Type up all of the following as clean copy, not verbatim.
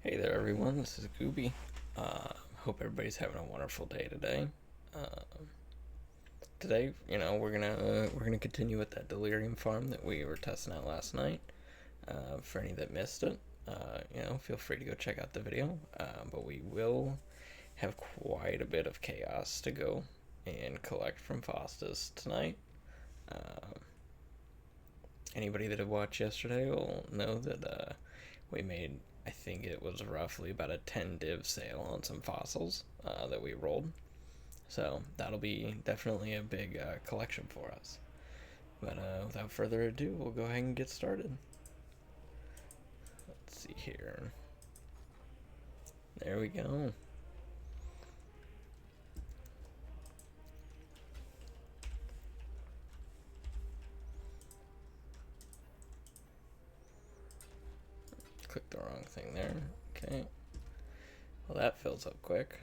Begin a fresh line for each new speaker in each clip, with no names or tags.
Hey there, everyone. This is Gooby. Hope everybody's having a wonderful day today. Uh, Today, we're gonna continue with that delirium farm that we were testing out last night. For any that missed it, feel free to go check out the video. But we will have quite a bit of chaos to go and collect from Fosta's tonight. Uh, Anybody that had watched yesterday will know that we made, I think it was roughly about a 10 div sale on some fossils that we rolled. So that'll be definitely a big collection for us. But without further ado, we'll go ahead and get started. Let's see here. There we go. Click the wrong thing there. Okay. Well, that fills up quick.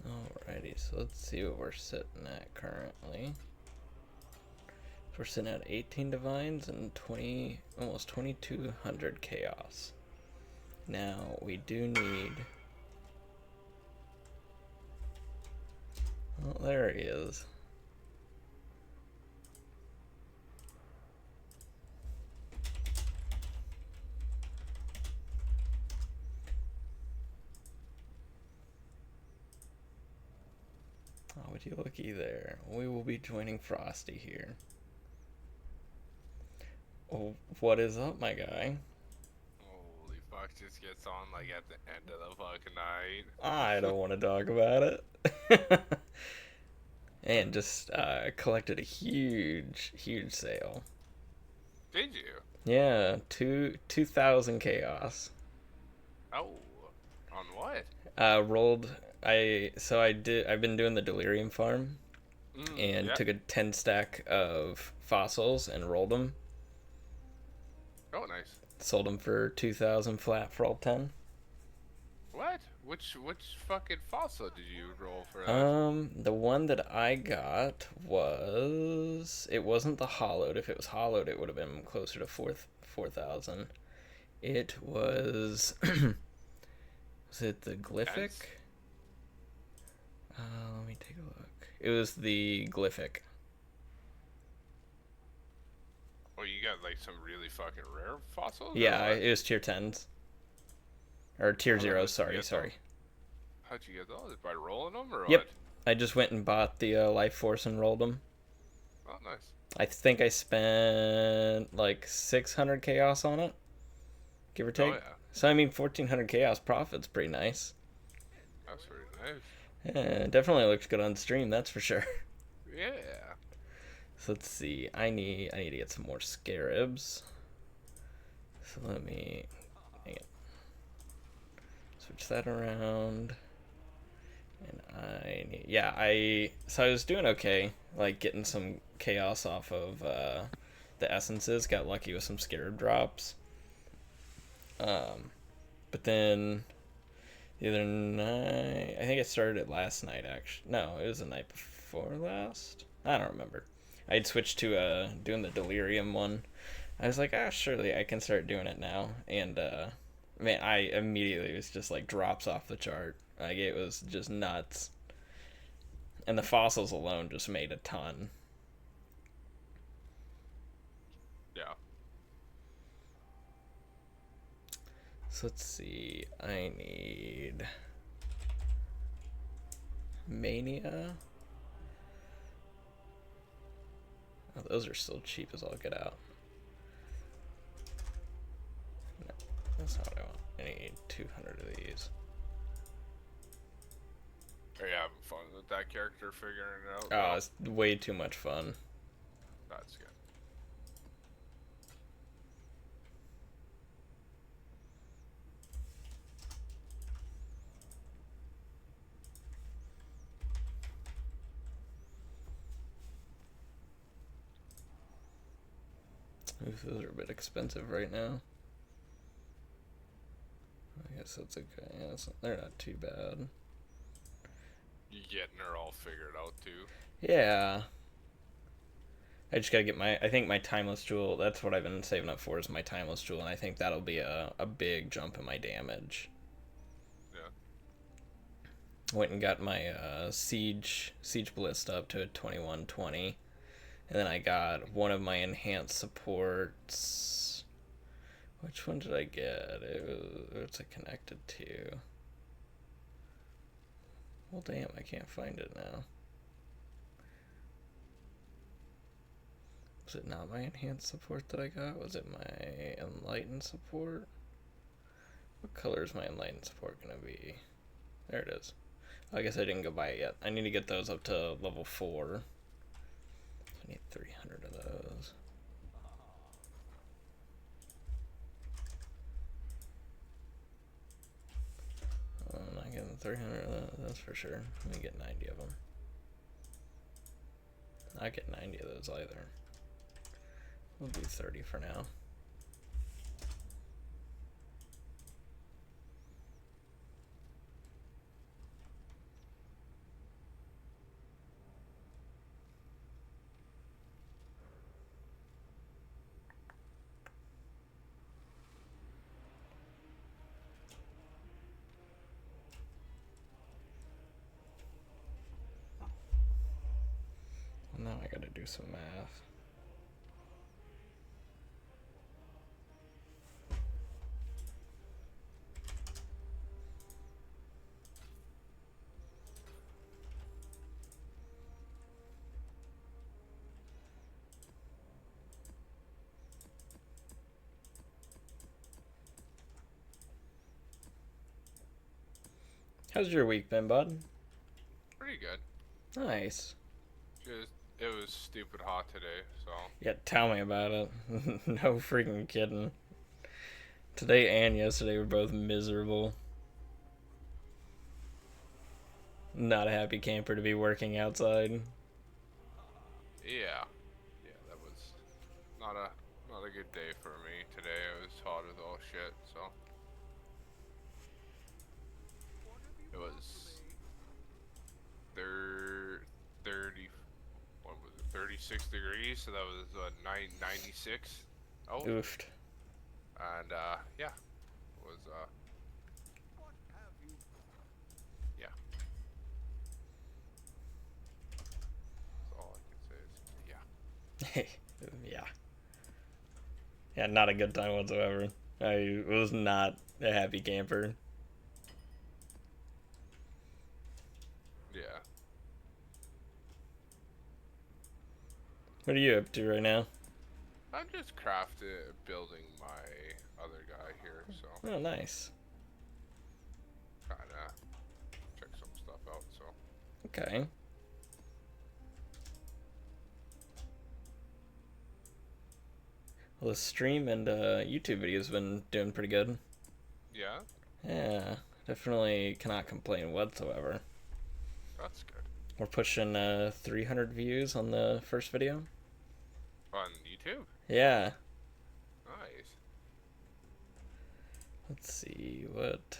Alrighty, so let's see what we're sitting at currently. We're sitting at 18 divines and almost 2200 chaos. Now we do need. Oh, there he is. Oh, would you looky there? We will be joining Frosty here. Oh, what is up, my guy?
Holy fuck, just gets on like at the end of the fucking night.
I don't want to talk about it. And just collected a huge sale.
Did you?
Yeah, 2,000 chaos.
Oh, on what?
Rolled. I've been doing the delirium farm and
Yeah.
took a 10 stack of fossils and rolled them.
Oh, nice.
Sold them for 2,000 flat for all 10.
What? Which fucking fossil did you roll for that?
The one that I got it wasn't the hollowed. If it was hollowed, it would have been closer to 4,000. It was was it the glyphic?
Dense?
Let me take a look. It was the glyphic.
Oh, you got like some really fucking rare fossils or
Yeah,
what?
it was tier 10s or tier
How'd
0s,
you
sorry,
get those?
sorry.
How'd you get those? By rolling them or
Yep.
what?
I just went and bought the life force and rolled them.
Oh, nice.
I think I spent like 600 chaos on it, give or
Oh
take.
yeah,
So I mean, 1,400 chaos profit's pretty nice.
that's pretty nice.
Yeah, it definitely looks good on stream, that's for sure.
Yeah.
So let's see. I need to get some more scarabs. So let me hang it. Switch that around. And I was doing okay, like getting some chaos off of the essences. Got lucky with some scarab drops. But then the other night, I think I started it last night. Actually, no, it was the night before last. I don't remember. I'd switched to doing the delirium one. I was like, surely I can start doing it now. And man, I immediately was just like drops off the chart. Like it was just nuts. And the fossils alone just made a ton.
Yeah.
So let's see. I need mania. Oh, those are still cheap as all get out. No, that's not what I want. I need 200 of these.
Are you having fun with that character figuring it out?
Oh,
Well,
it's way too much fun.
that's good.
Oof, those are a bit expensive right now. I guess that's okay. Yeah, they're not too bad.
You getting her all figured out too?
Yeah. I just gotta get I think my timeless jewel, that's what I've been saving up for, is my timeless jewel, and I think that'll be a big jump in my damage.
Yeah.
Went and got my siege ballista up to a 2120, and then I got one of my enhanced supports. Which one did I get? What's it connected to? Well, damn, I can't find it now. Was it not my enhanced support that I got? Was it my enlightened support? What color is my enlightened support gonna be? There it is. I guess I didn't go buy it yet. I need to get those up to level 4. I need 300 of those. I'm not getting 300 of those, that's for sure. Let me get 90 of them. Not get 90 of those either. We'll do 30 for now. Now I gotta do some math. How's your week been, bud?
Pretty good.
Nice.
It was stupid hot today, so.
Yeah, tell me about it. No freaking kidding. Today and yesterday were both miserable. Not a happy camper to be working outside.
Yeah. Yeah, that was not a good day for me today. It was hot as all shit, so. It was 30, what was it, 36 degrees, so that was 96 out.
Oofed.
And yeah, it was yeah. That's all I can say is yeah.
Yeah. Yeah, not a good time whatsoever. I was not a happy camper.
Yeah.
What are you up to right now?
I'm just building my other guy here, so
Oh, nice.
kinda check some stuff out, so.
Okay. Well, the stream and YouTube videos been doing pretty good.
Yeah?
Yeah, definitely cannot complain whatsoever.
That's good.
We're pushing 300 views on the first video.
On YouTube?
Yeah.
Nice.
Let's see, what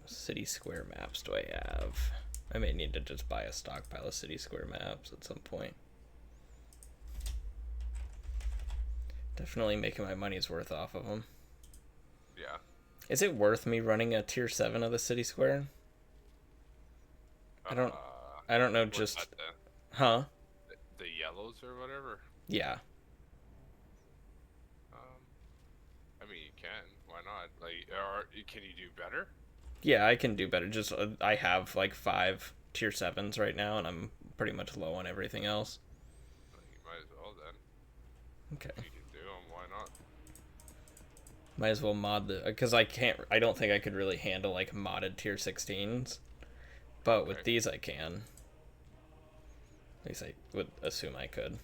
city square maps do I have? I may need to just buy a stockpile of city square maps at some point. Definitely making my money's worth off of them.
Yeah.
Is it worth me running a tier 7 of the city square? I don't know, just... Huh?
The yellows or whatever?
Yeah.
I mean, you can. Why not? Like, or can you do better?
Yeah, I can do better. Just, I have like 5 tier 7s right now, and I'm pretty much low on everything else.
Well, you might as well then.
Okay.
If you can do them, why not?
Might as well mod the... Because I don't think I could really handle like modded tier 16s. But with these I can. At least I would assume I could.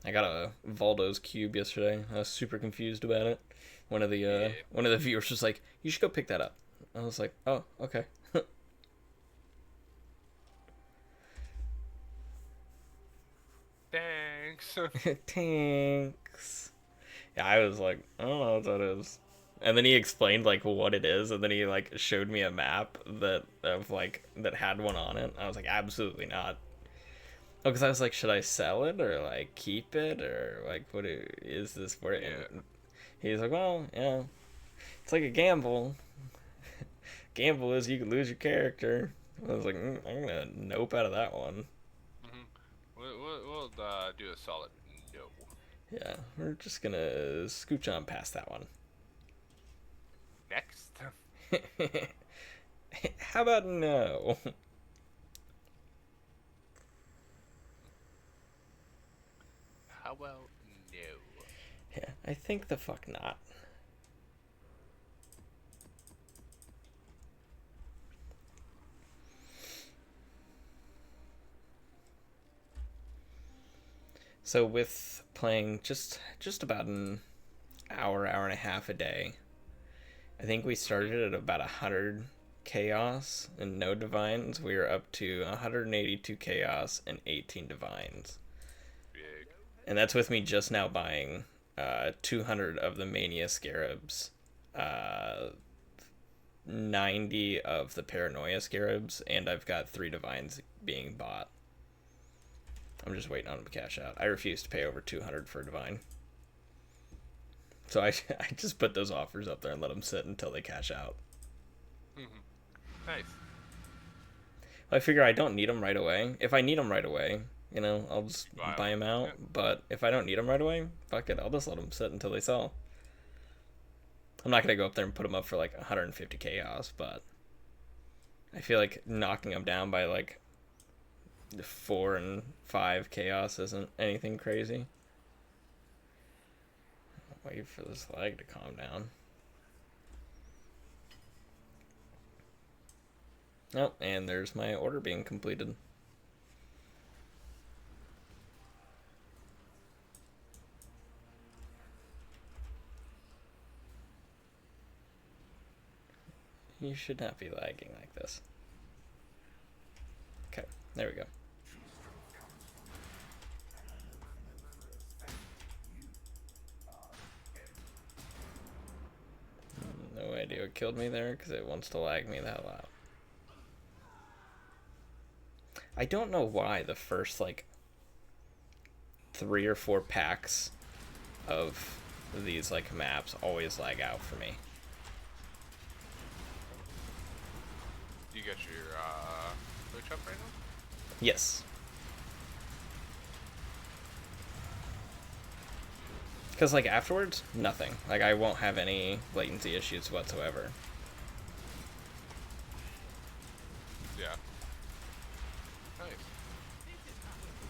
I got a Valdo's cube yesterday. I was super confused about it.
Yeah.
One of the viewers was like, "You should go pick that up." I was like, "Oh, okay."
Thanks.
Tanks. Yeah, I was like, I don't know what that is. And then he explained like what it is, and then he like showed me a map that had one on it. I was like, absolutely not. Oh, because I was like, should I sell it or like keep it or like is this for it?
Yeah.
And he's like, well, it's like a gamble. Gamble is you can lose your character. I was like, I'm gonna nope out of that one.
Mhm. We'll do a solid no.
Yeah, we're just gonna scooch on past that one.
Next.
How about no?
How about no?
Yeah, I think the fuck not. So with playing just about an hour and a half a day, I think we started at about 100 chaos and no divines. We are up to 182 chaos and 18 divines.
Big.
And that's with me just now buying 200 of the Mania Scarabs, uh, 90 of the Paranoia Scarabs, and I've got 3 divines being bought. I'm just waiting on them to cash out. I refuse to pay over 200 for a divine. So I just put those offers up there and let them sit until they cash out.
Nice.
I figure I don't need them right away. If I need them right away, I'll just buy them out.
Yep.
But if I don't need them right away, fuck it. I'll just let them sit until they sell. I'm not going to go up there and put them up for like 150 chaos, but I feel like knocking them down by like 4 and 5 chaos isn't anything crazy. Wait for this lag to calm down. Oh, and there's my order being completed. You should not be lagging like this. Okay, there we go. No idea what killed me there because it wants to lag me the hell out. I don't know why the first like 3 or 4 packs of these like maps always lag out for me.
You got your Twitch up right now?
Yes. Because like afterwards, nothing. Like I won't have any latency issues whatsoever.
Yeah. Nice.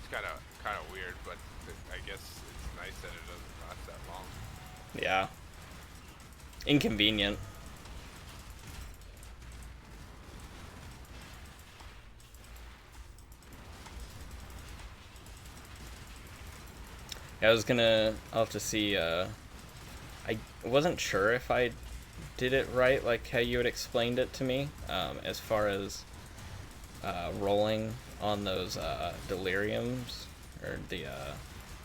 It's kind of weird, but I guess it's nice that it doesn't last that long.
Yeah. Inconvenient. I'll have to see, I wasn't sure if I did it right, like how you had explained it to me, as far as, rolling on those, deliriums, or the,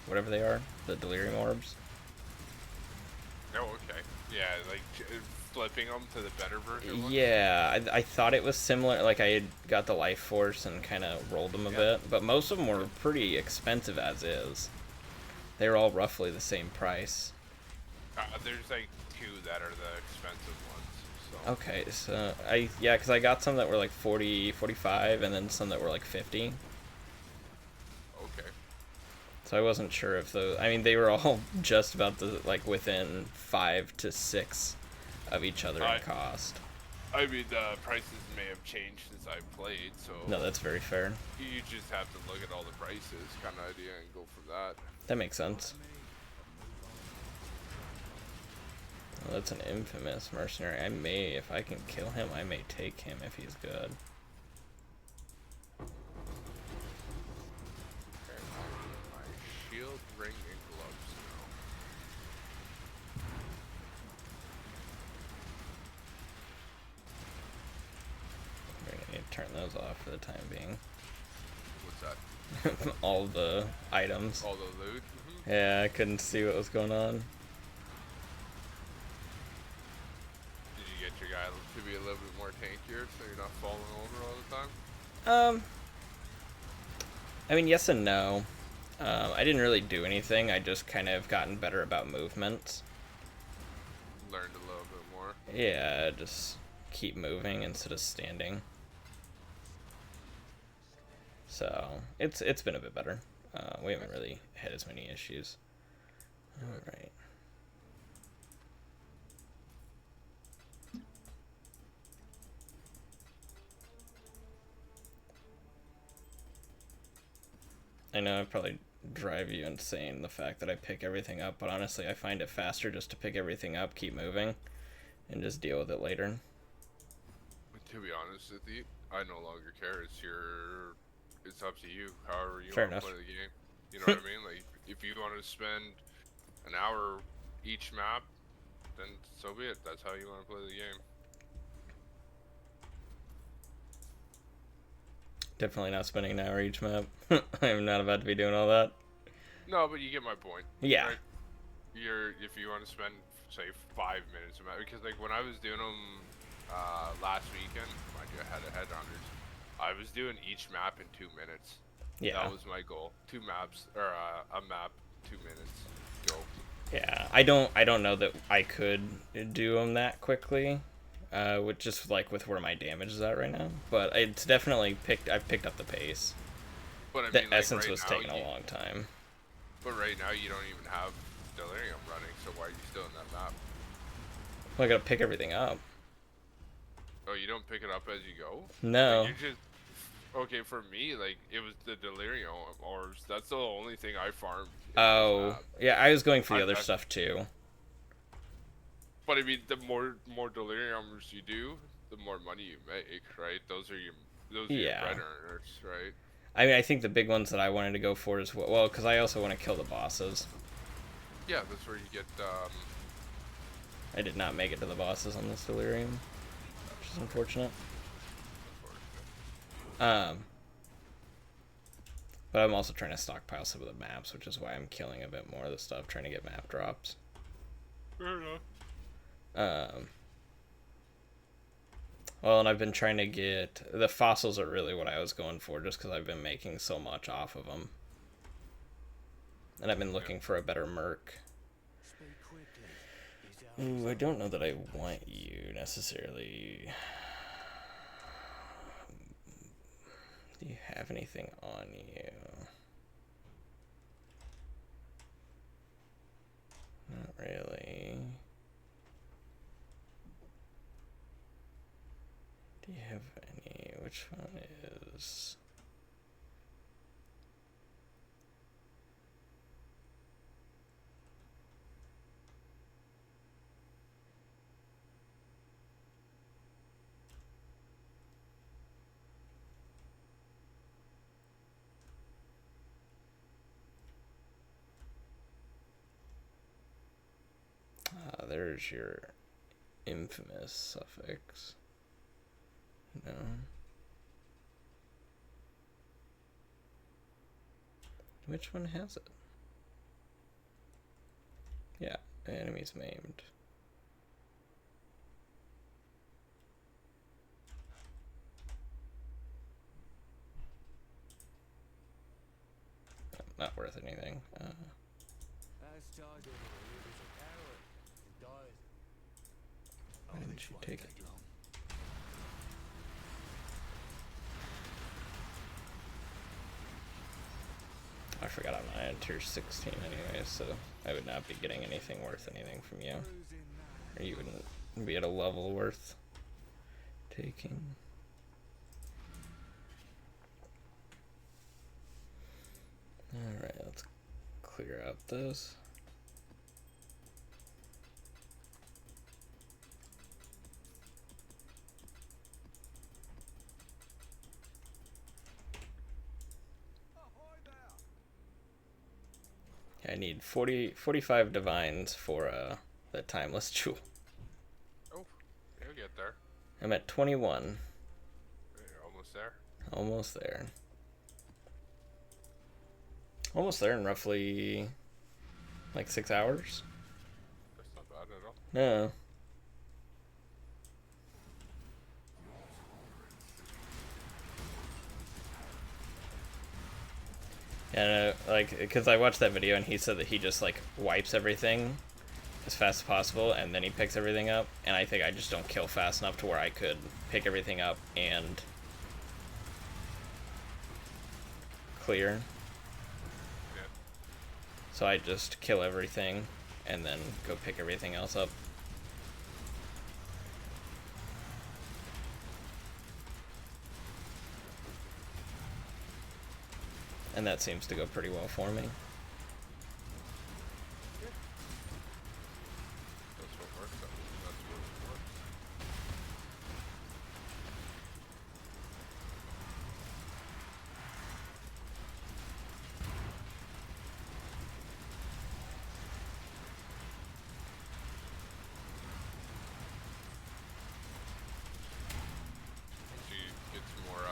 whatever they are, the delirium orbs.
Oh, okay. Yeah, like flipping them to the better version ones?
Yeah, I thought it was similar, like I had got the life force and kind of rolled them a bit, but most of them were pretty expensive as is. They were all roughly the same price.
There's like 2 that are the expensive ones. So.
Okay, so because I got some that were like 40, 45, and then some that were like 50.
Okay.
So I wasn't sure if those. I mean, they were all just about like within 5 to 6 of each other in cost.
I mean, the prices may have changed since I played, so.
No, that's very fair.
You just have to look at all the prices, kind of idea, and go from that.
That makes sense. Well, that's an infamous mercenary. If I can kill him, I may take him if he's good.
Okay, my shield ring
turn those off for the time being.
What's that?
All the items.
All the loot?
Yeah, I couldn't see what was going on.
Did you get your guy to be a little bit more tankier so you're not falling over all the time?
I mean, yes and no. I didn't really do anything. I just kind of gotten better about movement.
Learned a little bit more.
Yeah, just keep moving instead of standing. So it's been a bit better. We haven't really had as many issues. All right. I know I probably drive you insane, the fact that I pick everything up, but honestly I find it faster just to pick everything up, keep moving, and just deal with it later.
To be honest with you, I no longer care. It's up to you, however you
Fair
want to
enough.
play the game. You know what I mean? Like, if you want to spend an hour each map, then so be it. That's how you want to play the game.
Definitely not spending an hour each map. I'm not about to be doing all that.
No, but you get my point.
Yeah.
Right? If you want to spend, say, 5 minutes a map, because like when I was doing them last weekend, mind you, I had a headhunters. I was doing each map in 2 minutes.
Yeah.
That was my goal. 2 maps, or a map, 2 minutes. Go.
Yeah. I don't know that I could do them that quickly. With just like with where my damage is at right now, but it's definitely I've picked up the pace.
But I mean,
The
like,
essence
right
was
now,
taking a long time.
But right now you don't even have delirium running, so why are you still in that map?
Well, I gotta pick everything up.
Oh, you don't pick it up as you go?
No.
Like, you just... Okay, for me, like, it was the delirium orbs. That's the only thing I farmed.
Oh, yeah, I was going for the other stuff too.
But I mean, the more deliriums you do, the more money you make, right? Those are your bread earners, right?
I mean, I think the big ones that I wanted to go for is well, because I also want to kill the bosses.
Yeah, that's where you get.
I did not make it to the bosses on this delirium, which is unfortunate. But I'm also trying to stockpile some of the maps, which is why I'm killing a bit more of the stuff, trying to get map drops.
Fair enough.
Well, and I've been trying to get... The fossils are really what I was going for, just because I've been making so much off of them. And I've been looking for a better merc. Ooh, I don't know that I want you, necessarily. Do you have anything on you? Not really. Do you have any? Which one is... there's your infamous suffix. No. Which one has it? Yeah, enemies maimed. Not worth anything. Why didn't you take it? I forgot I'm at tier 16 anyway, so I would not be getting anything worth anything from you. Or you wouldn't be at a level worth taking. Alright, let's clear out those. I need 45 divines for the timeless jewel.
Oh, you'll get there.
I'm at 21.
You're almost there.
Almost there. Almost there in roughly like 6 hours.
That's not bad at all.
No. And like, because I watched that video and he said that he just like wipes everything as fast as possible and then he picks everything up, and I think I just don't kill fast enough to where I could pick everything up and clear.
Yeah.
So I just kill everything and then go pick everything else up. And that seems to go pretty well for me.
That's what works. That's what works. So you get some more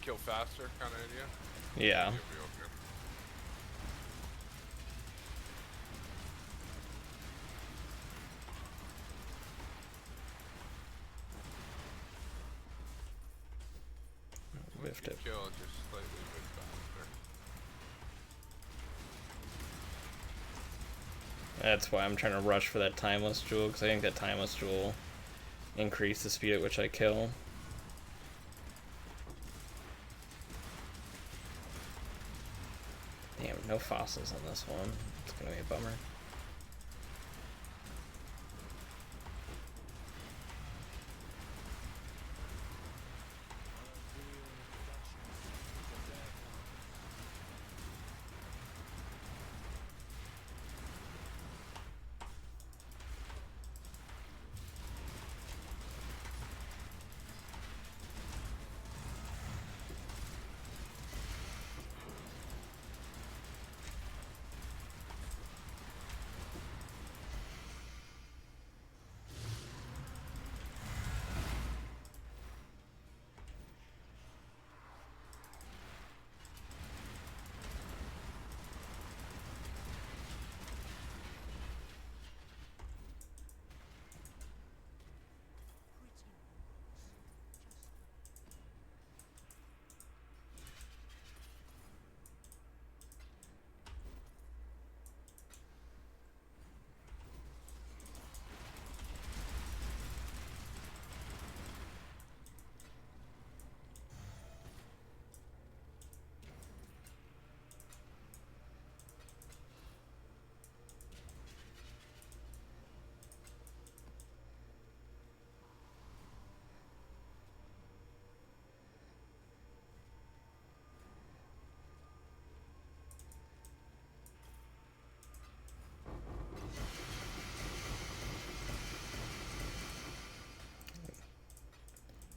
kill faster kind of idea.
Yeah.
You'll be okay.
Whiffed it.
Kill just slightly bit faster.
That's why I'm trying to rush for that timeless jewel, because I think that timeless jewel increase the speed at which I kill. Damn, no fossils on this one. It's gonna be a bummer.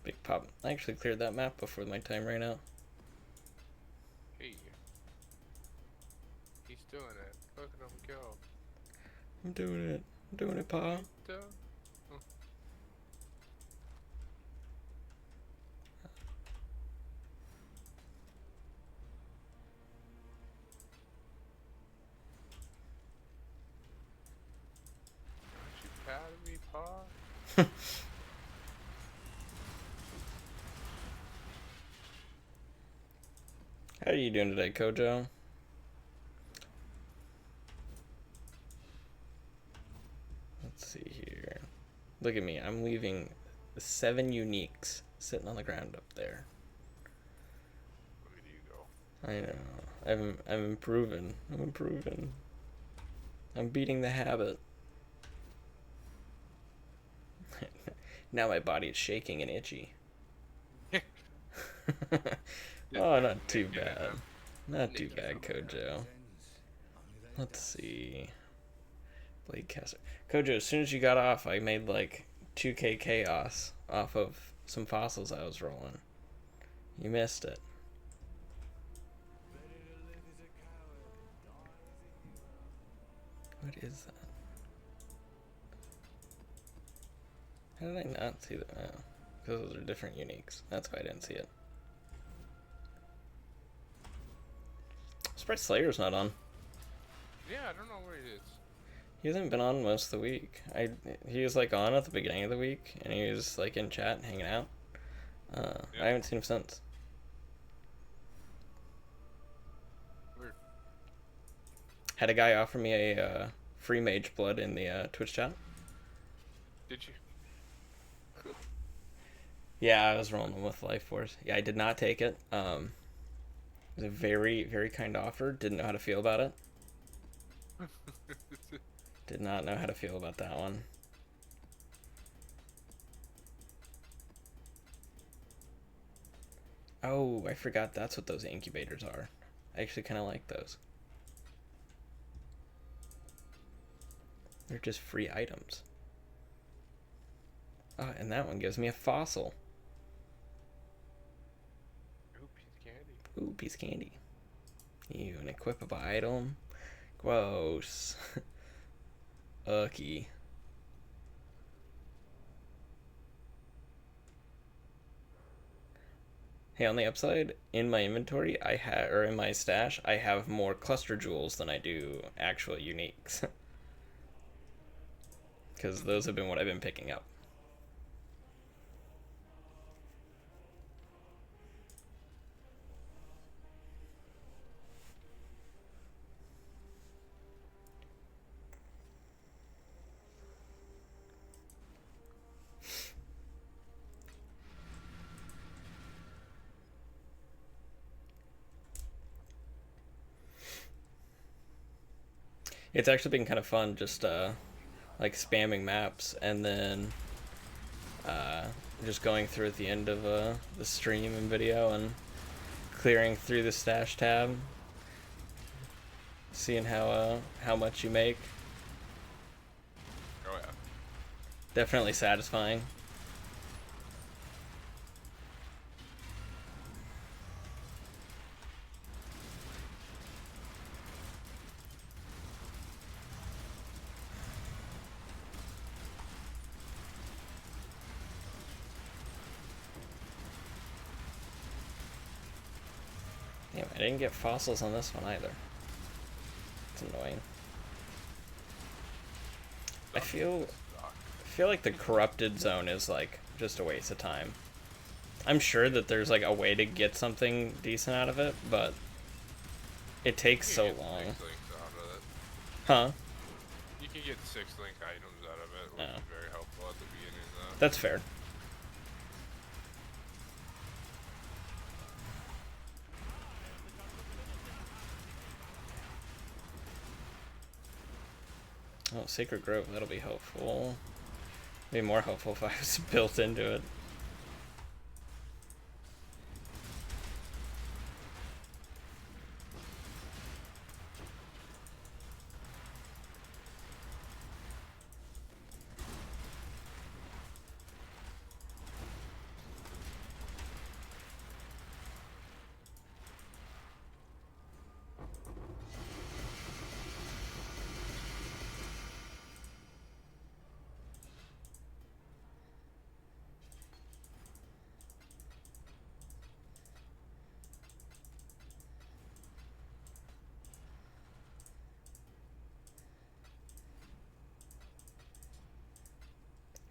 Big pop. I actually cleared that map before my time ran out.
Hey. He's doing it. Look at him go.
I'm doing it. I'm doing it, Pa.
Aren't you proud of me, Pa?
How are you doing today, Kojo? Let's see here. Look at me. I'm leaving 7 uniques sitting on the ground up there.
Look at you go.
I know. I'm improving. I'm improving. I'm beating the habit. Now my body is shaking and itchy. Oh, not too bad. Not too bad, Kojo. Let's see. Blade caster. Kojo, as soon as you got off, I made like 2k chaos off of some fossils I was rolling. You missed it. What is that? How did I not see that? Oh, because those are different uniques. That's why I didn't see it. Sprite Slayer's not on.
Yeah, I don't know where he is.
He hasn't been on most of the week. He was like on at the beginning of the week, and he was like in chat hanging out.
Yeah.
I haven't seen him since.
Weird.
Had a guy offer me a free mage blood in the Twitch chat.
Did you?
Yeah, I was rolling with Life Force. Yeah, I did not take it. It was a very, very kind offer. Didn't know how to feel about it. Did not know how to feel about that one. Oh, I forgot that's what those incubators are. I actually kind of like those. They're just free items. Oh, and that one gives me a fossil.
Ooh, piece of candy.
Ooh, piece of candy. You an equipable item. Gross. Ucky. Hey, on the upside, in my inventory, or in my stash, I have more cluster jewels than I do actual uniques. Because those have been what I've been picking up. It's actually been kind of fun just like spamming maps and then just going through at the end of the stream and video and clearing through the stash tab, seeing how much you make.
Oh yeah.
Definitely satisfying. Damn, I didn't get fossils on this one either. It's annoying. I feel like the corrupted zone is like just a waste of time. I'm sure that there's like a way to get something decent out of it, but it takes so long.
6 links out of it.
Huh?
You can get 6 link items out of it, which is very helpful at the beginning though.
That's fair. Oh, Sacred Grove, that'll be helpful. Be more helpful if I was built into it.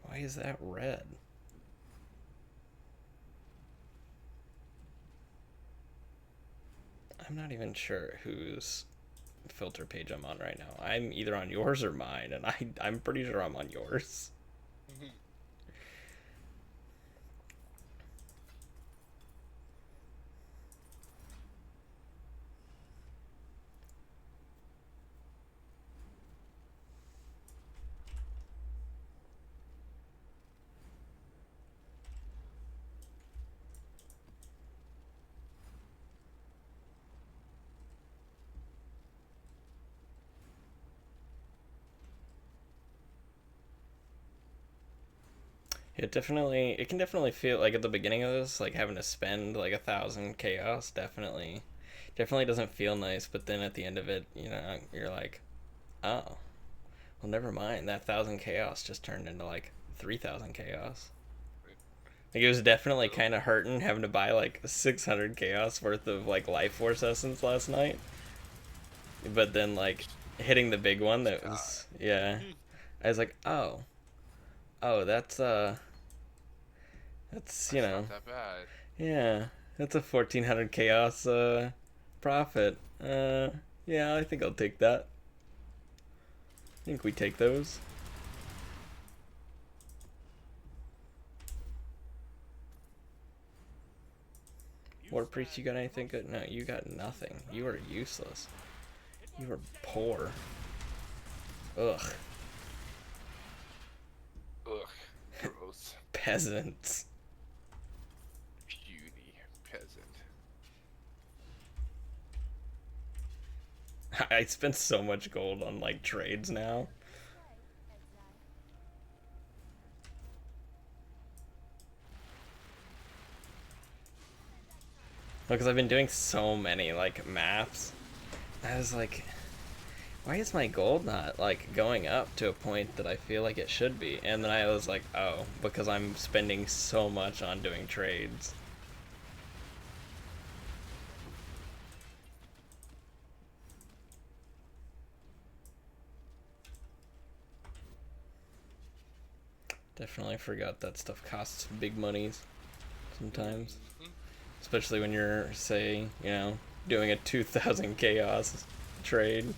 Why is that red? I'm not even sure whose filter page I'm on right now. I'm either on yours or mine, and I'm pretty sure I'm on yours. It can definitely feel like at the beginning of this, like having to spend like 1,000 chaos definitely doesn't feel nice, but then at the end of it, you're like, oh, well, never mind, that 1,000 chaos just turned into like 3,000 chaos. Like, it was definitely kind of hurting having to buy like 600 chaos worth of like life force essence last night. But then like hitting the big one that was, yeah, I was like, oh, that's you
That's
know,
not that bad.
yeah, that's a 1,400 chaos profit. Yeah, I think I'll take that. I think we take those. War Priest, you got anything good? No, you got nothing. You are useless. You are poor. Ugh.
Ugh, gross.
Peasants.
Puny peasant.
I spent so much gold on like trades now. Because I've been doing so many like maps. I was like, why is my gold not like going up to a point that I feel like it should be? And then I was like, oh, because I'm spending so much on doing trades. Definitely forgot that stuff costs big monies sometimes. Especially when you're, say, you know, doing a 2,000 chaos trade.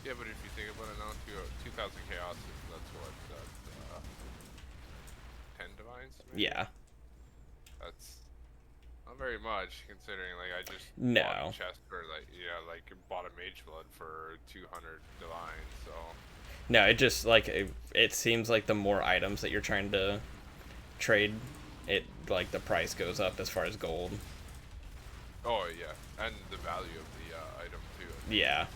Yeah, but if you think about it now, 2,000 chaos, that's what, 10 divines? Maybe?
Yeah.
That's not very much, considering, like, I just bought
No.
a chest for, like, yeah, like, bought a mage blood for 200 divines, so...
No, it just, like, it seems like the more items that you're trying to trade, it, like, the price goes up as far as gold.
Oh, yeah, and the value of the item, too.
Yeah.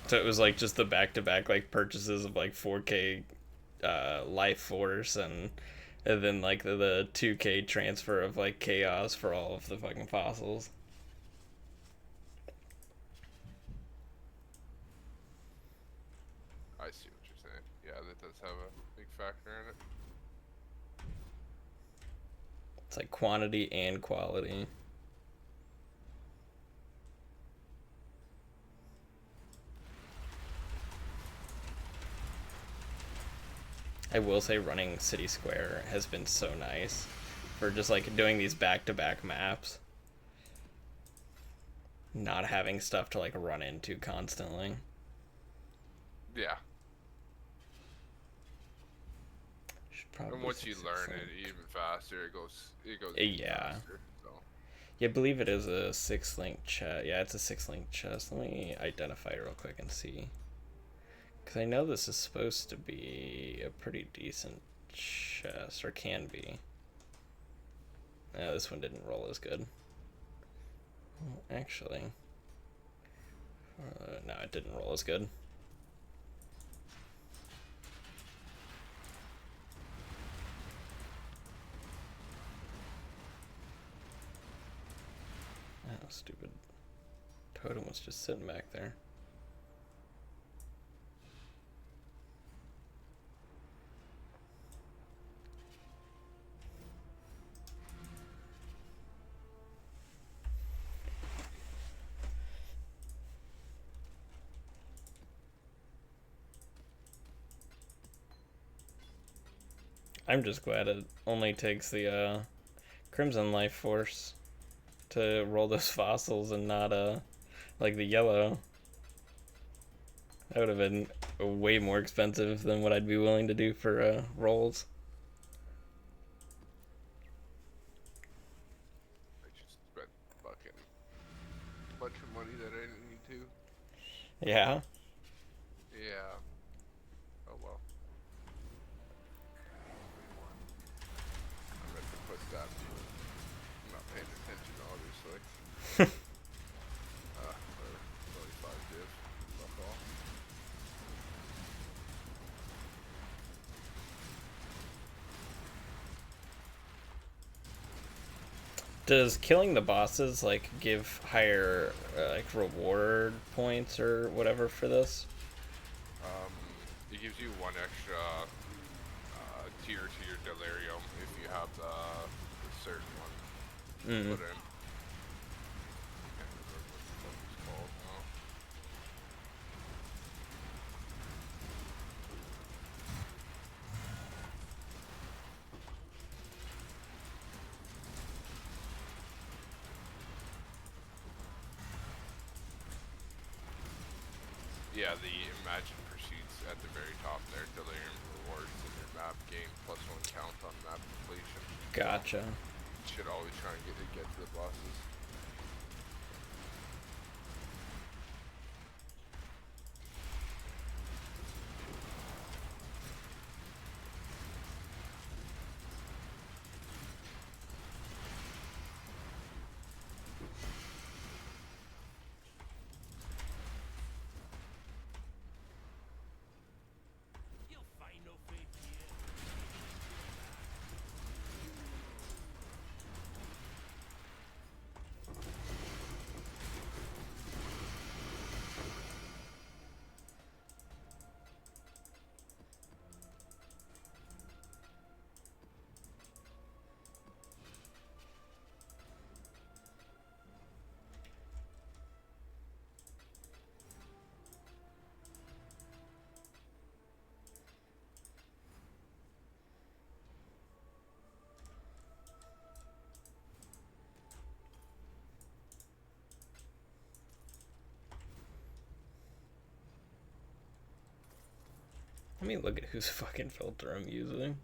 So it was, like, just the back-to-back, like, purchases of, like, 4K life force and then, like, the 2K transfer of, like, chaos for all of the fucking fossils.
I see what you're saying. Yeah, that does have a big factor in it.
It's like quantity and quality. I will say running City Square has been so nice for just like doing these back-to-back maps. Not having stuff to like run into constantly.
Yeah. And once you learn
it,
it even faster, it goes
yeah.
faster, so.
Yeah, I believe it is a 6-link chest. Yeah, it's a 6-link chest. Let me identify it real quick and see. Because I know this is supposed to be a pretty decent chest, or can be. No, this one didn't roll as good. Well, actually, no, it didn't roll as good. Oh, stupid totem was just sitting back there. I'm just glad it only takes the Crimson Life Force to roll those fossils and not like the yellow. That would have been way more expensive than what I'd be willing to do for rolls.
I just spent fucking a bunch of money that I didn't need to.
Yeah.
Yeah. Oh well. I'm gonna put that. I'm not paying attention, obviously. Whatever. 25 div. Fuck all.
Does killing the bosses like give higher like reward points or whatever for this?
it gives you one extra tier to your delirium if you have the certain one
Mm.
put in. Can't remember what the fuck it's called now. Yeah, the Imagine Pursuits at the very top there. Delirium rewards in your map gain +1 count on map completion.
Gotcha.
So, should always try and get to the bosses.
Let me look at whose fucking filter I'm using.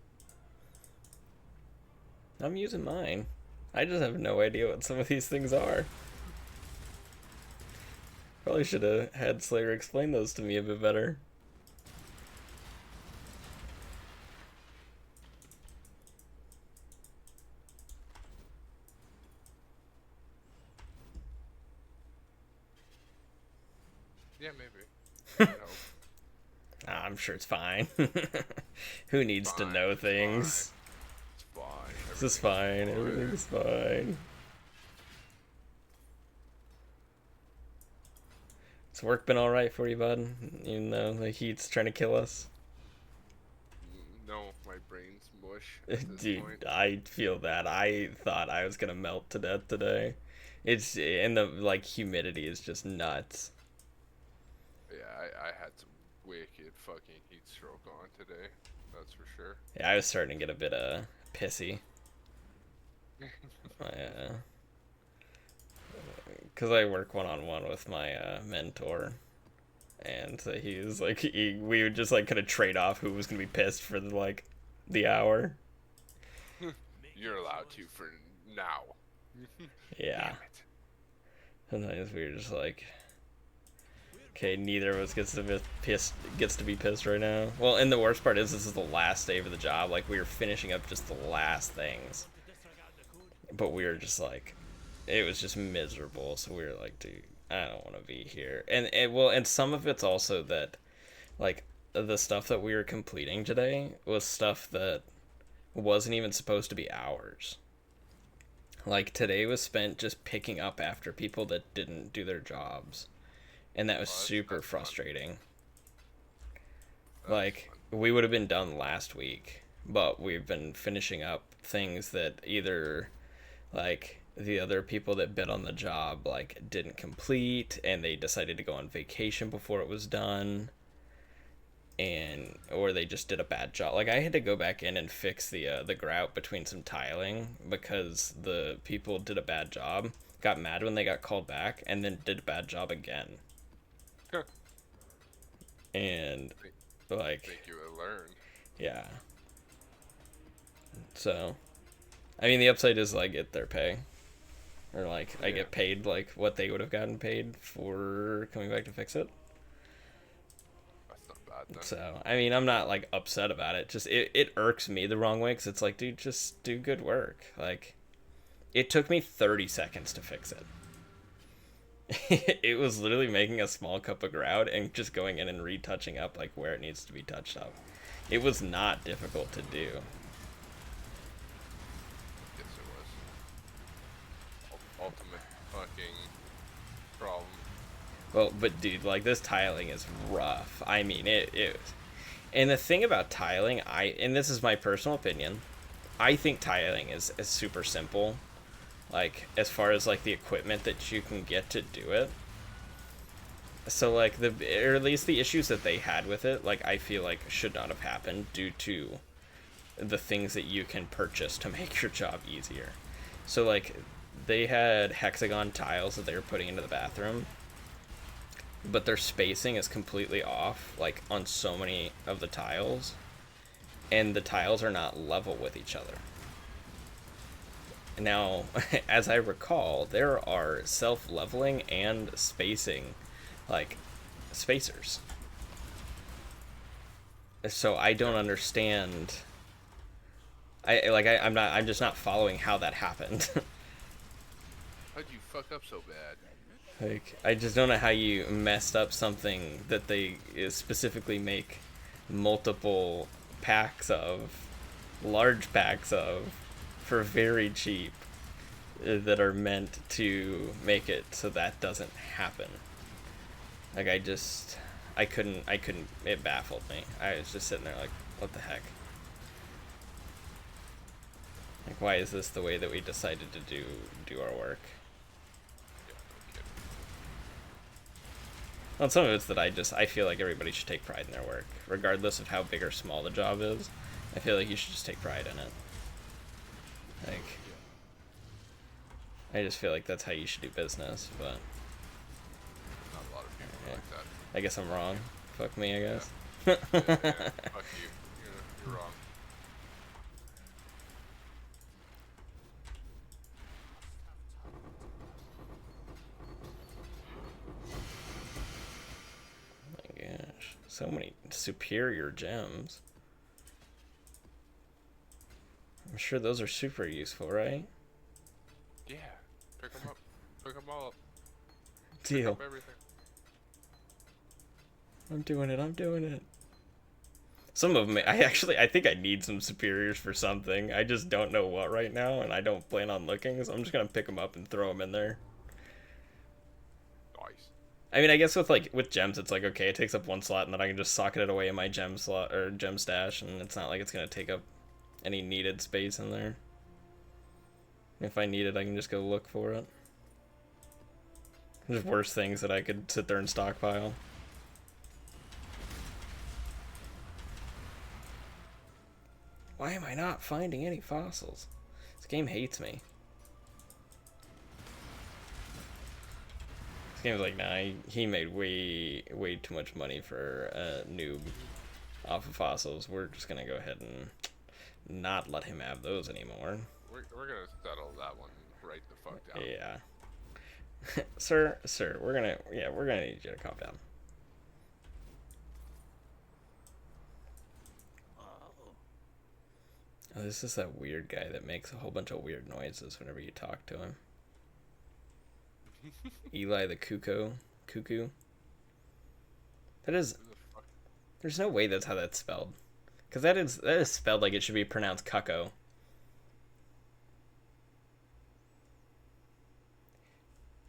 I'm using mine. I just have no idea what some of these things are. Probably should have had Slayer explain those to me a bit better.
Yeah, maybe.
I'm sure it's fine. Who needs to know things?
It's fine.
This is fine. Everything's fine. Has work been alright for you, bud? Even though the heat's trying to kill us?
No, my brain's mush at this
Dude,
point.
I feel that. I thought I was gonna melt to death today. It's, and the, like, humidity is just nuts.
Yeah, I had some wicked fucking heat stroke on today. That's for sure.
Yeah, I was starting to get a bit, pissy. Because I work one-on-one with my, mentor. And so he was like, we would just, like, kind of trade off who was gonna be pissed for, like, the hour.
You're allowed to for now.
Yeah. Sometimes we were just like, okay, neither of us gets to be pissed right now. Well, and the worst part is this is the last day of the job. Like, we were finishing up just the last things, but we were just like, it was just miserable. So we were like, dude, I don't want to be here. And some of it's also that, like, the stuff that we were completing today was stuff that wasn't even supposed to be ours. Like, today was spent just picking up after people that didn't do their jobs. And that was super frustrating. Like, we would have been done last week, but we've been finishing up things that either, like, the other people that bid on the job, like, didn't complete, and they decided to go on vacation before it was done. Or they just did a bad job. Like, I had to go back in and fix the grout between some tiling because the people did a bad job, got mad when they got called back, and then did a bad job again. And, like,
think you would learn.
Yeah. So, I mean, the upside is, like, get their pay. Or, like, I get paid, like, what they would have gotten paid for coming back to fix it.
Then.
So, I mean, I'm not, like, upset about it. Just, it irks me the wrong way, because it's like, dude, just do good work. Like, it took me 30 seconds to fix it. It was literally making a small cup of grout and just going in and retouching up, like, where it needs to be touched up. It was not difficult to do.
Yes, it was. Ultimate fucking problem.
Well, but dude, like, this tiling is rough. I mean, And the thing about tiling, and this is my personal opinion, I think tiling is super simple. Like, as far as, like, the equipment that you can get to do it. So, like, or at least the issues that they had with it, like, I feel like should not have happened due to the things that you can purchase to make your job easier. So, like, they had hexagon tiles that they were putting into the bathroom, but their spacing is completely off, like, on so many of the tiles, and the tiles are not level with each other. Now, as I recall, there are self-leveling and spacing, like, spacers. So I don't understand. I'm just not following how that happened.
How'd you fuck up so bad?
Like, I just don't know how you messed up something that they specifically make multiple packs of, large packs of, for very cheap, that are meant to make it so that doesn't happen. Like, I couldn't, it baffled me. I was just sitting there like, what the heck? Like, why is this the way that we decided to do our work? Well, some of it's that I feel like everybody should take pride in their work, regardless of how big or small the job is. I feel like you should just take pride in it. Like, I just feel like that's how you should do business, but
Not a lot of people
yeah.
like that.
I guess I'm wrong. Fuck me, I guess.
Yeah, fuck you. You're wrong.
Oh my gosh. So many superior gems. I'm sure those are super useful, right?
Yeah. Pick them up. Pick them all up.
Deal.
Pick up everything.
I'm doing it. Some of them, I think I need some superiors for something. I just don't know what right now, and I don't plan on looking, so I'm just gonna pick them up and throw them in there.
Nice.
I mean, I guess with gems, it's like, okay, it takes up one slot, and then I can just socket it away in my gem slot, or gem stash, and it's not like it's gonna take up any needed space in there. If I need it, I can just go look for it. There's worse things that I could sit there and stockpile. Why am I not finding any fossils? This game hates me. This game's like, nah, he made way too much money for Noob off of fossils. We're just gonna go ahead and not let him have those anymore.
We're gonna settle that one right the fuck down.
Yeah. sir, we're gonna need you to calm down. Oh, this is that weird guy that makes a whole bunch of weird noises whenever you talk to him. Eli the cuckoo. That is. There's no way that's how that's spelled. Because that is spelled like it should be pronounced cucko.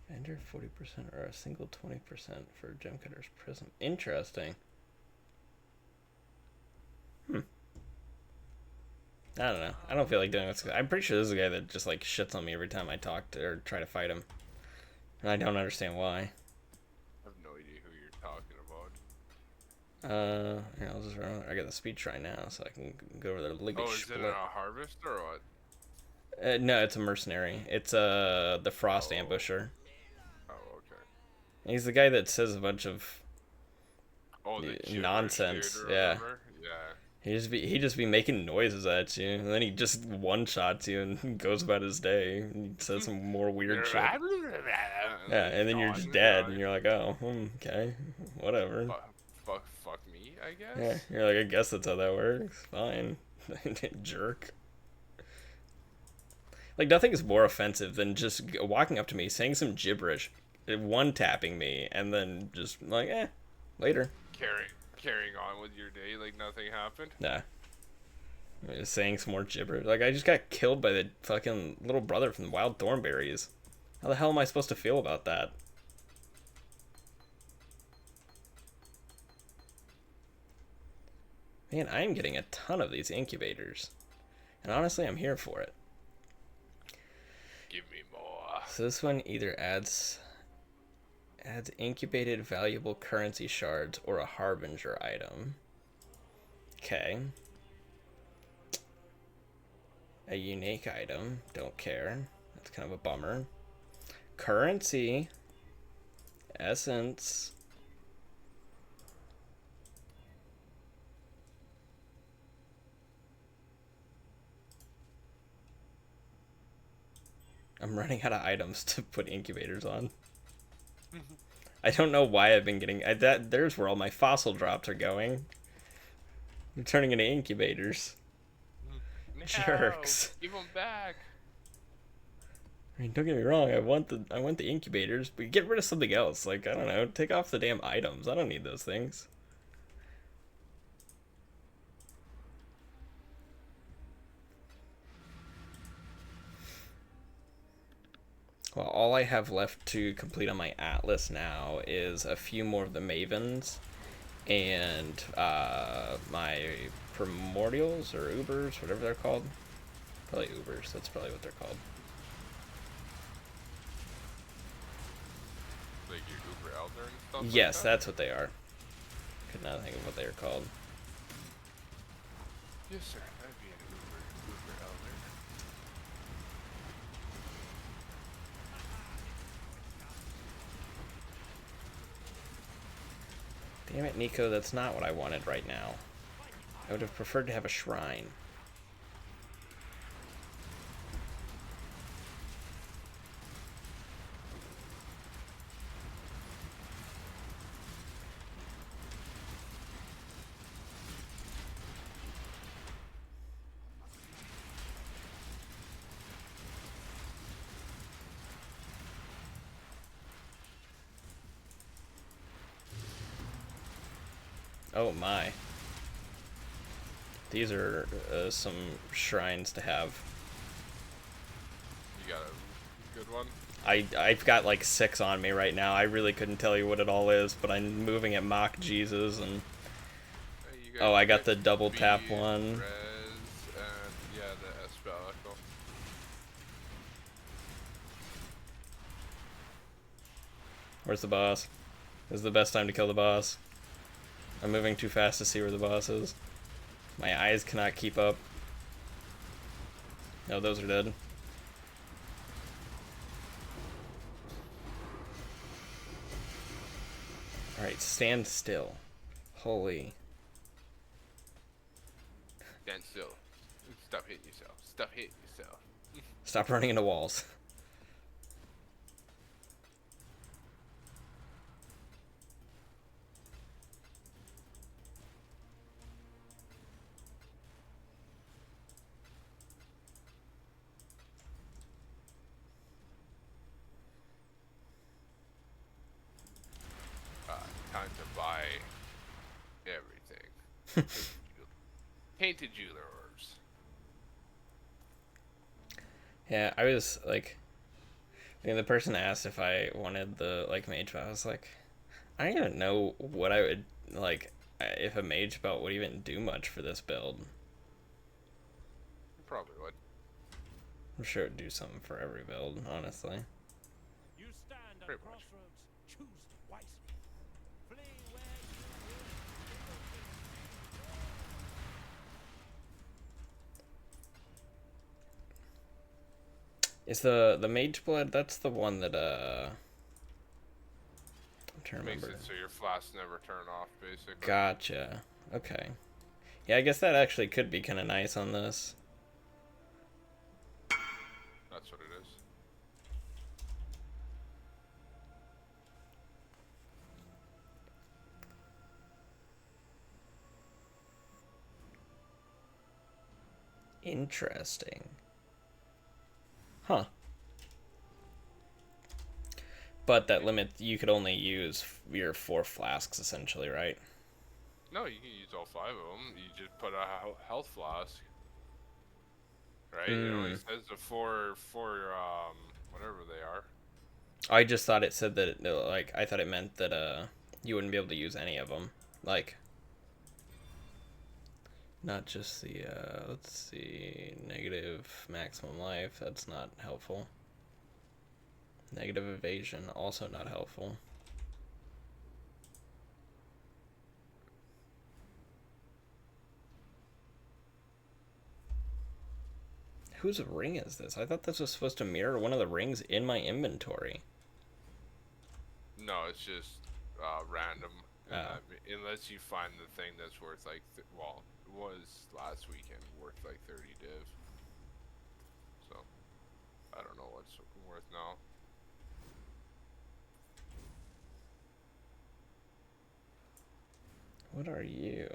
Vendor 40% or a single 20% for Gemcutter's Prism. Interesting. I don't know. I don't feel like doing this. I'm pretty sure this is a guy that just like shits on me every time I talk to or try to fight him. And I don't understand why.
I have no idea who you're talking about.
Yeah, I'll just run. I got the speed try now, so I can go over there.
Oh, is it a harvest or what?
No, it's a mercenary. It's the Frost Ambusher.
Oh, okay.
He's the guy that says a bunch of
the
nonsense.
Dude,
Yeah.
Yeah.
He just be making noises at you, and then he just one shots you and goes about his day. He says some more weird shit. Yeah, and then you're just dead, and you're like, oh, okay, whatever.
Fuck me, I guess.
Yeah, you're like, I guess that's how that works. Fine, jerk. Like, nothing is more offensive than just walking up to me, saying some gibberish, one tapping me, and then just like, later.
Carrying on with your day like nothing happened.
Nah. Just saying some more gibberish. Like, I just got killed by the fucking little brother from the Wild Thornberries. How the hell am I supposed to feel about that? Man, I'm getting a ton of these incubators. And honestly, I'm here for it.
Give me more.
So this one either adds incubated valuable currency shards or a harbinger item. Okay. A unique item. Don't care. That's kind of a bummer. Currency. Essence. I'm running out of items to put incubators on. I don't know why I've been getting... there's where all my fossil drops are going. I'm turning into incubators.
No,
Jerks.
give them back.
I mean, don't get me wrong. I want the incubators, but get rid of something else. Like, I don't know, take off the damn items. I don't need those things. Well, all I have left to complete on my Atlas now is a few more of the Mavens and my Primordials or Ubers, whatever they're called. Probably Ubers. That's probably what they're called.
Like your Uber Elder and stuff.
Yes,
like that?
that's what they are. Could not think of what they are called.
Yes, sir. That'd be an Uber Elder.
Damn it, Nico, that's not what I wanted right now. I would have preferred to have a shrine. Oh my. These are some shrines to have.
You got a good one?
I've got like 6 on me right now. I really couldn't tell you what it all is, but I'm moving at Mock Jesus and...
Hey,
Oh, I got the double
B,
tap one.
Res, and yeah, the Espelical.
Where's the boss? This is the best time to kill the boss. I'm moving too fast to see where the boss is. My eyes cannot keep up. No, those are dead. Alright, stand still. Holy.
Stand still. Stop hitting yourself. Stop hitting yourself.
Stop running into walls.
Time to buy everything. Painted jeweler orbs.
Yeah, I was like... I mean, the person asked if I wanted the, like, mage belt. I was like... I don't even know what I would, like... If a mage belt would even do much for this build.
You probably would.
I'm sure it would do something for every build, honestly.
You stand at
Pretty
a
much.
crossroads. Choose wisely. Flee where
Is the mage blood, that's the one that I'm trying to
Makes
remember.
it so your flasks never turn off, basically.
Gotcha. Okay. Yeah, I guess that actually could be kind of nice on this.
That's what it is.
Interesting. Huh. But that limit, you could only use your 4 flasks, essentially, right?
No, you can use all 5 of them. You just put a health flask. Right? It only says the four, whatever they are.
I just thought it said that, like, I thought it meant that, you wouldn't be able to use any of them. Like, Not just the, let's see, negative maximum life. That's not helpful. Negative evasion, also not helpful. Whose ring is this? I thought this was supposed to mirror one of the rings in my inventory.
No, it's just random.
Oh.
Unless you find the thing that's worth like, well, it was last weekend worth like 30 div. So, I don't know what's worth now.
What are you?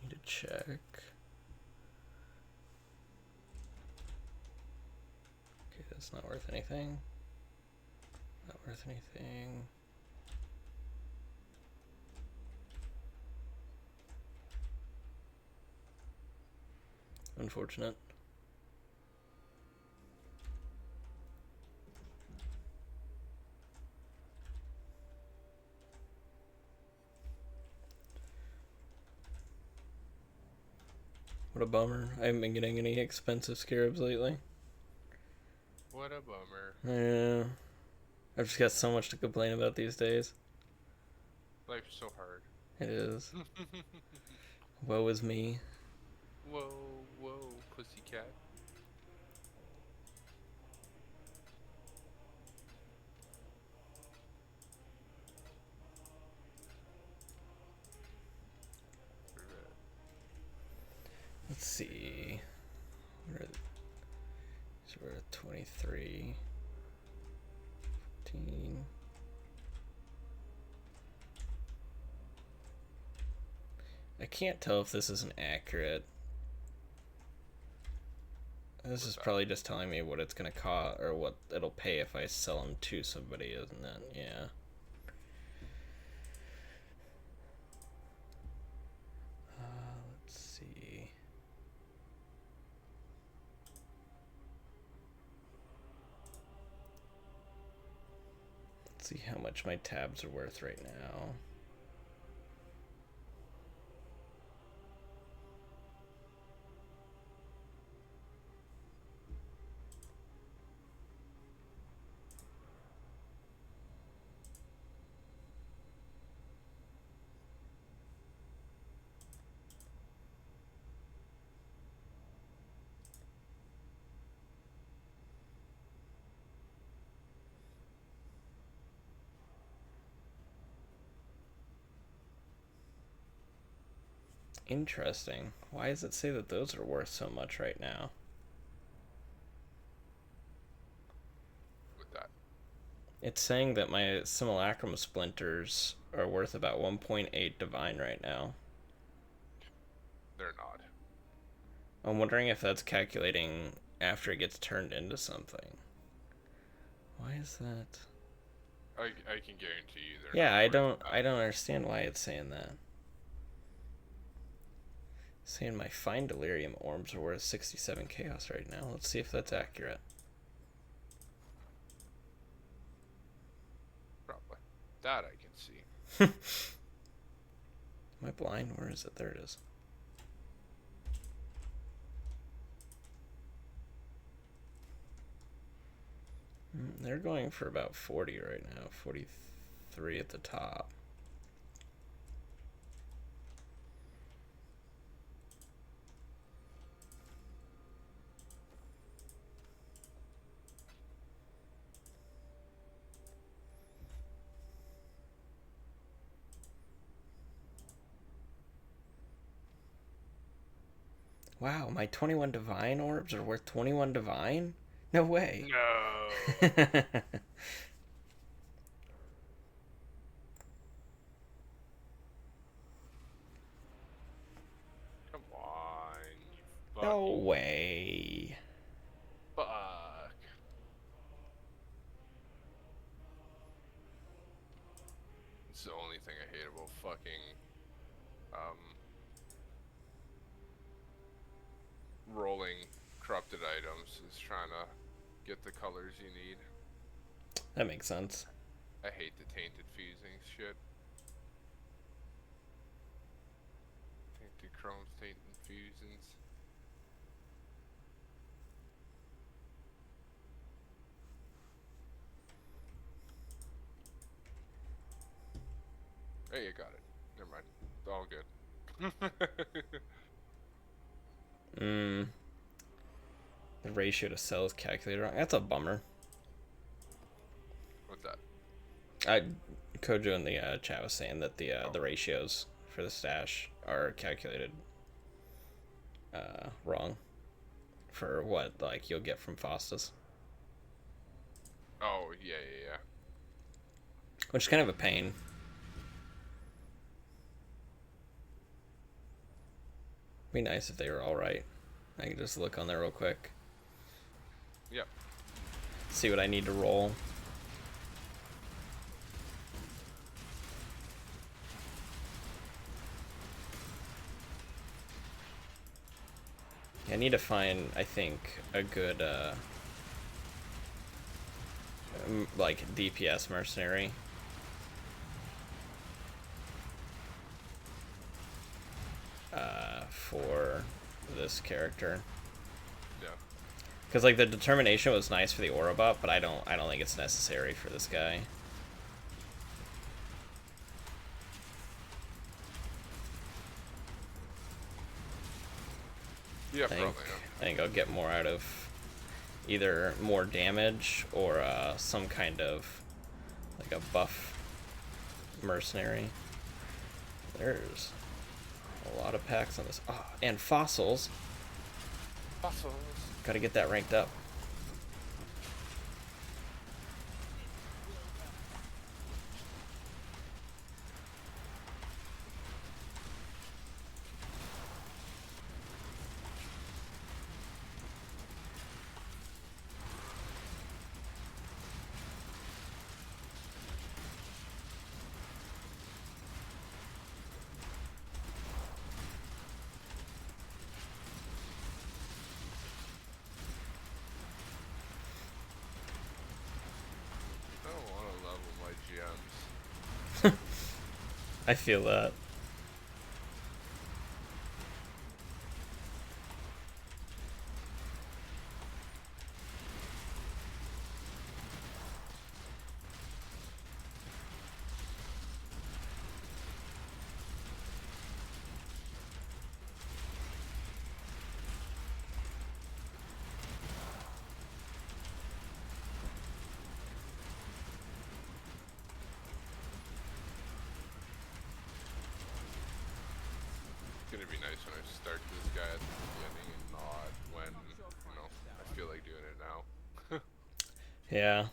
Need to check. Okay, that's not worth anything. Not worth anything. Unfortunate. What a bummer. I haven't been getting any expensive scarabs lately.
What a bummer.
Yeah. I've just got so much to complain about these days.
Life's so hard.
It is. Woe is me.
Whoa, whoa, pussycat.
Let's see. What are the, so we're at 23. 15. I can't tell if this isn't accurate. This is probably just telling me what it's gonna cost or what it'll pay if I sell them to somebody, isn't it? Yeah. Let's see. Let's see how much my tabs are worth right now. Interesting. Why does it say that those are worth so much right now?
With that.
It's saying that my simulacrum splinters are worth about 1.8 divine right now.
They're not.
I'm wondering if that's calculating after it gets turned into something. Why is that?
I can guarantee you they're
Yeah,
not
I don't understand why it's saying that. It's saying my fine delirium orbs are worth 67 chaos right now. Let's see if that's accurate.
Probably. That I can see.
Am I blind? Where is it? There it is. They're going for about 40 right now. 43 at the top. Wow, my 21 divine orbs are worth 21 divine? No way.
No. Come on, you
No
fucking
way.
fuck. It's the only thing I hate about fucking um rolling corrupted items is trying to get the colors you need.
That makes sense.
I hate the tainted fusing shit. Tainted chromes, tainted fusions. Hey, you got it. Never mind. It's all good.
Mm. The ratio to sell is calculated wrong. That's a bummer.
What's that?
Kojo in the chat was saying that the
Oh.
the ratios for the stash are calculated wrong for what like you'll get from Faustus,
Oh, yeah, yeah, yeah.
which is kind of a pain. Be nice if they were all right. I can just look on there real quick,
Yep.
see what I need to roll. I need to find, I think, a good like DPS mercenary. For this character,
Yeah.
because like the determination was nice for the aura buff, but I don't think it's necessary for this guy.
Yeah,
I think,
probably.
I think I'll get more out of either more damage or some kind of like a buff mercenary. There's a lot of packs on this. Oh, and fossils.
Fossils.
Gotta get that ranked up.
I don't want to level my gems.
I feel that.
It's gonna be nice when I start this guy at the beginning and not when, you know, I feel like doing it now.
Yeah.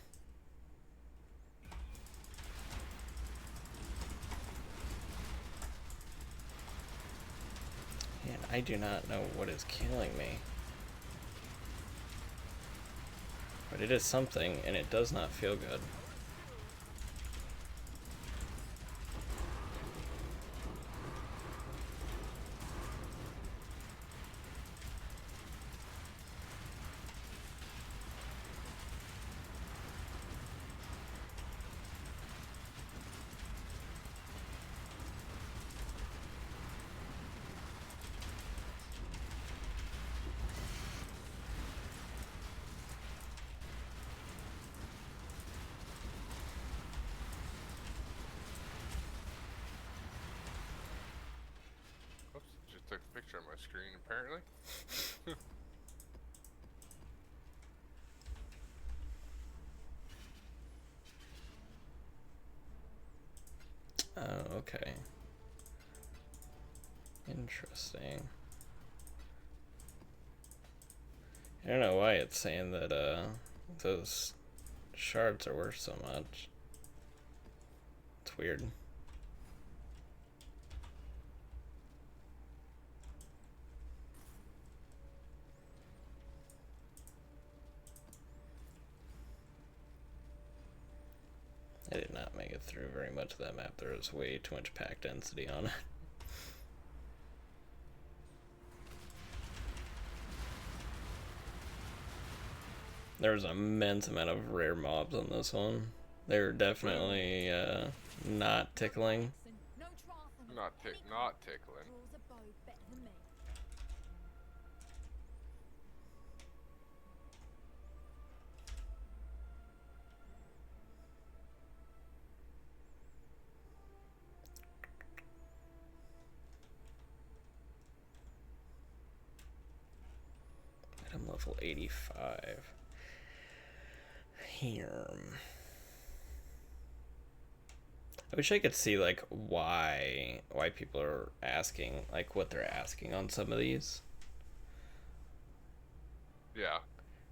And I do not know what is killing me. But it is something, and it does not feel good.
Oops, just took a picture of my screen apparently.
Oh, okay. Interesting. I don't know why it's saying that those shards are worth so much. It's weird. I did not make it through very much of that map. There was way too much pack density on it. There was an immense amount of rare mobs on this one. They were definitely not tickling.
Not tickling.
I'm level 85. Here. I wish I could see like why people are asking, like what they're asking on some of these.
Yeah.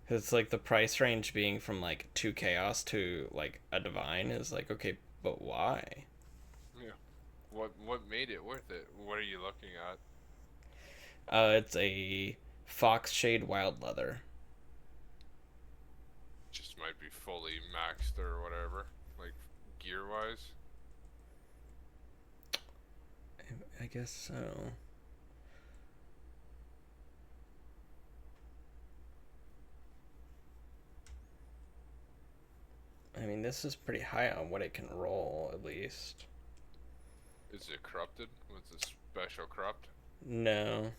Cause it's like the price range being from like 2 chaos to like a divine is like, okay, but why?
Yeah. What made it worth it? What are you looking at?
It's a fox shade wild leather.
Just might be fully maxed or whatever, like gear wise.
I guess so. I mean, this is pretty high on what it can roll, at least.
Is it corrupted? Was it special corrupt?
No.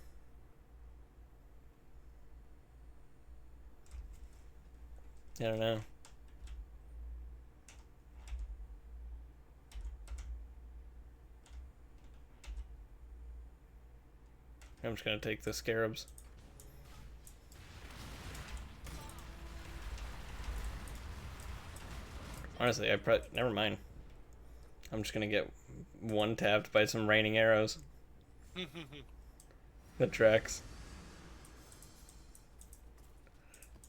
I don't know. I'm just gonna take the scarabs. Honestly, never mind. I'm just gonna get one tapped by some raining arrows. That tracks.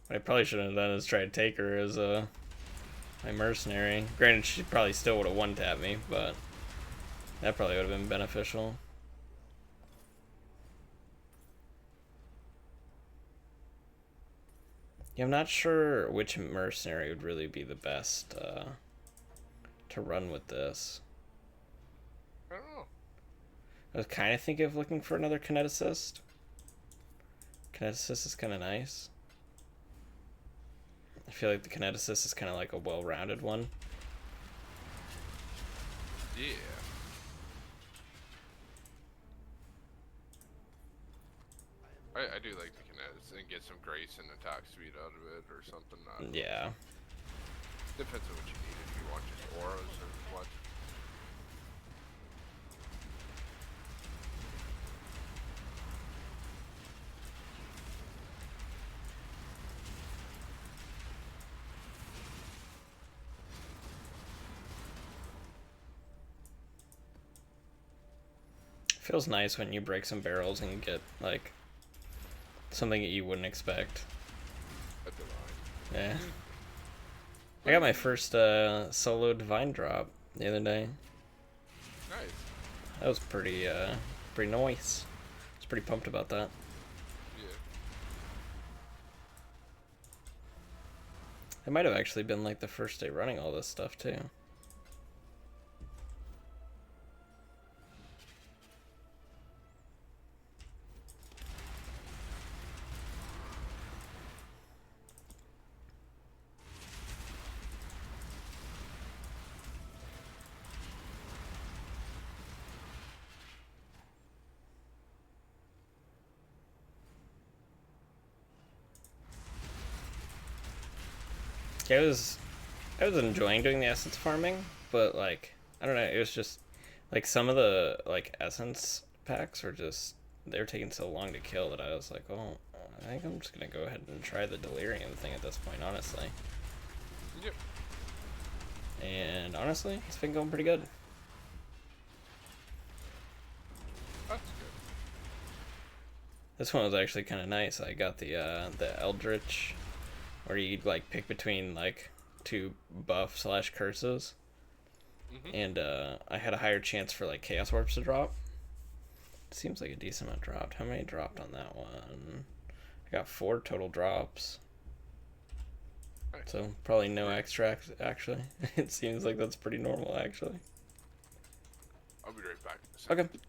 What I probably shouldn't have done is try to take her as my mercenary. Granted, she probably still would have one tapped me, but that probably would have been beneficial. Yeah, I'm not sure which mercenary would really be the best to run with this.
I don't know.
I was kind of thinking of looking for another kineticist. Kineticist is kind of nice. I feel like the kineticist is kind of like a well-rounded one.
Yeah. I do like the kinetics and get some grace and attack speed out of it or something.
Yeah.
Depends on what you need. If you want just auras or what.
Feels nice when you break some barrels and get like something that you wouldn't expect.
A divine.
Yeah. I got my first solo divine drop the other day.
Nice.
That was pretty nice. I was pretty pumped about that.
Yeah.
It might have actually been like the first day running all this stuff too. I was enjoying doing the essence farming, but like I don't know, it was just like some of the like essence packs were just they were taking so long to kill that I was like, oh, I think I'm just gonna go ahead and try the delirium thing at this point, honestly.
Yep.
And honestly, it's been going pretty good.
That's good.
This one was actually kind of nice. I got the Eldritch, where you like pick between like two buff slash curses, and I had a higher chance for like Chaos Orbs to drop. Seems like a decent amount dropped. How many dropped on that one? I got 4 total drops. So probably no extracts actually. It seems like that's pretty normal actually.
I'll be right back. In a second.
Okay.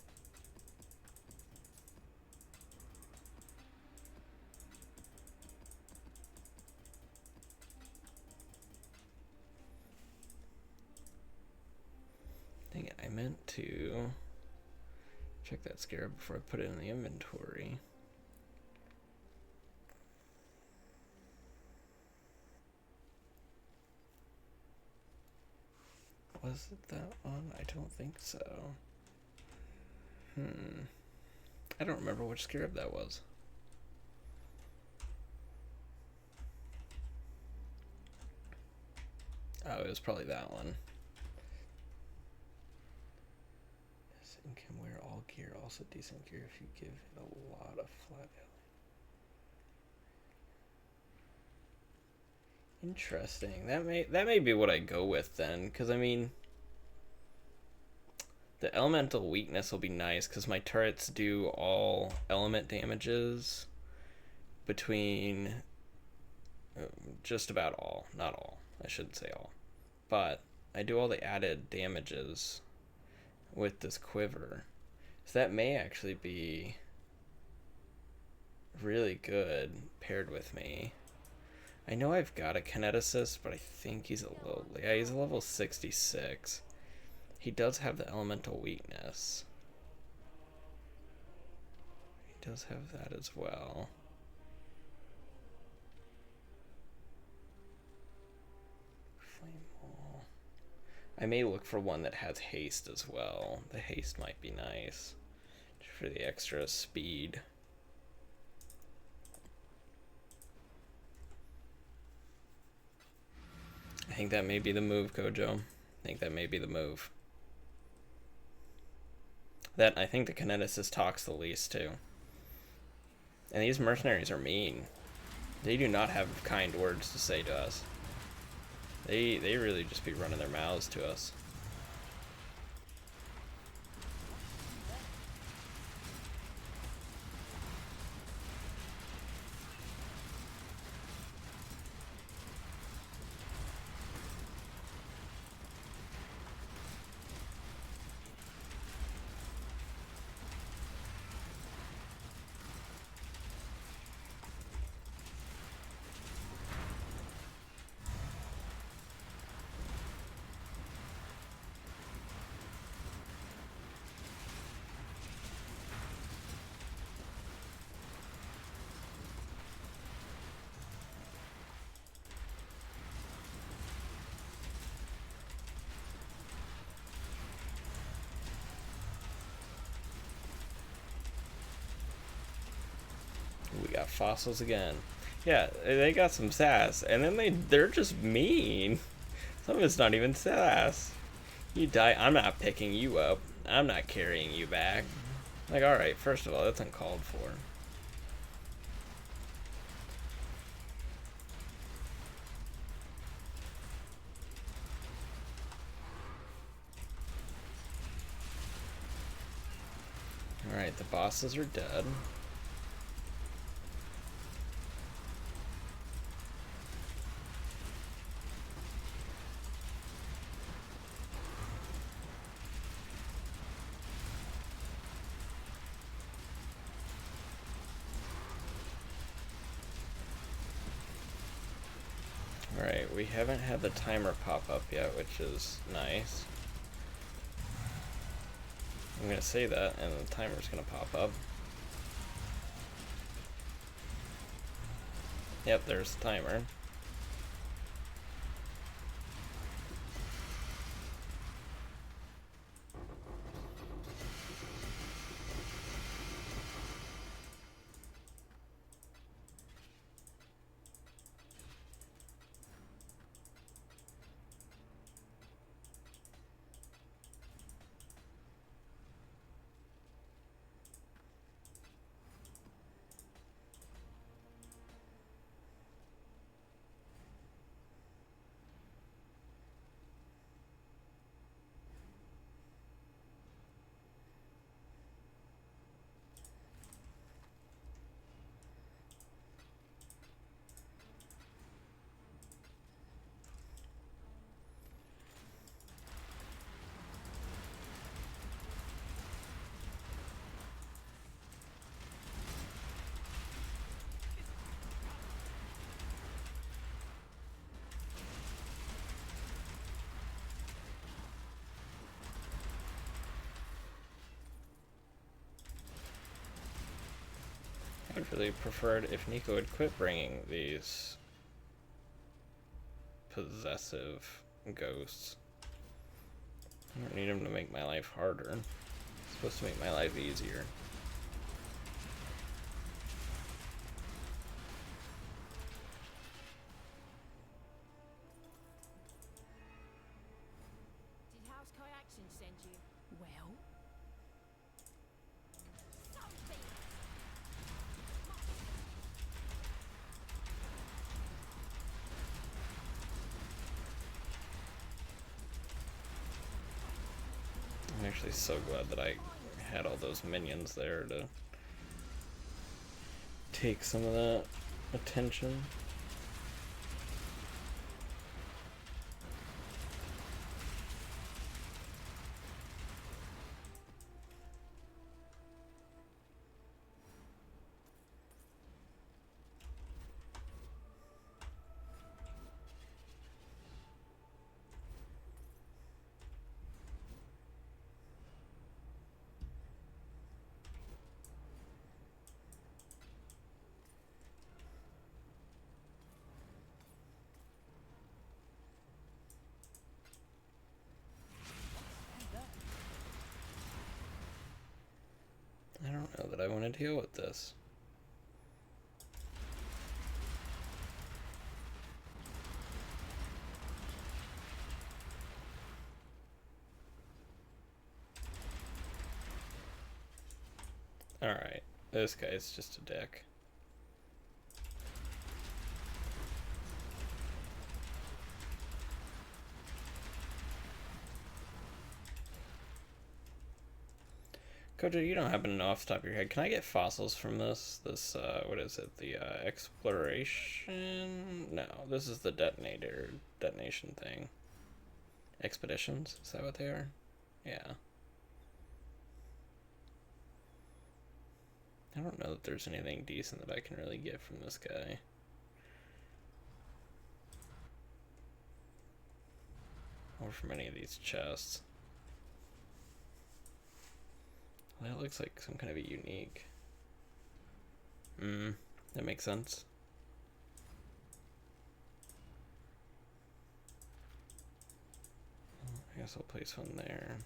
Dang it, I meant to check that scarab before I put it in the inventory. Was it that one? I don't think so. I don't remember which scarab that was. Oh, it was probably that one. Yes, and can wear all gear. Also decent gear if you give it a lot of flat. Interesting. That may be what I go with then, because I mean, the elemental weakness will be nice because my turrets do all element damages between just about all, not all. I shouldn't say all, but I do all the added damages with this quiver, so that may actually be really good paired with me. I know I've got a kineticist, but I think he's a little... Yeah, he's a level 66. He does have the elemental weakness. He does have that as well. Flame wall. I may look for one that has haste as well. The haste might be nice for the extra speed. I think that may be the move, Kojo. I think that may be the move. I think the kineticist talks the least too. And these mercenaries are mean. They do not have kind words to say to us. They really just be running their mouths to us. We got fossils again. Yeah, they got some sass, and then they're just mean. Some of it's not even sass. You die, I'm not picking you up. I'm not carrying you back. Like, alright, first of all, that's uncalled for. Alright, the bosses are dead. Alright, we haven't had the timer pop up yet, which is nice. I'm gonna say that, and the timer's gonna pop up. Yep, there's the timer. have really preferred if Nico would quit bringing these possessive ghosts. I don't need him to make my life harder. It's supposed to make my life easier.
Did House Kyaxian send you? Well? Something!
I'm actually so glad that I had all those minions there to take some of that attention. I don't know that I want to deal with this. Alright, this guy's just a dick. Kojo, you don't happen to know off the top of your head, can I get fossils from this? This, what is it? The, exploration? No, this is the detonation thing. Expeditions? Is that what they are? Yeah. I don't know that there's anything decent that I can really get from this guy. Or from any of these chests. Well, that looks like some kind of a unique. That makes sense. I guess I'll place one there.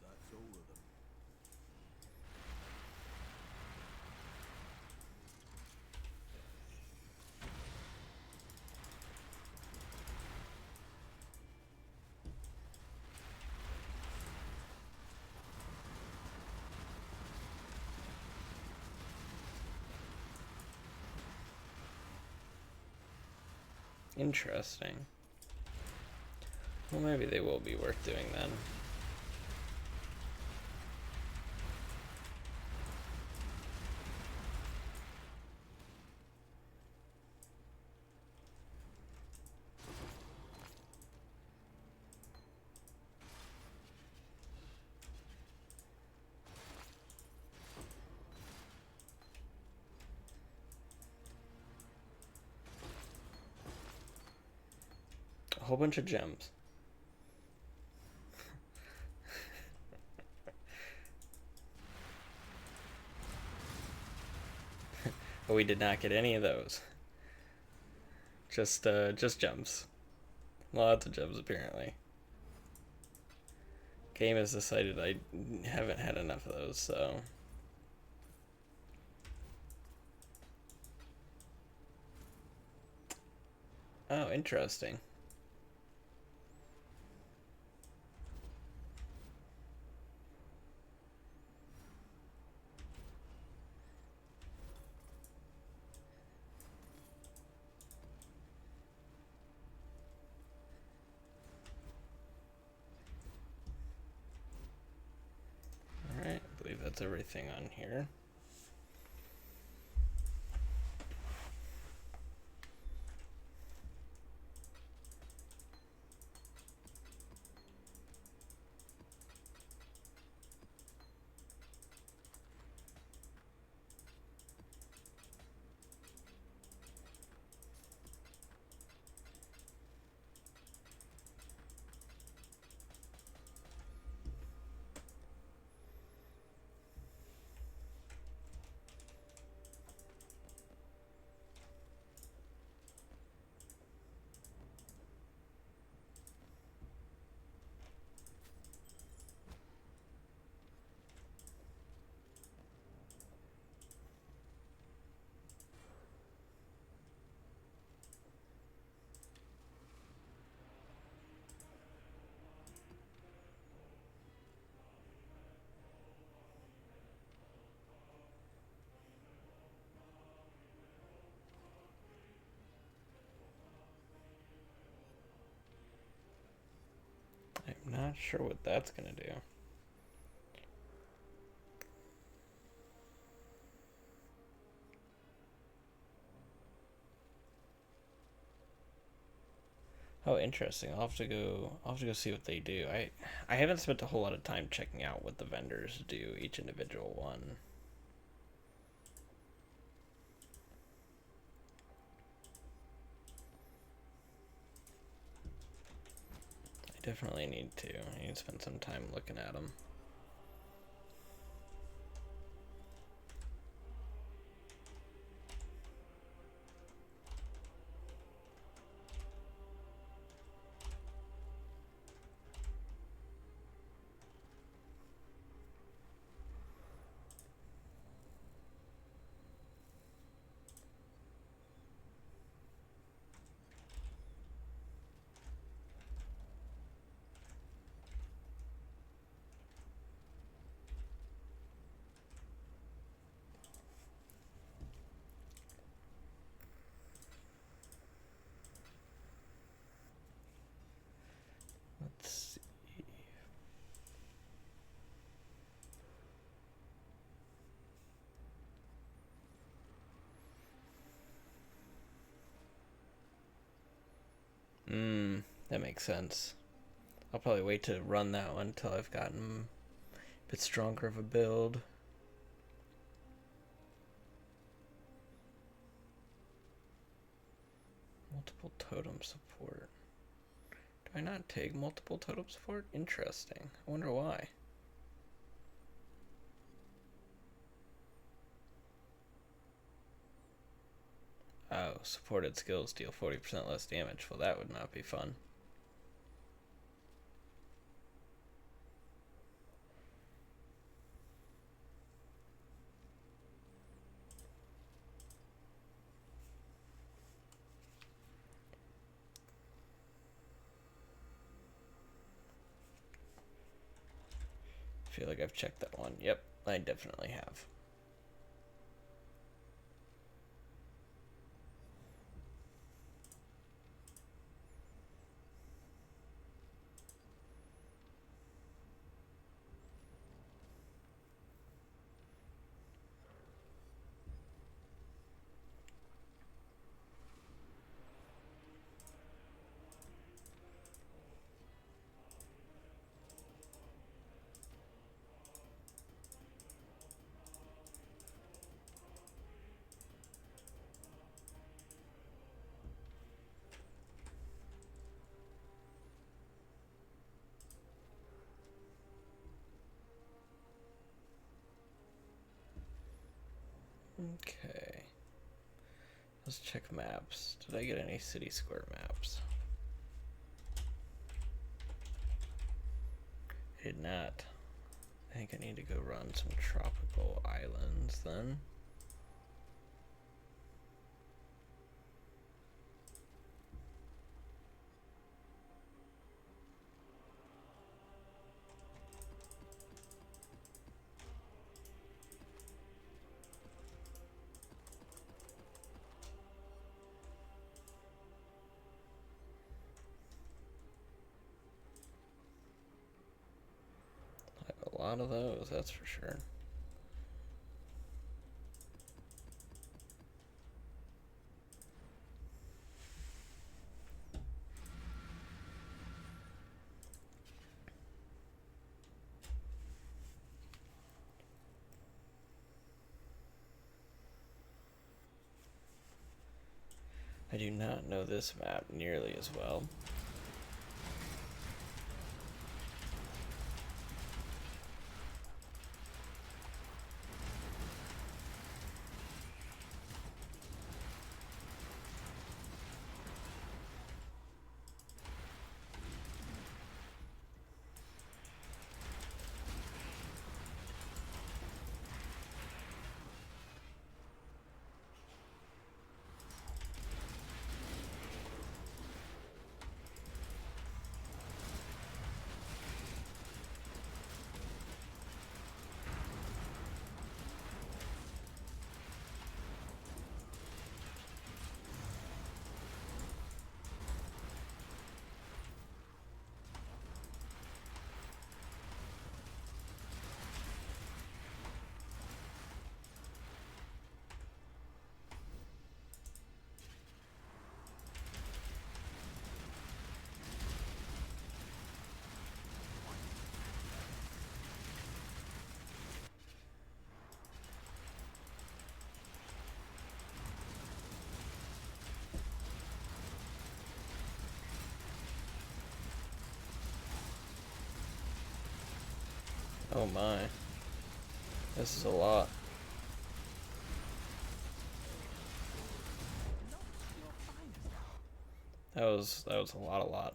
That's all of them.
Interesting. Well, maybe they will be worth doing then. A whole bunch of gems. But we did not get any of those. Just gems. Lots of gems, apparently. Game has decided I haven't had enough of those, so... Oh, interesting. Alright, I believe that's everything on here. Not sure what that's gonna do. Oh, interesting. I'll have to go. I'll have to go see what they do. I haven't spent a whole lot of time checking out what the vendors do, each individual one. I definitely need to. I need to spend some time looking at them. Let's see. That makes sense. I'll probably wait to run that one until I've gotten a bit stronger of a build. Multiple totem support. Do I not take multiple totem support? Interesting. I wonder why. Oh, supported skills deal 40% less damage. Well, that would not be fun. I feel like I've checked that one. Yep, I definitely have. Okay. Let's check maps. Did I get any city square maps? I did not. I think I need to go run some tropical islands then. I have a lot of those, that's for sure. I do not know this map nearly as well. Oh my. This is a lot. That was a lot.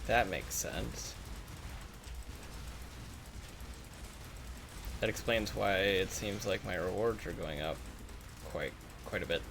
That makes sense. That explains why it seems like my rewards are going up quite a bit.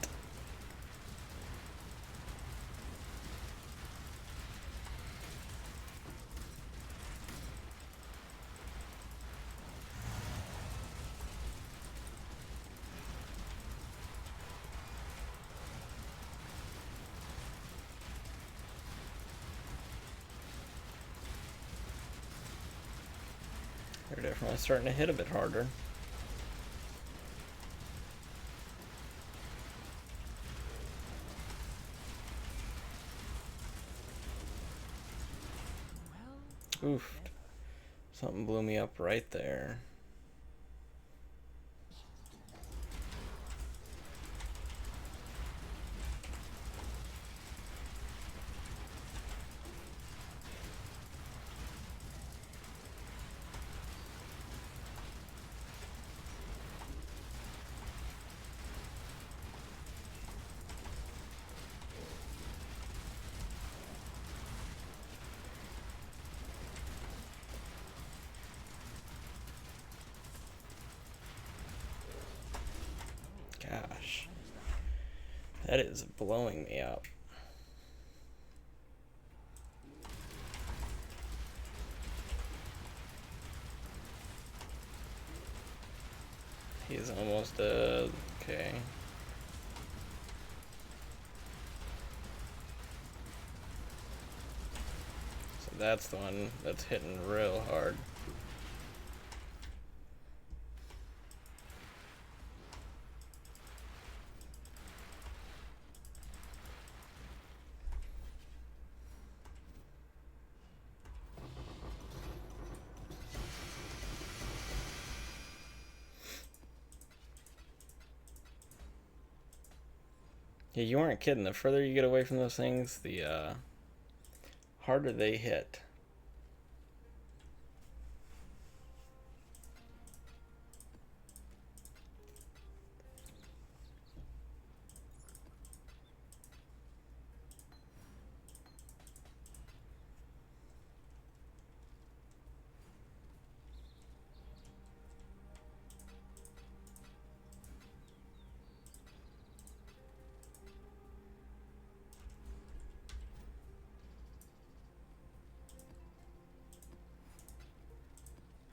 They're definitely starting to hit a bit harder. Oof. Something blew me up right there. Gosh. That is blowing me up. He's almost dead. Okay. So that's the one that's hitting real hard. Yeah, you weren't kidding. The further you get away from those things, the harder they hit.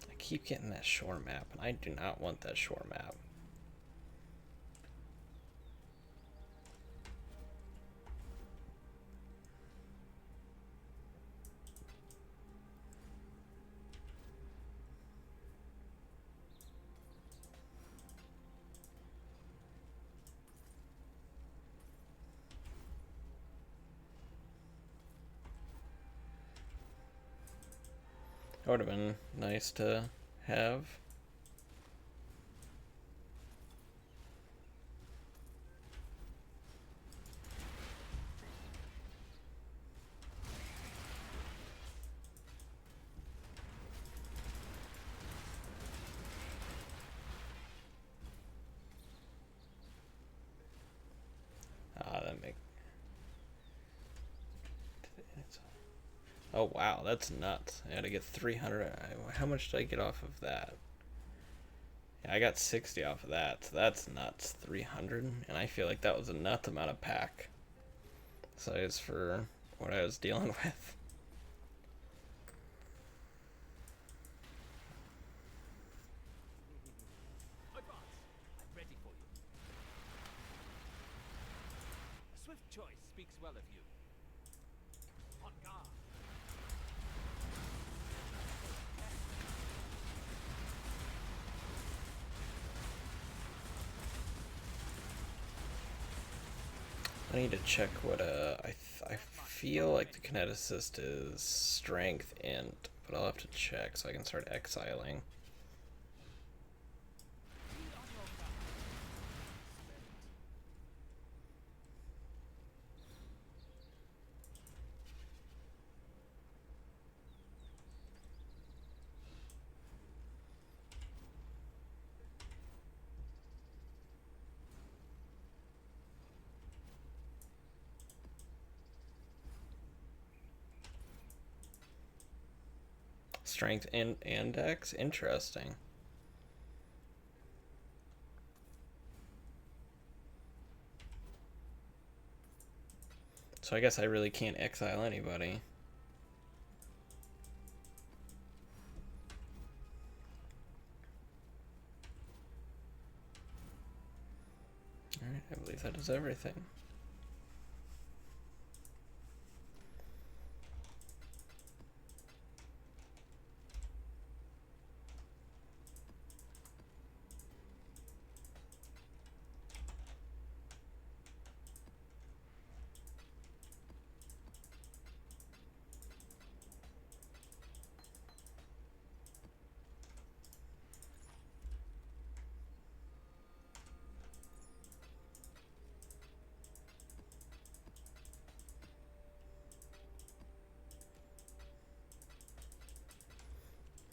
I keep getting that shore map, and I do not want that shore map. That would have been nice to have. That make. Oh wow, that's nuts. I had to get 300. How much did I get off of that? Yeah, I got 60 off of that. So that's nuts. 300, and I feel like that was a nuts amount of pack size for what I was dealing with.
swift choice speaks well of you. On guard.
I need to check what I feel like the kineticist is strength int, but I'll have to check so I can start exiling.
Be on your guard.
Strength and dex? Interesting. So I guess I really can't exile anybody. Alright, I believe that is everything.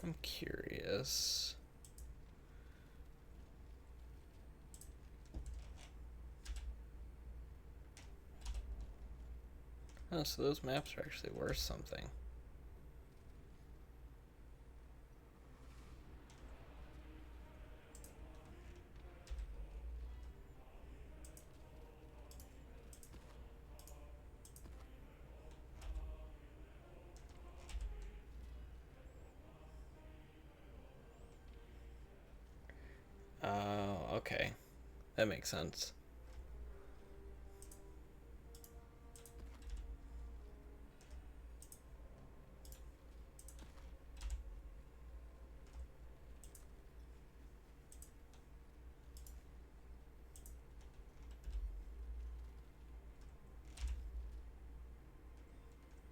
I'm curious. Oh, so those maps are actually worth something. Oh, okay. That makes sense.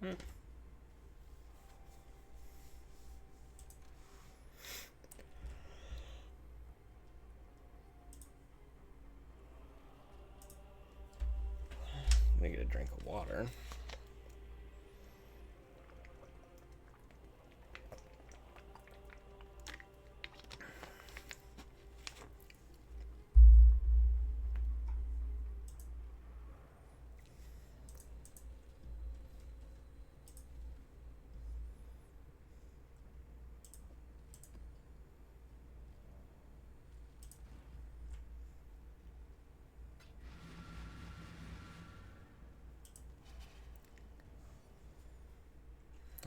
Hmm. I'm gonna get a drink of water.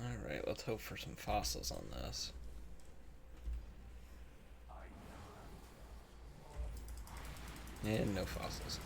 Alright, let's hope for some fossils on this. And no fossils.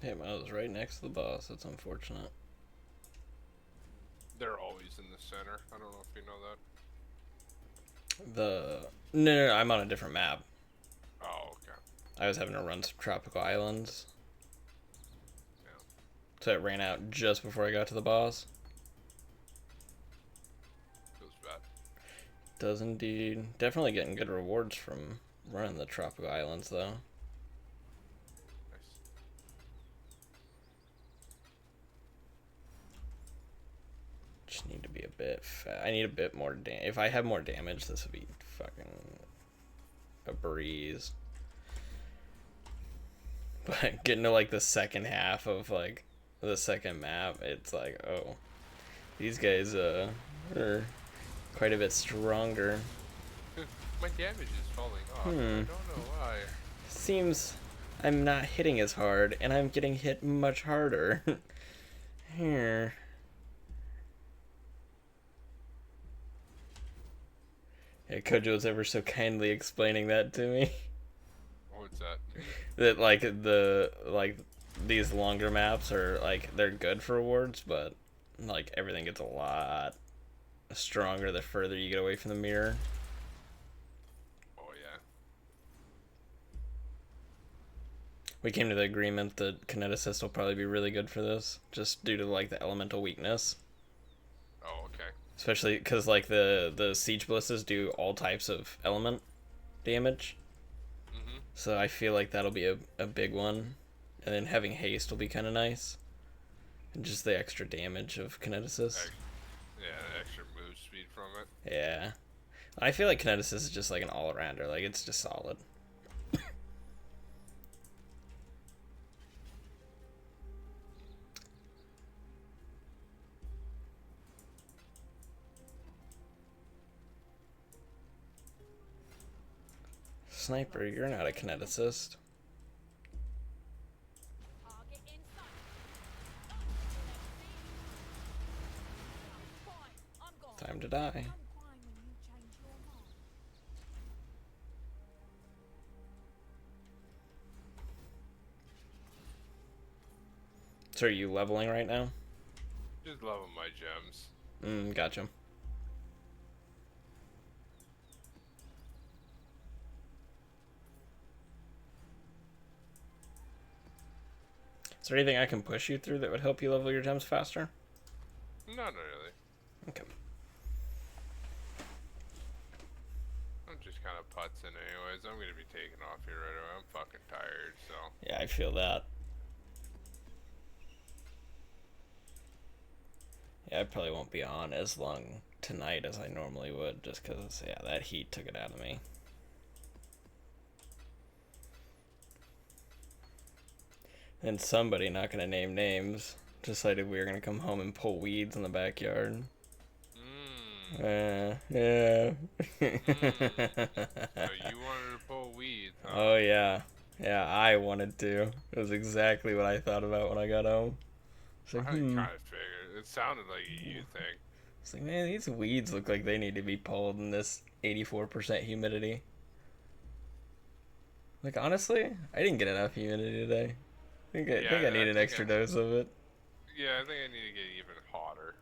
Damn, I was right next to the boss. That's unfortunate.
They're always in the center. I don't know if you know that.
No, I'm on a different map.
Oh, okay.
I was having to run some tropical islands.
Yeah.
So it ran out just before I got to the boss.
Feels bad.
Does indeed. Definitely getting good rewards from running the tropical islands, though.
Nice.
Just need to be a bit I need a bit more if I have more damage, this would be fucking a breeze. But getting to like the second half of like the second map, it's like, oh, these guys are quite a bit stronger.
My damage is falling off. I don't know why.
Seems I'm not hitting as hard, and I'm getting hit much harder. Here. Yeah, Kojo's ever so kindly explaining that to me.
What's that?
That like these longer maps are like they're good for rewards, but like everything gets a lot stronger the further you get away from the mirror.
Oh yeah.
We came to the agreement that Kineticist will probably be really good for this, just due to like the elemental weakness.
Oh, okay.
Especially because like the siege ballistas do all types of element damage.
Mhm.
So I feel like that'll be a big one. And then having haste will be kind of nice. And just the extra damage of Kineticist.
Yeah, extra move speed from it.
Yeah. I feel like Kineticist is just like an all-arounder. Like, it's just solid. Sniper, you're not a Kineticist.
Target in sight. Fine, I'm gone.
Time to die.
Don't whine when you change your mind.
So are you leveling right now?
Just loving my gems.
Gotcha. Is there anything I can push you through that would help you level your gems faster?
Not really.
Okay.
I'm just kind of putzing anyways. I'm gonna be taking off here right away. I'm fucking tired, so.
Yeah, I feel that. Yeah, I probably won't be on as long tonight as I normally would, just because, yeah, that heat took it out of me. And somebody, not gonna name names, decided we were gonna come home and pull weeds in the backyard. Yeah.
So you wanted to pull weeds, huh?
Oh, yeah. Yeah, I wanted to. It was exactly what I thought about when I got home. It's like,
I kind of figured. It sounded like a you thing.
It's like, man, these weeds look like they need to be pulled in this 84% humidity. Like, honestly, I didn't get enough humidity today. I think I need an extra dose of it.
Yeah, I think I need to get even hotter.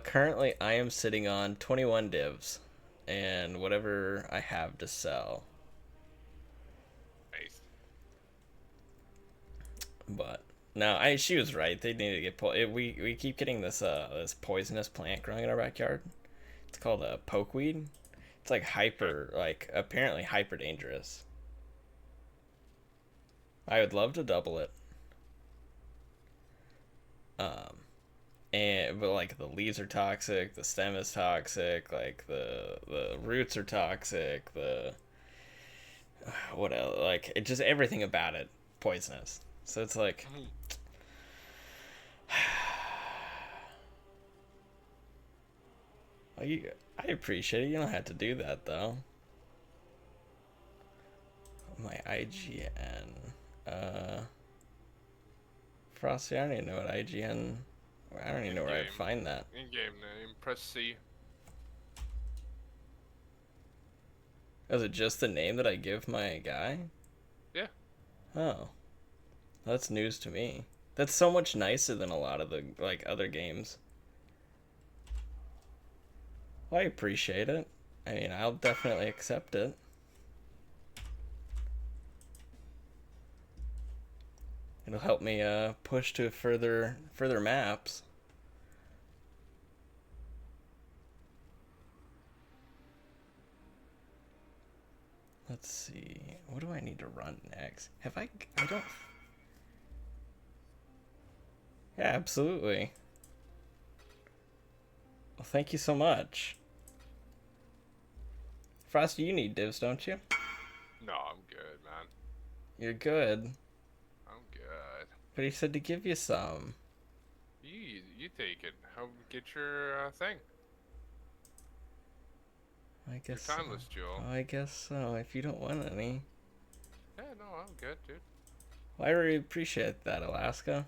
Currently, I am sitting on 21 divs and whatever I have to sell.
Nice.
But no, she was right. They need to get pulled. We keep getting this this poisonous plant growing in our backyard. It's called a pokeweed. It's like apparently hyper dangerous. I would love to double it. But like the leaves are toxic, the stem is toxic, like the roots are toxic, what else? Like it just everything about it poisonous. So it's like I appreciate it. You don't have to do that though. My IGN. Frosty, I don't even know what IGN. I don't even know where I'd find that.
In-game name. Press C.
Is it just the name that I give my guy?
Yeah.
Oh. That's news to me. That's so much nicer than a lot of the like other games. Well, I appreciate it. I mean, I'll definitely accept it. It'll help me push to further maps. Let's see. What do I need to run next? I don't. Yeah, absolutely. Well, thank you so much. Frosty, you need divs, don't you?
No, I'm good, man.
You're good.
I'm good.
But he said to give you some.
You take it. How get your thing?
I
Your
guess
timeless
so.
jewel.
I guess so, if you don't want any.
Yeah, no, I'm good, dude.
Well, I really appreciate that, Alaska.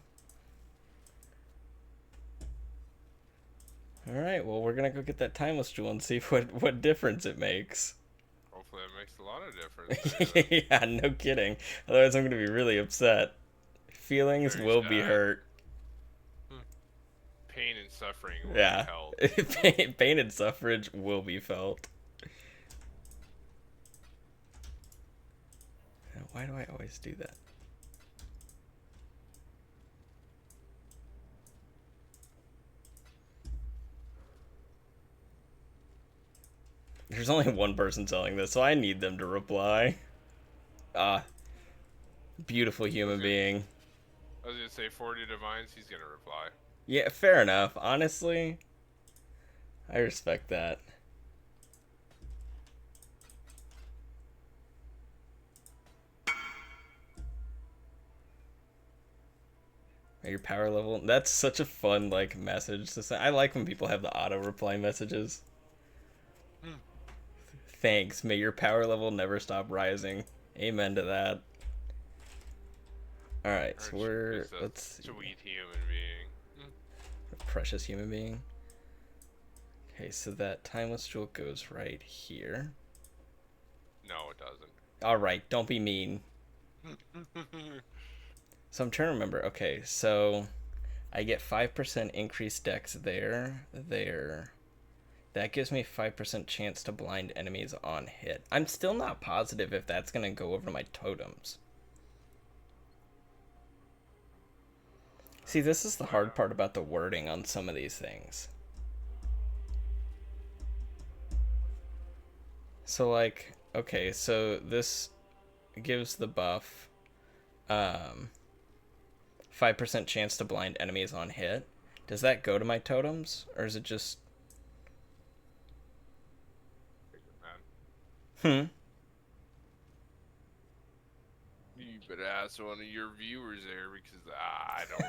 Alright, well, we're gonna go get that timeless jewel and see what difference it makes.
Hopefully, it makes a lot of difference.
Yeah, no kidding. Otherwise, I'm gonna be really upset. Feelings
Very
will be
sad.
hurt.
Pain and suffering will
Yeah.
be held.
Pain and suffrage will be felt. Why do I always do that? There's only one person selling this, so I need them to reply. Beautiful human being.
I was gonna say 40 divines. He's gonna reply.
Yeah, fair enough. Honestly, I respect that. Your power level. That's such a fun like message to say. I like when people have the auto reply messages. Thanks. May your power level never stop rising. Amen to that. All right, so let's see.
Sweet human being.
A precious human being. Okay, so that timeless jewel goes right here.
No, it doesn't.
All right, don't be mean. So I'm trying to remember. Okay, so I get 5% increased dex there. That gives me 5% chance to blind enemies on hit. I'm still not positive if that's going to go over my totems. See, this is the hard part about the wording on some of these things. So, like, okay, so this gives the buff 5% chance to blind enemies on hit. Does that go to my totems, or is it just...
You better ask one of your viewers there because I don't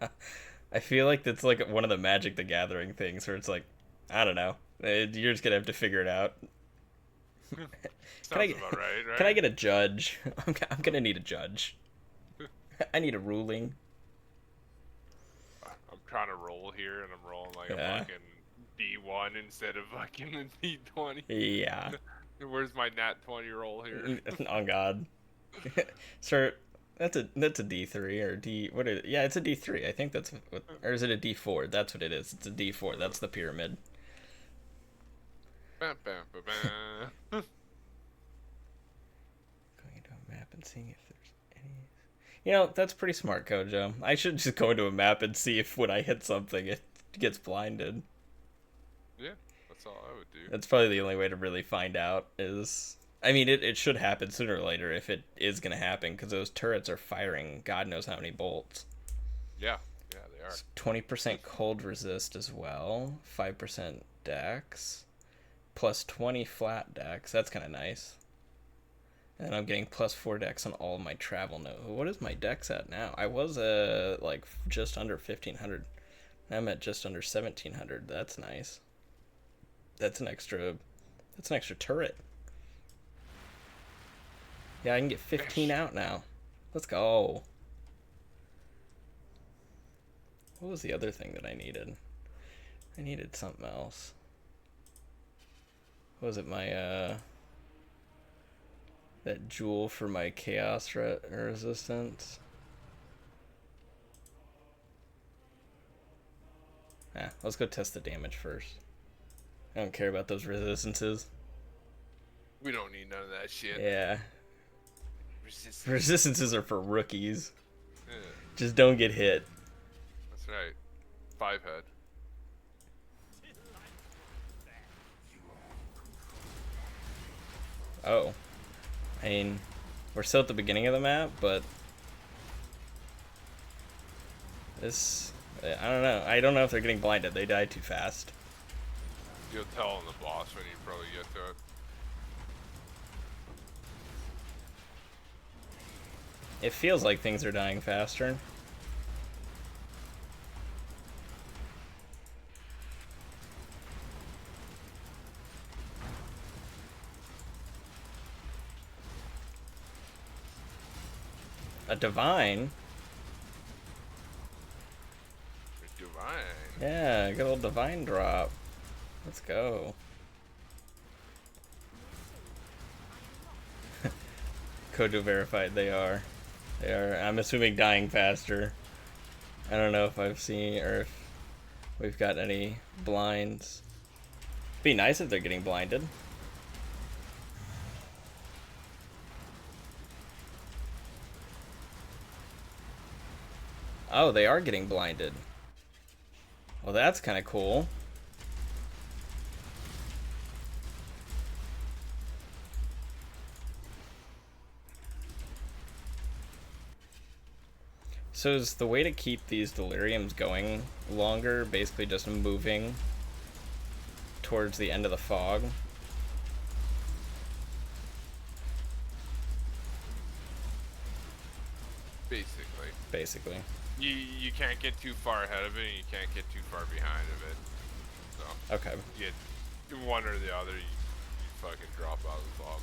know.
I feel like that's like one of the Magic the Gathering things where it's like, I don't know. You're just gonna have to figure it out.
Sounds about right?
Can I get a judge? I'm gonna need a judge. I need a ruling.
I'm trying to roll here and I'm rolling like a fucking D1 instead of fucking a D20.
Yeah.
Where's my nat 20 roll here?
Oh God. Sir, that's a D3 or D. What is it? Yeah, it's a D3. I think that's what, or is it a D4? That's what it is. It's a D4. That's the pyramid.
Bam, bam, bam, bam.
Going into a map and seeing if there's any. You know, that's pretty smart, Kojo. I should just go into a map and see if when I hit something it gets blinded.
Yeah, that's all I would do.
That's probably the only way to really find out is... I mean, it should happen sooner or later if it is going to happen, because those turrets are firing God knows how many bolts.
Yeah, they are.
20% cold resist as well. 5% dex. Plus 20 flat dex. That's kind of nice. And I'm getting plus 4 dex on all of my travel note. What is my dex at now? I was like just under 1500. I'm at just under 1700. That's nice. That's an extra turret. Yeah, I can get 15 out now. Let's go. What was the other thing that I needed? I needed something else. What was it? My that jewel for my chaos resistance. Let's go test the damage first. I don't care about those resistances.
We don't need none of that shit.
Yeah.
Resistance.
Resistances are for rookies.
Yeah,
Just don't get hit.
that's right. 5 head.
Oh. I mean, we're still at the beginning of the map, but this, I don't know. I don't know if they're getting blinded. They die too fast.
You'll tell on the boss when you probably get to it.
It feels like things are dying faster. A divine?
Divine.
Yeah, good old divine drop. Let's go. Kojo verified they are. They are, I'm assuming, dying faster. I don't know if I've seen or if we've got any blinds. Be nice if they're getting blinded. Oh, they are getting blinded. Well, that's kind of cool. So is the way to keep these deliriums going longer basically just moving towards the end of the fog?
Basically.
Basically.
You can't get too far ahead of it, and you can't get too far behind of it. So
Okay.
you get one or the other, you fucking drop out of the fog.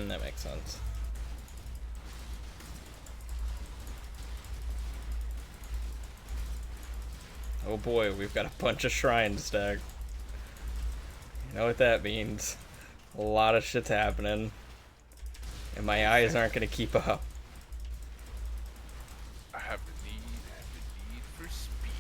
That makes sense. Oh boy, we've got a bunch of shrines stacked. You know what that means. A lot of shit's happening. And my eyes aren't gonna keep up.
I have the need for speed.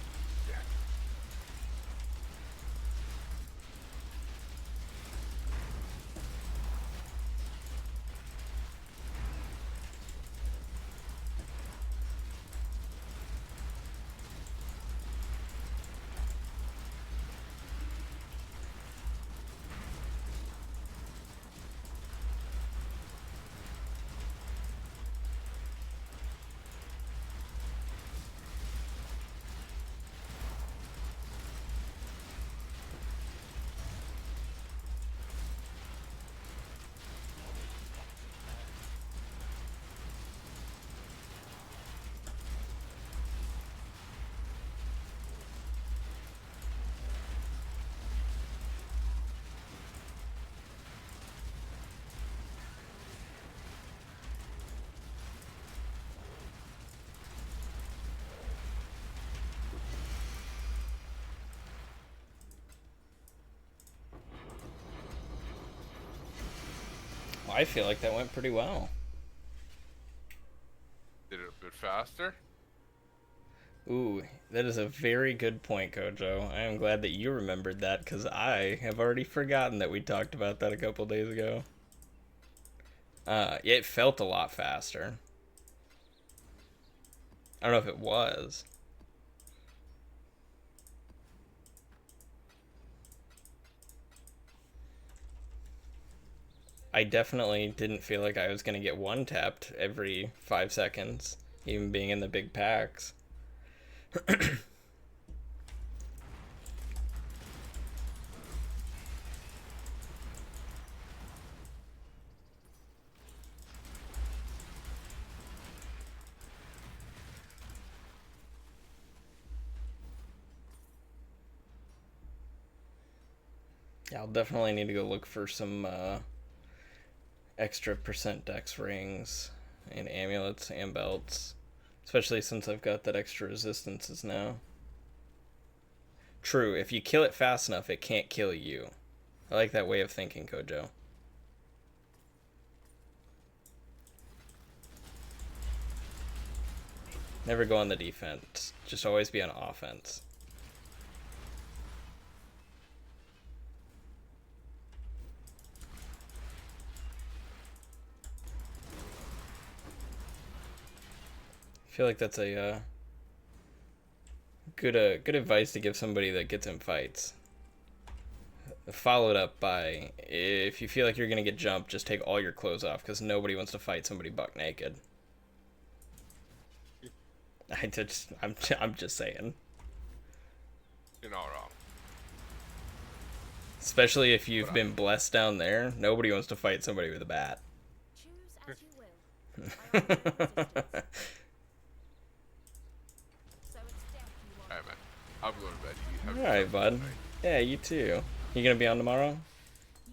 Well, I feel like that went pretty well.
Did it a bit faster?
Ooh, that is a very good point, Kojo. I am glad that you remembered that, because I have already forgotten that we talked about that a couple days ago. It felt a lot faster. I don't know if it was. I definitely didn't feel like I was going to get one-tapped every 5 seconds, even being in the big packs. Yeah, I'll definitely need to go look for some extra percent dex rings and amulets and belts, especially since I've got that extra resistances now. true. If you kill it fast enough, it can't kill you. I like that way of thinking, Kojo. Never go on the defense. Just always be on offense. I feel like that's a good advice to give somebody that gets in fights. Followed up by, if you feel like you're gonna get jumped, just take all your clothes off, because nobody wants to fight somebody buck naked. I'm just saying.
You're not wrong.
Especially if you've been blessed down there, nobody wants to fight somebody with a bat.
Choose as you will. I offer no resistance. So it's death you want.
Alright, man. I'm going to bed. You have
Alright,
yourself a
bud.
good night.
Yeah, you too. You gonna be on tomorrow?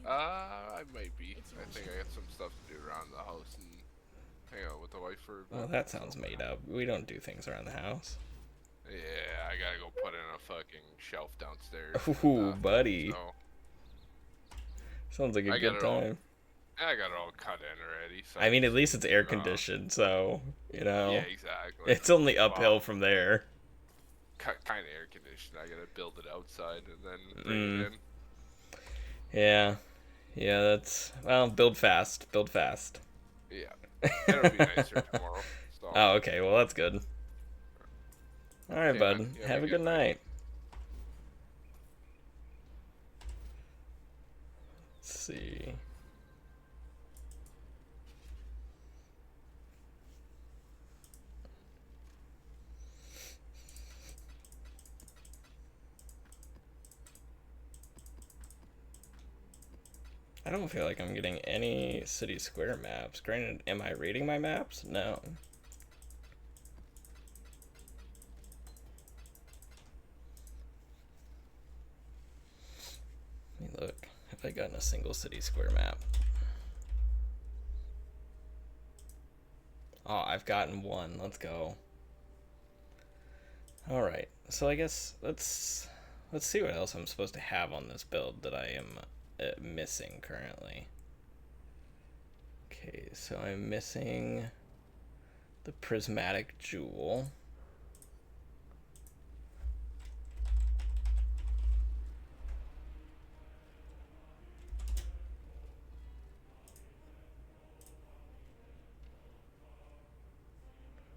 I might be. I think I got some stuff to do around the house and hang out with the wife for a bit.
Well, that sounds made up. We don't do things around the house.
Yeah, I gotta go put in a fucking shelf downstairs.
Ooh, buddy.
So,
Sounds like a
I got
good
it all.
time.
I got it all cut in already. So
I mean, at least it's air conditioned, so, you know.
Yeah, exactly.
It's only uphill from there.
Kind of air conditioned. I gotta build it outside and then bring it in.
Yeah. Yeah, that's... Well, build fast. Build fast.
Yeah. It'll be nicer tomorrow. So.
Oh, okay. Well, that's good. Alright,
Okay,
bud.
man. You
Have a good night. Let's see. I don't feel like I'm getting any city square maps. Granted, am I reading my maps? No. Let me look. Have I gotten a single city square map? Oh, I've gotten one. Let's go. Alright, so I guess let's see what else I'm supposed to have on this build that I am missing currently. Okay, so I'm missing the prismatic jewel.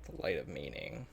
The light of meaning.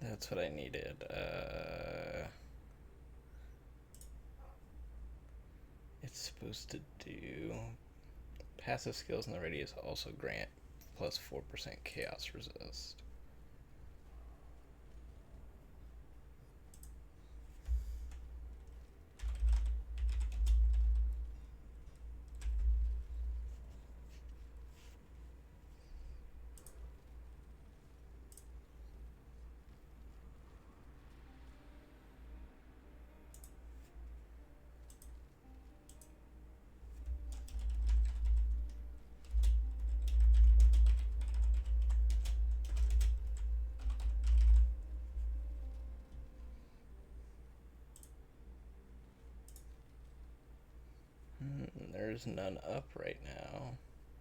That's what I needed. It's supposed to do passive skills in the radius also grant plus 4% chaos resist. There's none up right now.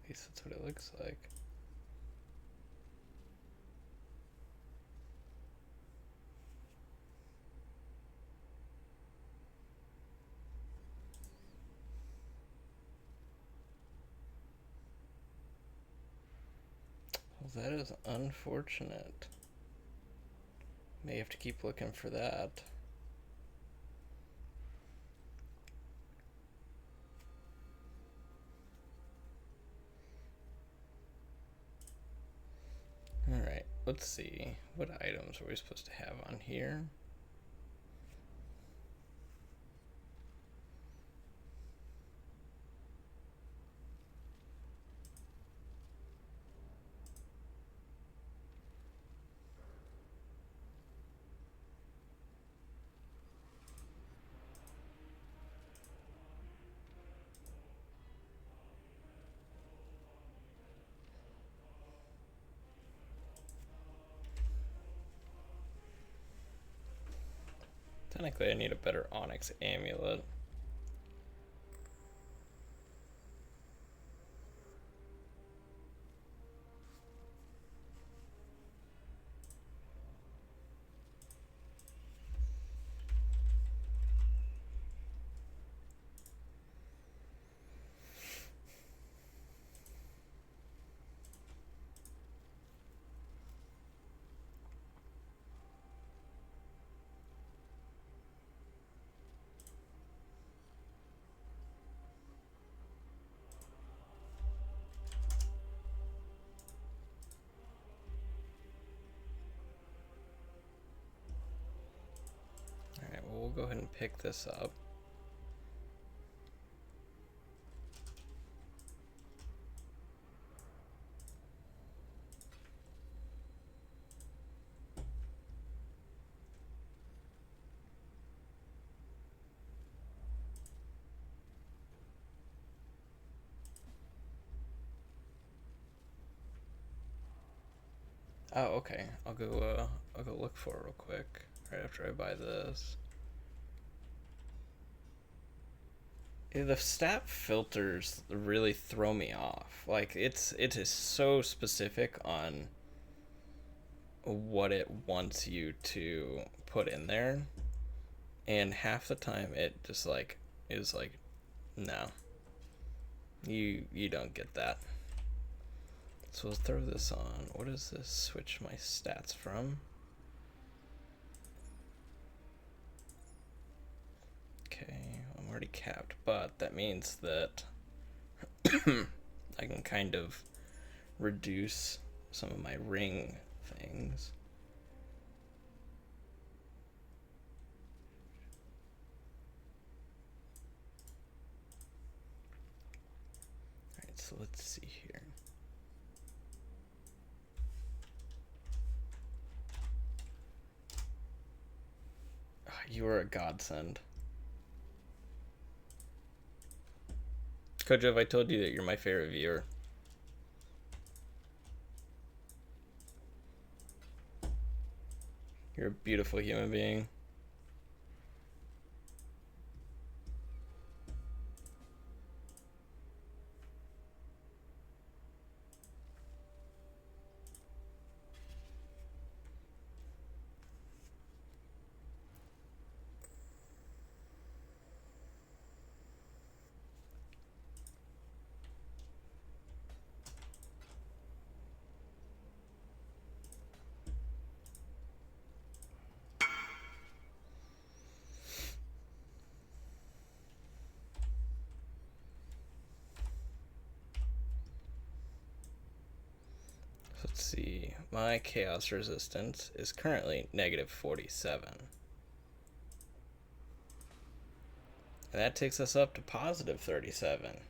At least that's what it looks like. That is unfortunate. May have to keep looking for that. Alright, let's see. What items are we supposed to have on here? Technically, I need a better onyx amulet. Alright, well, we'll go ahead and pick this up. Oh, okay. I'll go look for it real quick right after I buy this. Yeah, the stat filters really throw me off. Like it is so specific on what it wants you to put in there, and half the time it just like is like, no, you don't get that. So let's throw this on. What does this switch my stats from? Okay, I'm already capped, but that means that I can kind of reduce some of my ring things. Alright, so let's see here. You are a godsend. Kojo, I told you that you're my favorite viewer. You're a beautiful human being. Let's see. My chaos resistance is currently -47. And that takes us up to +37.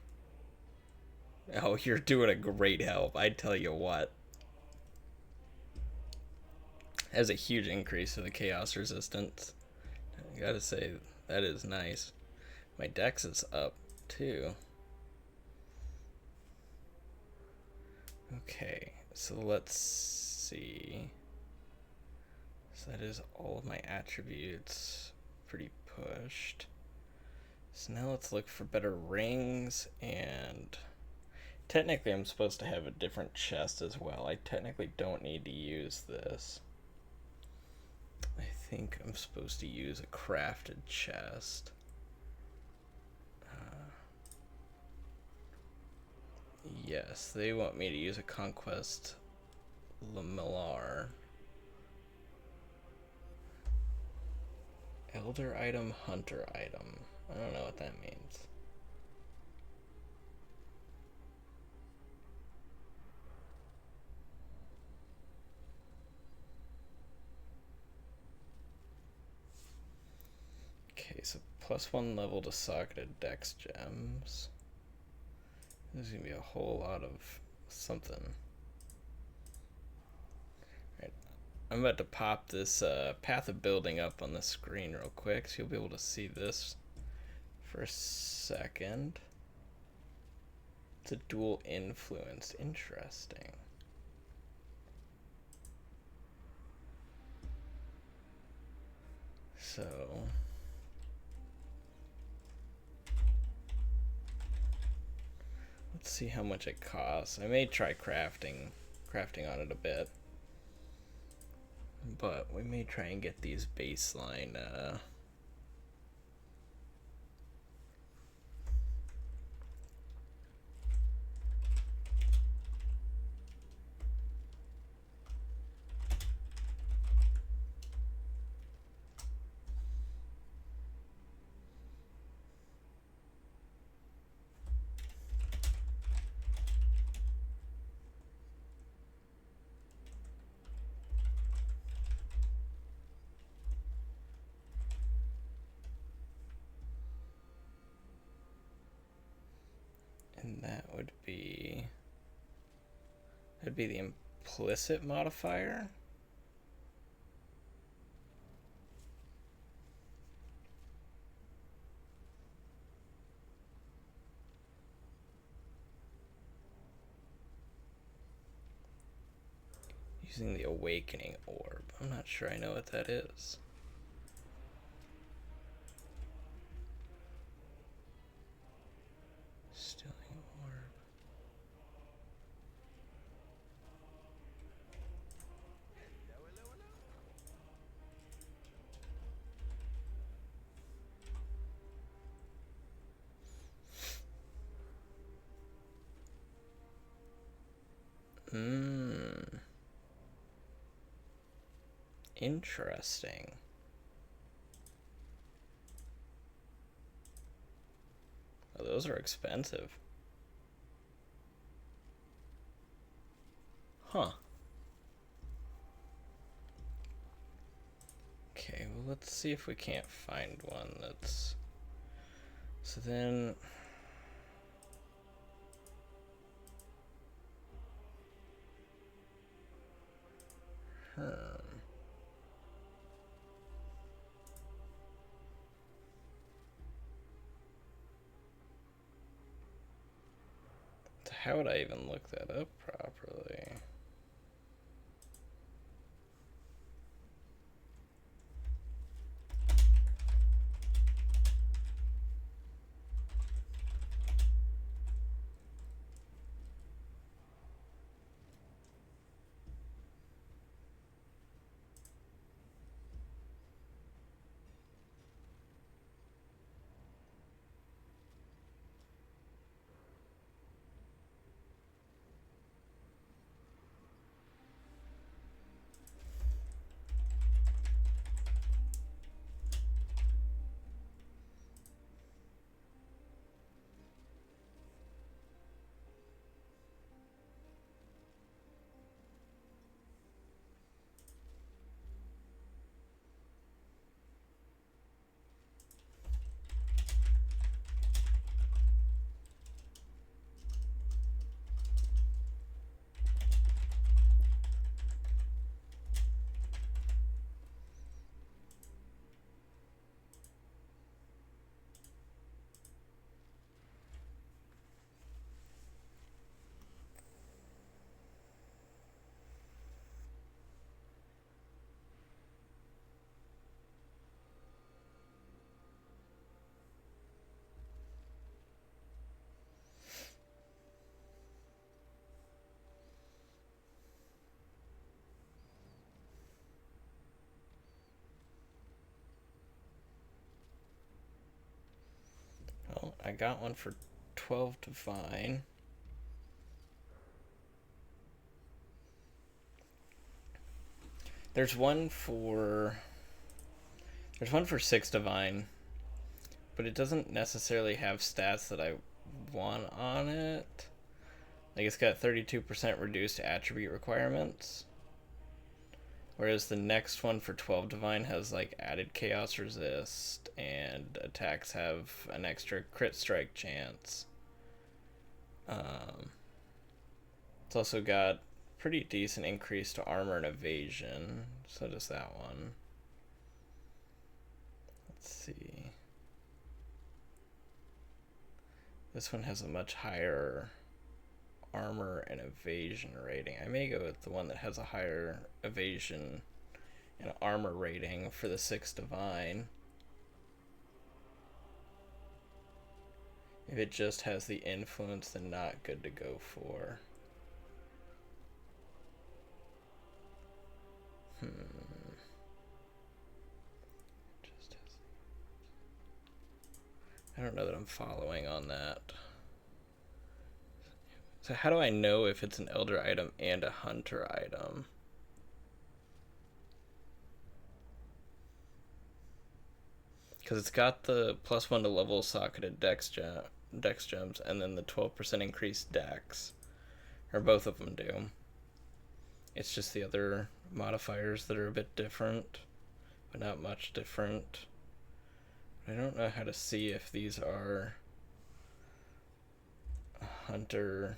Oh, you're doing a great help. I tell you what. That's a huge increase in the chaos resistance. I gotta say, that is nice. My dex is up too. Okay, so let's see. So that is all of my attributes pretty pushed. So now let's look for better rings, and technically I'm supposed to have a different chest as well. I technically don't need to use this. I think I'm supposed to use a crafted chest. Yes, they want me to use a conquest Lamilar. Elder item, hunter item. I don't know what that means. Okay, so +1 level to socketed dex gems. There's gonna be a whole lot of something. Right. I'm about to pop this path of building up on the screen real quick so you'll be able to see this for a second. It's a dual influence. Interesting. So let's see how much it costs. I may try crafting on it a bit, but we may try and get these baseline and that'd be the implicit modifier. Using the awakening orb. I'm not sure I know what that is. Stilling orb. Interesting. Oh, those are expensive. Huh. Okay, well, let's see if we can't find one that's... So then... So how would I even look that up properly? Well, I got one for 12 divine. There's one for there's one for 6 divine, but it doesn't necessarily have stats that I want on it. Like it's got 32% reduced attribute requirements. Whereas the next one for 12 divine has like added chaos resist and attacks have an extra crit strike chance. It's also got pretty decent increase to armor and evasion. So does that one. Let's see. This one has a much higher armor and evasion rating. I may go with the one that has a higher evasion and armor rating for the 6 divine. If it just has the influence, then not good to go for. I don't know that I'm following on that. So how do I know if it's an elder item and a hunter item? Because it's got the +1 to level socketed dex gems, and then the 12% increased dex. Or both of them do. It's just the other modifiers that are a bit different, but not much different. I don't know how to see if these are hunter,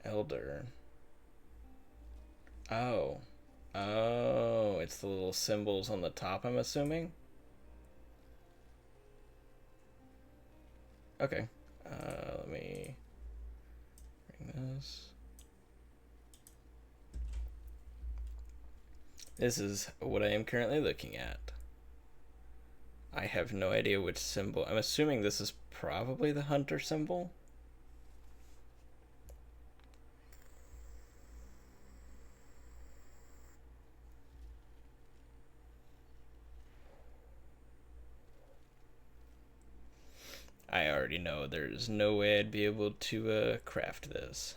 elder. Oh, it's the little symbols on the top, I'm assuming. Okay, let me bring this. This is what I am currently looking at. I have no idea which symbol. I'm assuming this is probably the hunter symbol. I already know there's no way I'd be able to craft this.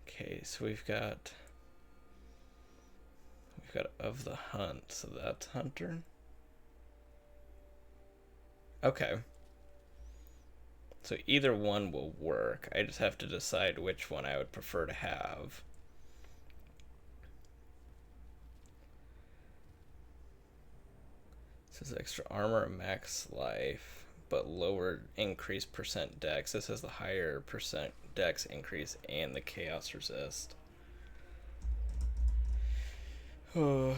Okay, so we've got of the hunt, so that's hunter. Okay. So either one will work. I just have to decide which one I would prefer to have. This is extra armor and max life, but lower increased percent dex. This has the higher percent dex increase and the chaos resist. Oh.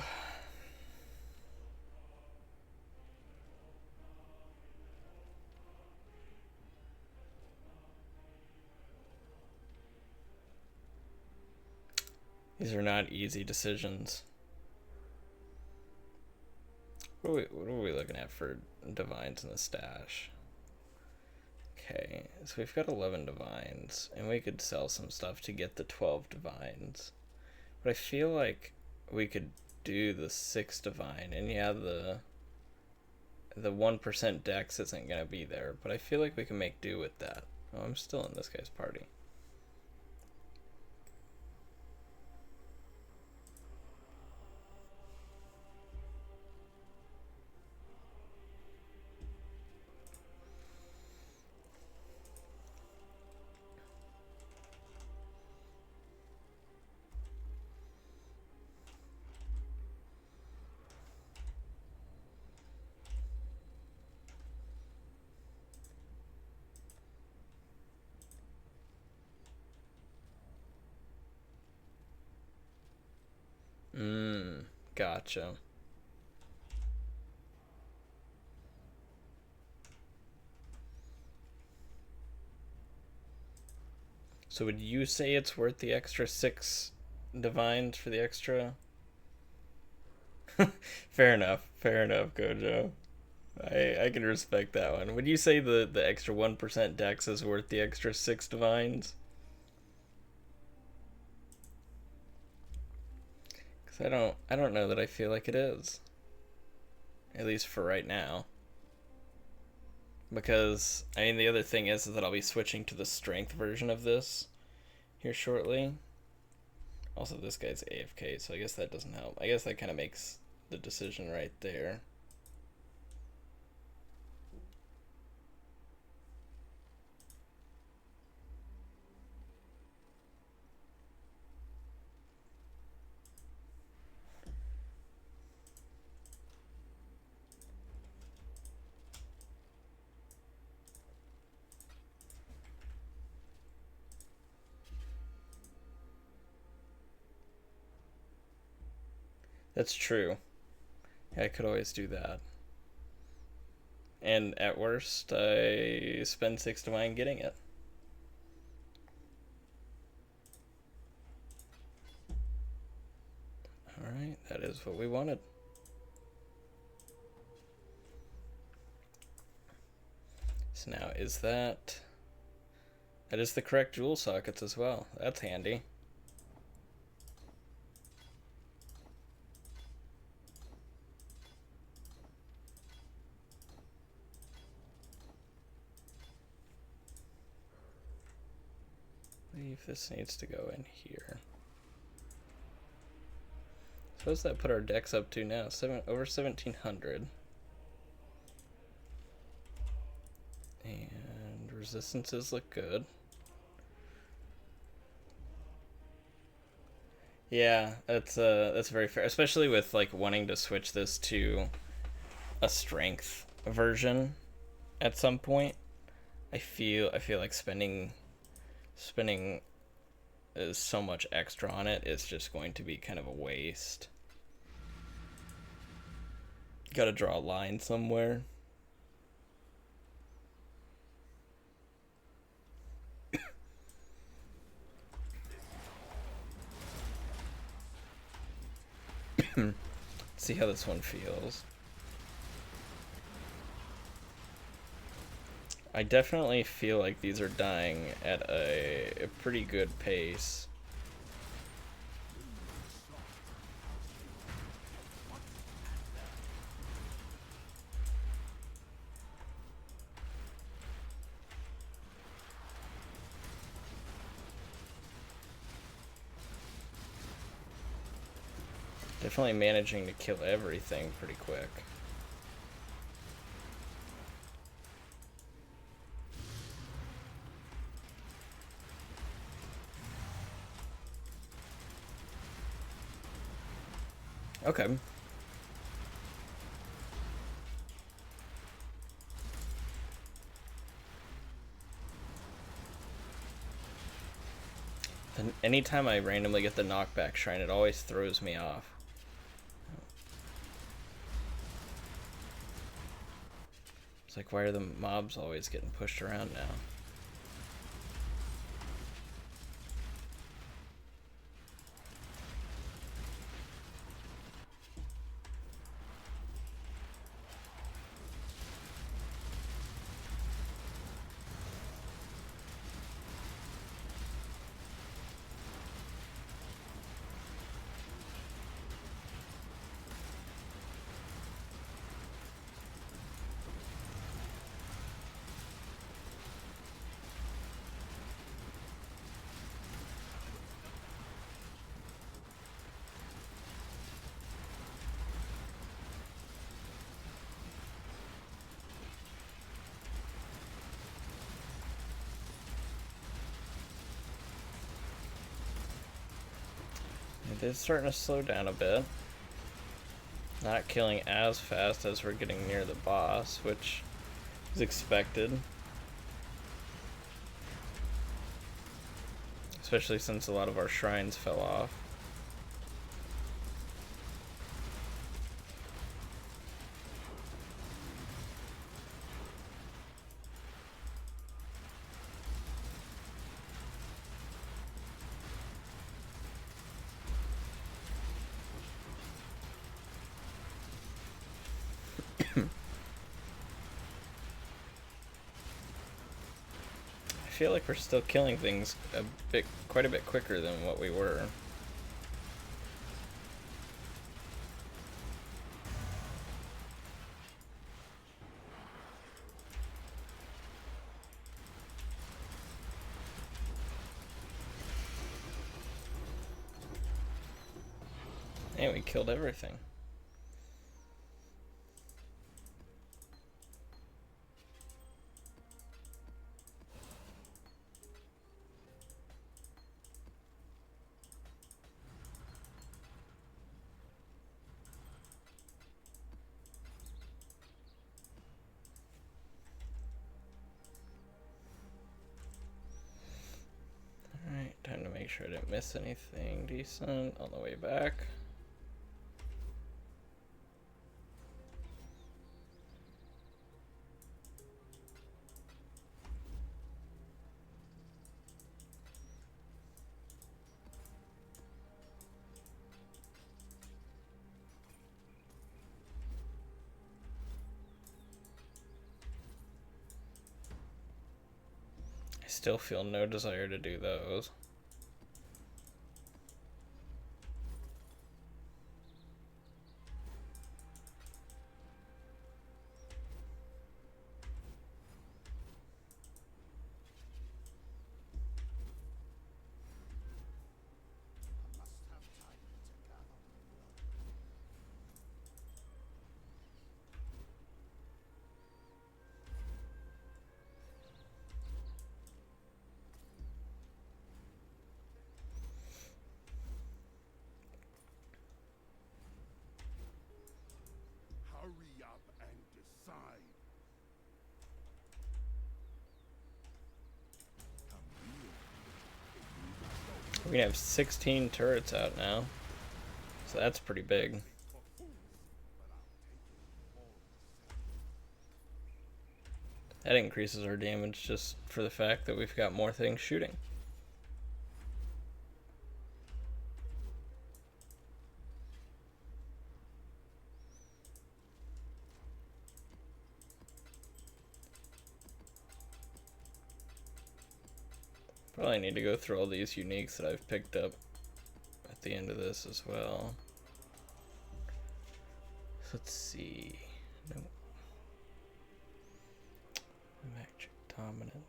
These are not easy decisions. What are we looking at for divines in the stash? Okay, so we've got 11 divines, and we could sell some stuff to get the 12 divines. But I feel like we could do the 6 divine, and yeah, the 1% dex isn't going to be there, but I feel like we can make do with that. Oh, I'm still in this guy's party. Gotcha. So would you say it's worth the extra 6 divines for the extra? Fair enough, Gojo. I can respect that one. Would you say the extra 1% dex is worth the extra 6 divines? Because I don't know that I feel like it is. At least for right now. Because, I mean, the other thing is that I'll be switching to the strength version of this here shortly. Also, this guy's AFK, so I guess that doesn't help. I guess that kind of makes the decision right there. That's true. Yeah, I could always do that. And at worst, I spend 6 divine getting it. Alright, that is what we wanted. So now, is that... That is the correct jewel sockets as well. That's handy. I believe this needs to go in here. Suppose that put our decks up to now over 1,700. And resistances look good. Yeah, that's very fair, especially with like wanting to switch this to a strength version at some point. I feel like spending is so much extra on it, it's just going to be kind of a waste. Got to draw a line somewhere. See how this one feels. I definitely feel like these are dying at a pretty good pace. Definitely managing to kill everything pretty quick. Okay. And anytime I randomly get the knockback shrine, it always throws me off. It's like, why are the mobs always getting pushed around now? It is starting to slow down a bit. Not killing as fast as we're getting near the boss, which is expected. Especially since a lot of our shrines fell off. I feel like we're still killing things quite a bit quicker than what we were. And we killed everything. Alright, time to make sure I didn't miss anything decent on the way back. I still feel no desire to do those.
Must have time to gather my blood. Hurry up and decide. Come here.
We have 16 turrets out now. So that's pretty big.
For fools, but I'll take it all myself.
That increases our damage just for the fact that we've got more things shooting. Probably need to go through all these uniques that I've picked up at the end of this as well. So let's see. No. Magic dominance.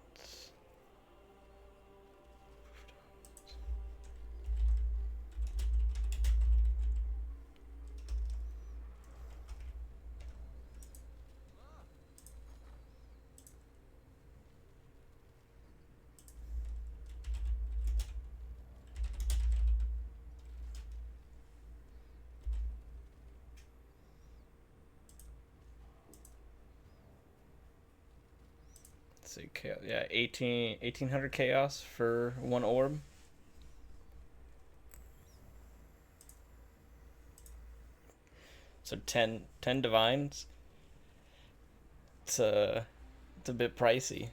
Let's see, yeah, 1800 chaos for one orb. So 10 divines. It's a bit pricey.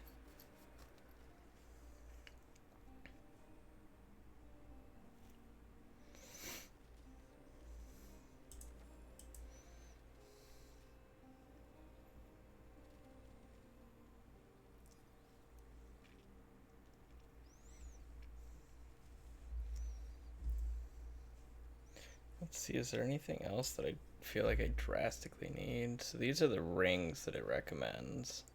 Let's see, is there anything else that I feel like I drastically need? So these are the rings that it recommends.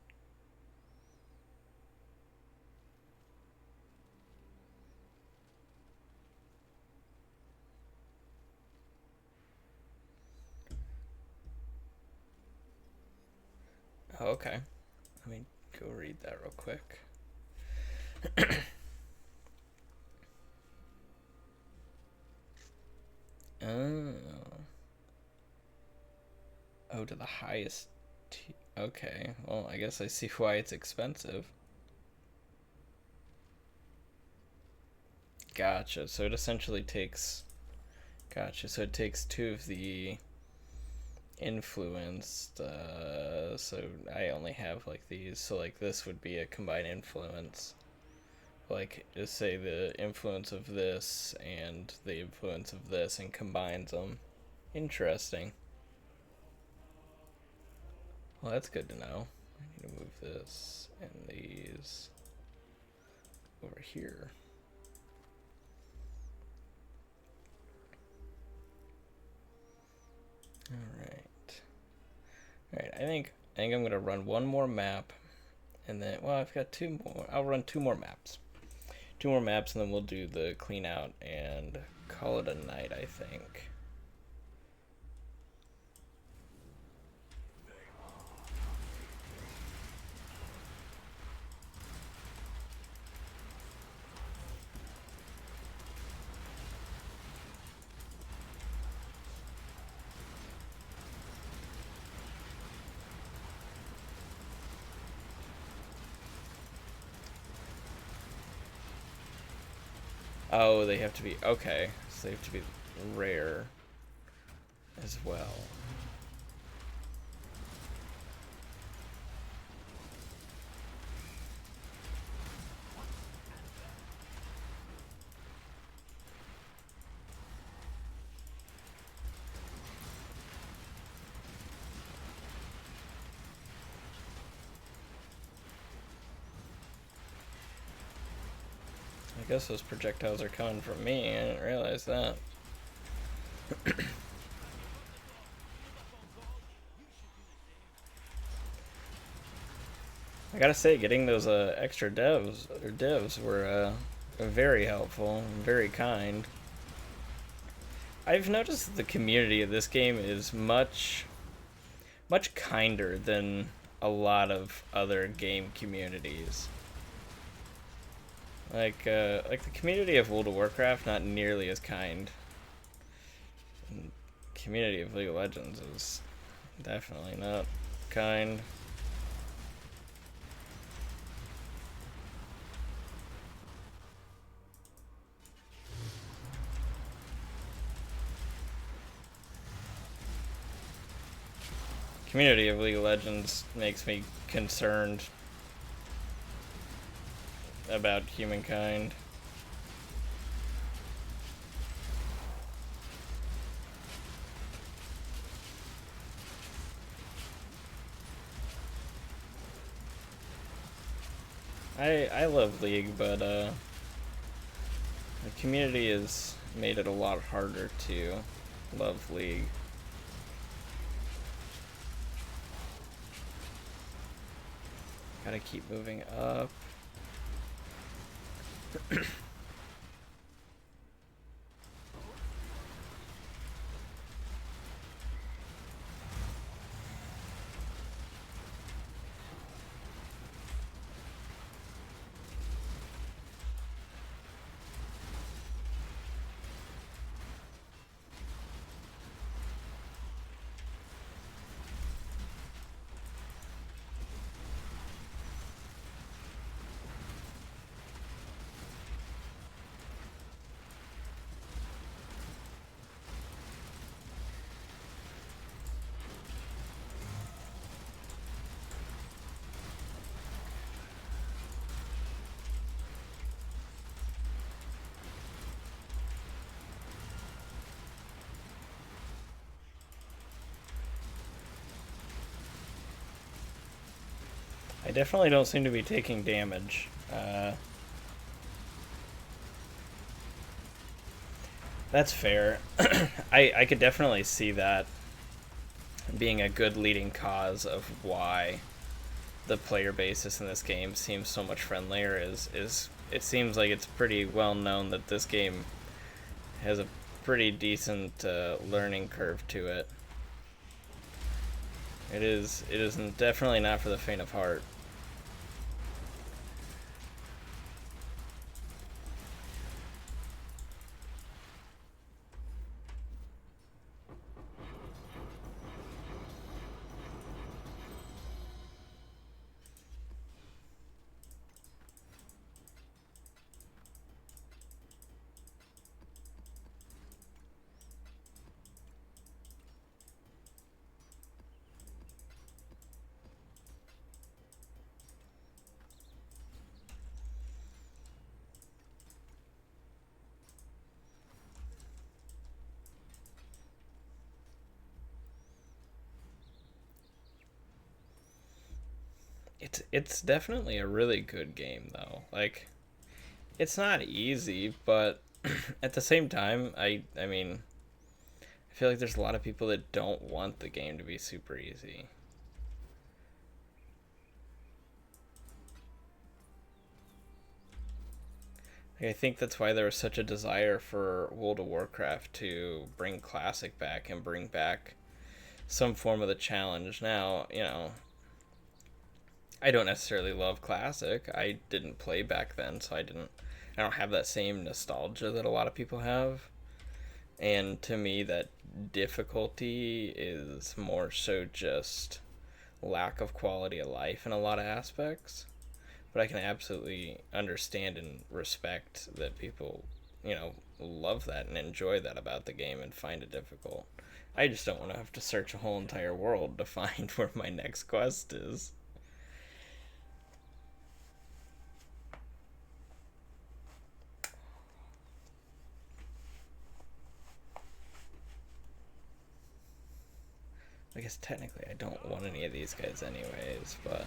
Oh, okay. Let me go read that real quick. Oh. Oh, to the highest. Okay. Well, I guess I see why it's expensive. Gotcha. So it essentially takes. Gotcha. So it takes two of the influenced. So I only have like these. So like this would be a combined influence. Like just say the influence of this and the influence of this and combines them. Interesting. Well, that's good to know. I need to move this and these over here. Alright, I think I'm gonna run one more map, and then I've got two more. I'll run two more maps, and then we'll do the clean out and call it a night, I think. Oh, they have to be... Okay, so they have to be rare as well. I guess those projectiles are coming from me. I didn't realize that. I gotta say, getting those extra divs were very helpful, very kind. I've noticed that the community of this game is much kinder than a lot of other game communities. Like the community of World of Warcraft, not nearly as kind. And community of League of Legends is definitely not kind. Community of League of Legends makes me concerned about humankind. I love League, but the community has made it a lot harder to love League. Gotta keep moving up. I definitely don't seem to be taking damage. That's fair. I could definitely see that being a good leading cause of why the player basis in this game seems so much friendlier. Is it seems like it's pretty well known that this game has a pretty decent learning curve to it. It is definitely not for the faint of heart. It's definitely a really good game though. Like, it's not easy, but at the same time, I mean, I feel like there's a lot of people that don't want the game to be super easy. Like, I think that's why there was such a desire for World of Warcraft to bring Classic back and bring back some form of the challenge. Now, I don't necessarily love Classic. I didn't play back then, so I don't have that same nostalgia that a lot of people have. And to me, that difficulty is more so just lack of quality of life in a lot of aspects. But I can absolutely understand and respect that people love that and enjoy that about the game and find it difficult. I just don't want to have to search a whole entire world to find where my next quest is. I guess technically I don't want any of these guys anyways, but...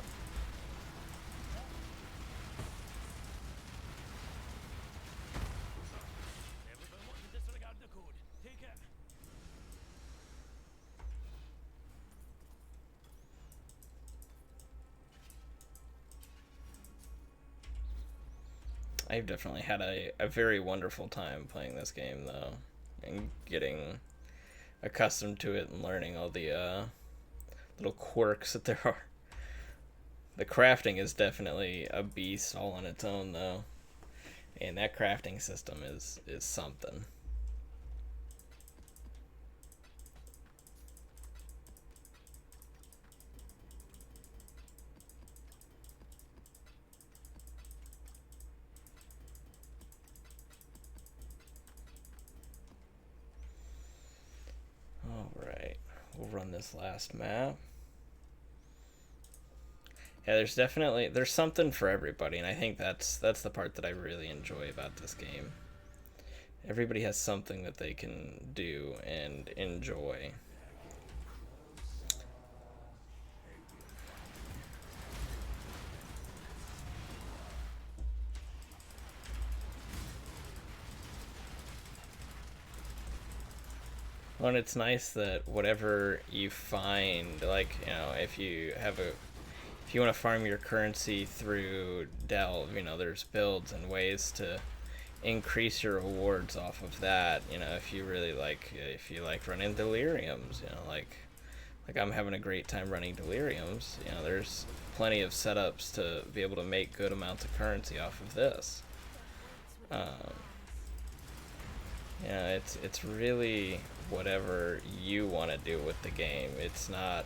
Everyone wants to disregard the code. Take it.
I've definitely had a very wonderful time playing this game, though, and getting accustomed to it and learning all the little quirks that there are. The crafting is definitely a beast all on its own, though, and that crafting system is something. Alright, we'll run this last map. Yeah, there's something for everybody, and I think that's the part that I really enjoy about this game. Everybody has something that they can do and enjoy. Well, and it's nice that whatever you find, like, if you want to farm your currency through Delve, there's builds and ways to increase your rewards off of that. If you like running deliriums, like I'm having a great time running deliriums. There's plenty of setups to be able to make good amounts of currency off of this. It's really whatever you want to do with the game. It's not,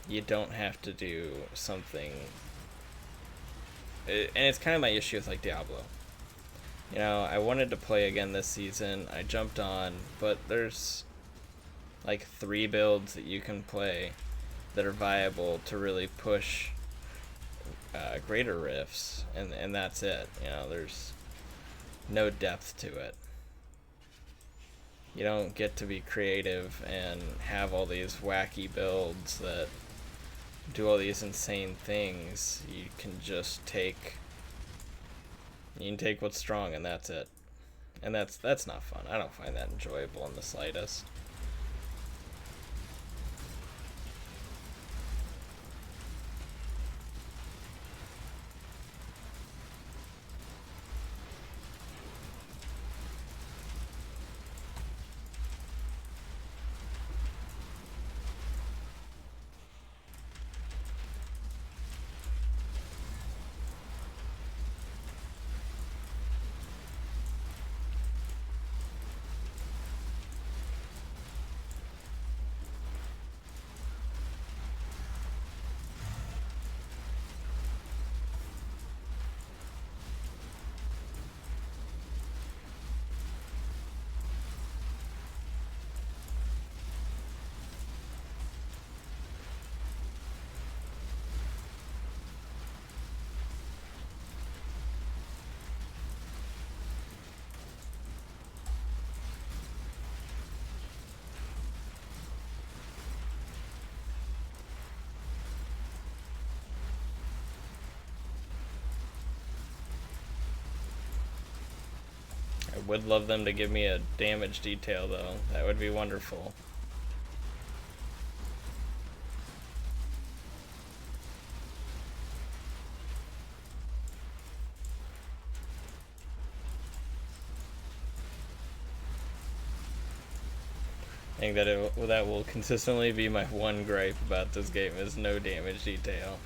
you don't have to do something, and it's kind of my issue with like Diablo. I wanted to play again this season. I jumped on, but there's like 3 builds that you can play that are viable to really push greater rifts, and that's it. There's no depth to it. You don't get to be creative and have all these wacky builds that do all these insane things. You can just take what's strong, and that's it. And that's not fun. I don't find that enjoyable in the slightest. I would love them to give me a damage detail, though. That would be wonderful. I think that will consistently be my one gripe about this game, is no damage detail.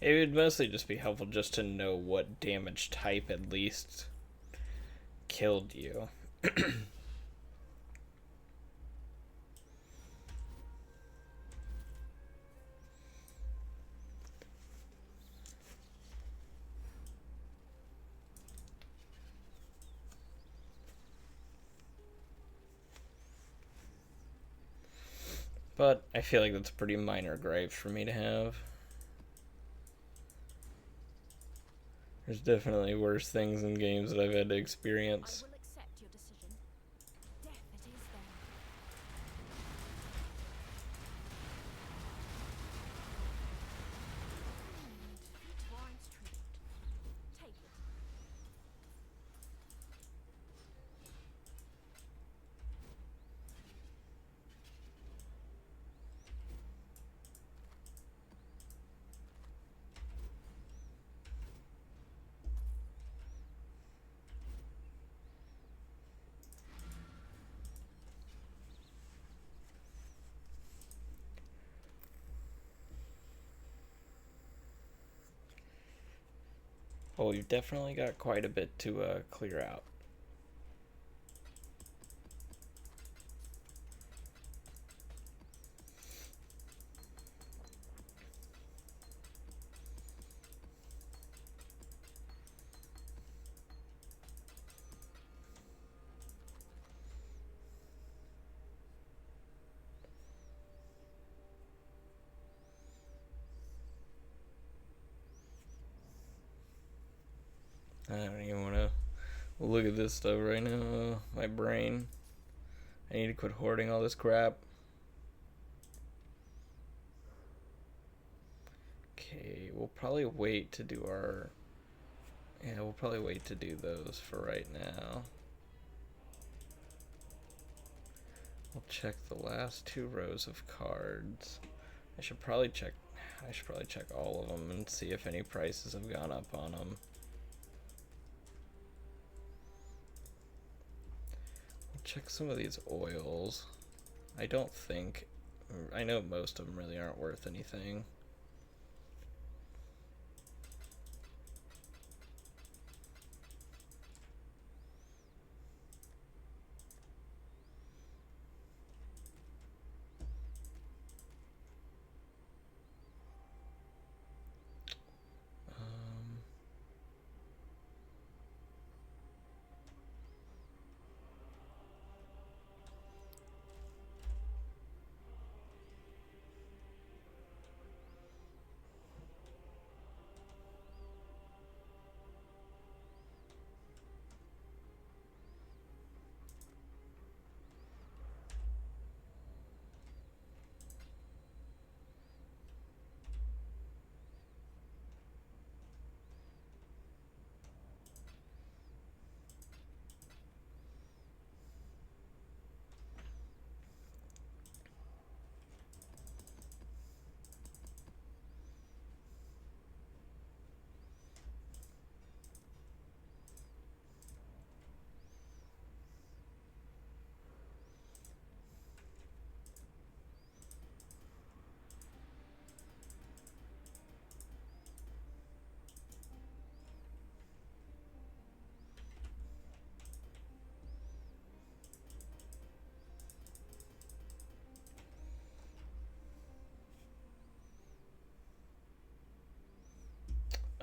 It would mostly just be helpful just to know what damage type at least killed you. But I feel like that's a pretty minor gripe for me to have. There's definitely worse things in games that I've had to
I
experience.
will accept your decision. Death it is then. Twine's tribute. Take it.
Well, we've definitely got quite a bit to clear out. I don't even want to look at this stuff right now. My brain. I need to quit hoarding all this crap. Okay, we'll probably wait to do our... Yeah, we'll probably wait to do those for right now. We'll check the last 2 rows of cards. I should probably check all of them and see if any prices have gone up on them. We'll check some of these oils. I know most of them really aren't worth anything.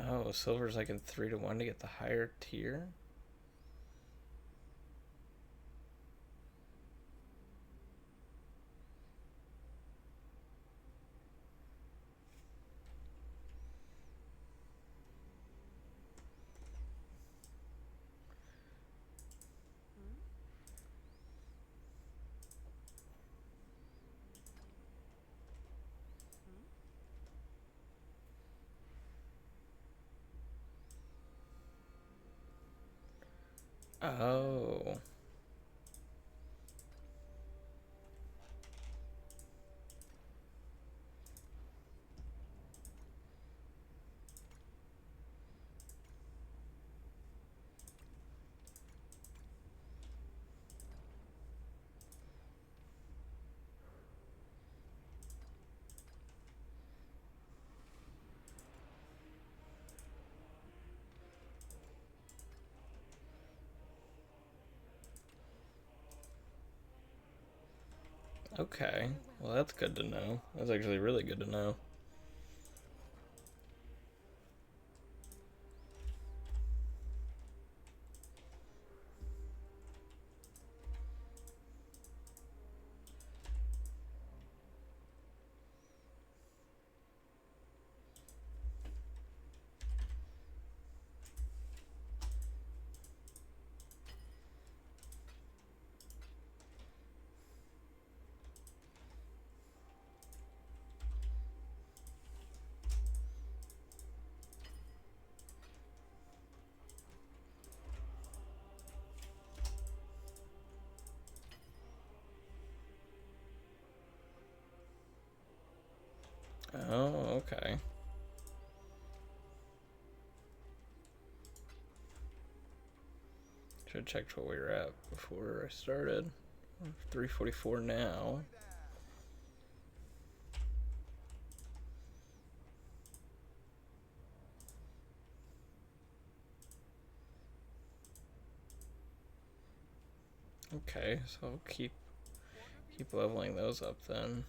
Oh, silver's like in 3-1 to get the higher tier? Oh. Okay. Well, that's good to know. That's actually really good to know. Oh, okay. Should have checked what we were at before I started. 344 now. Okay, so I'll keep leveling those up then.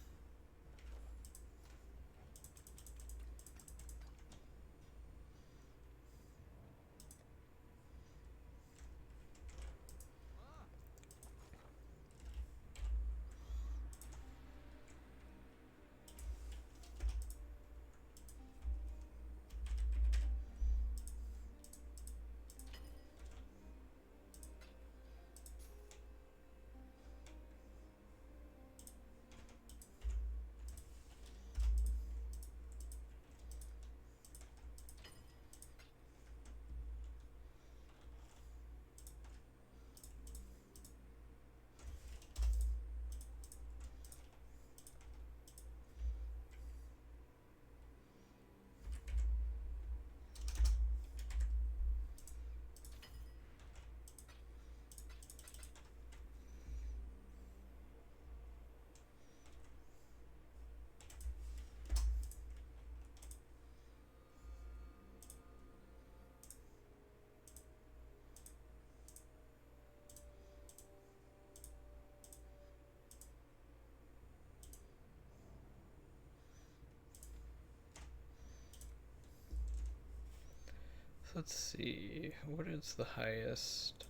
Let's see, what is the highest?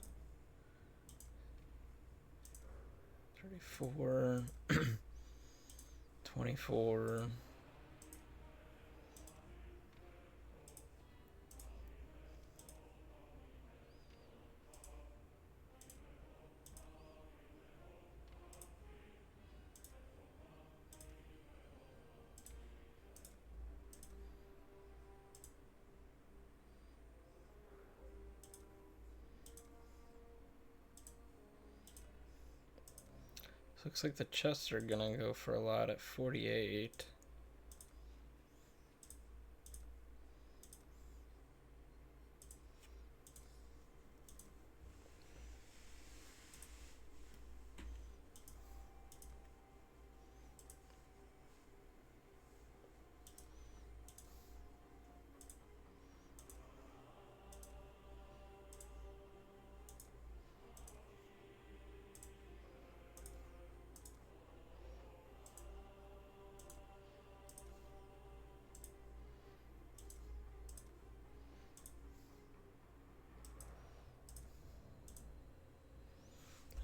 34, 24. Looks like the chests are gonna go for a lot at 48.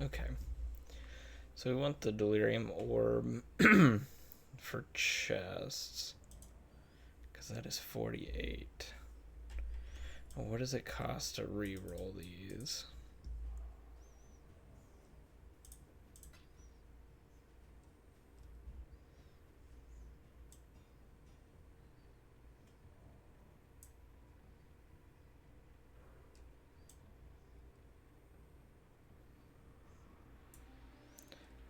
Okay. So we want the delirium orb for chests. Because that is 48. Well, what does it cost to re-roll these?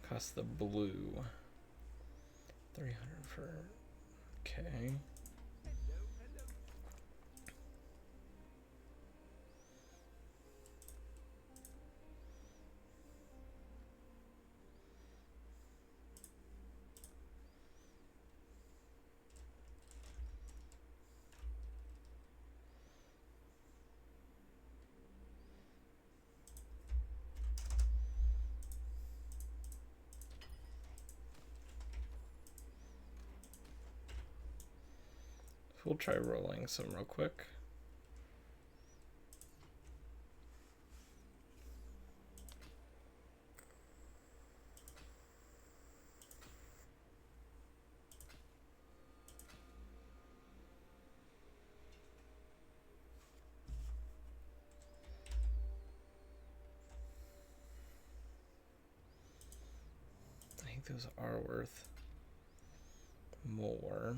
Cost the blue 300 for, okay. We'll try rolling some real quick. I think those are worth more.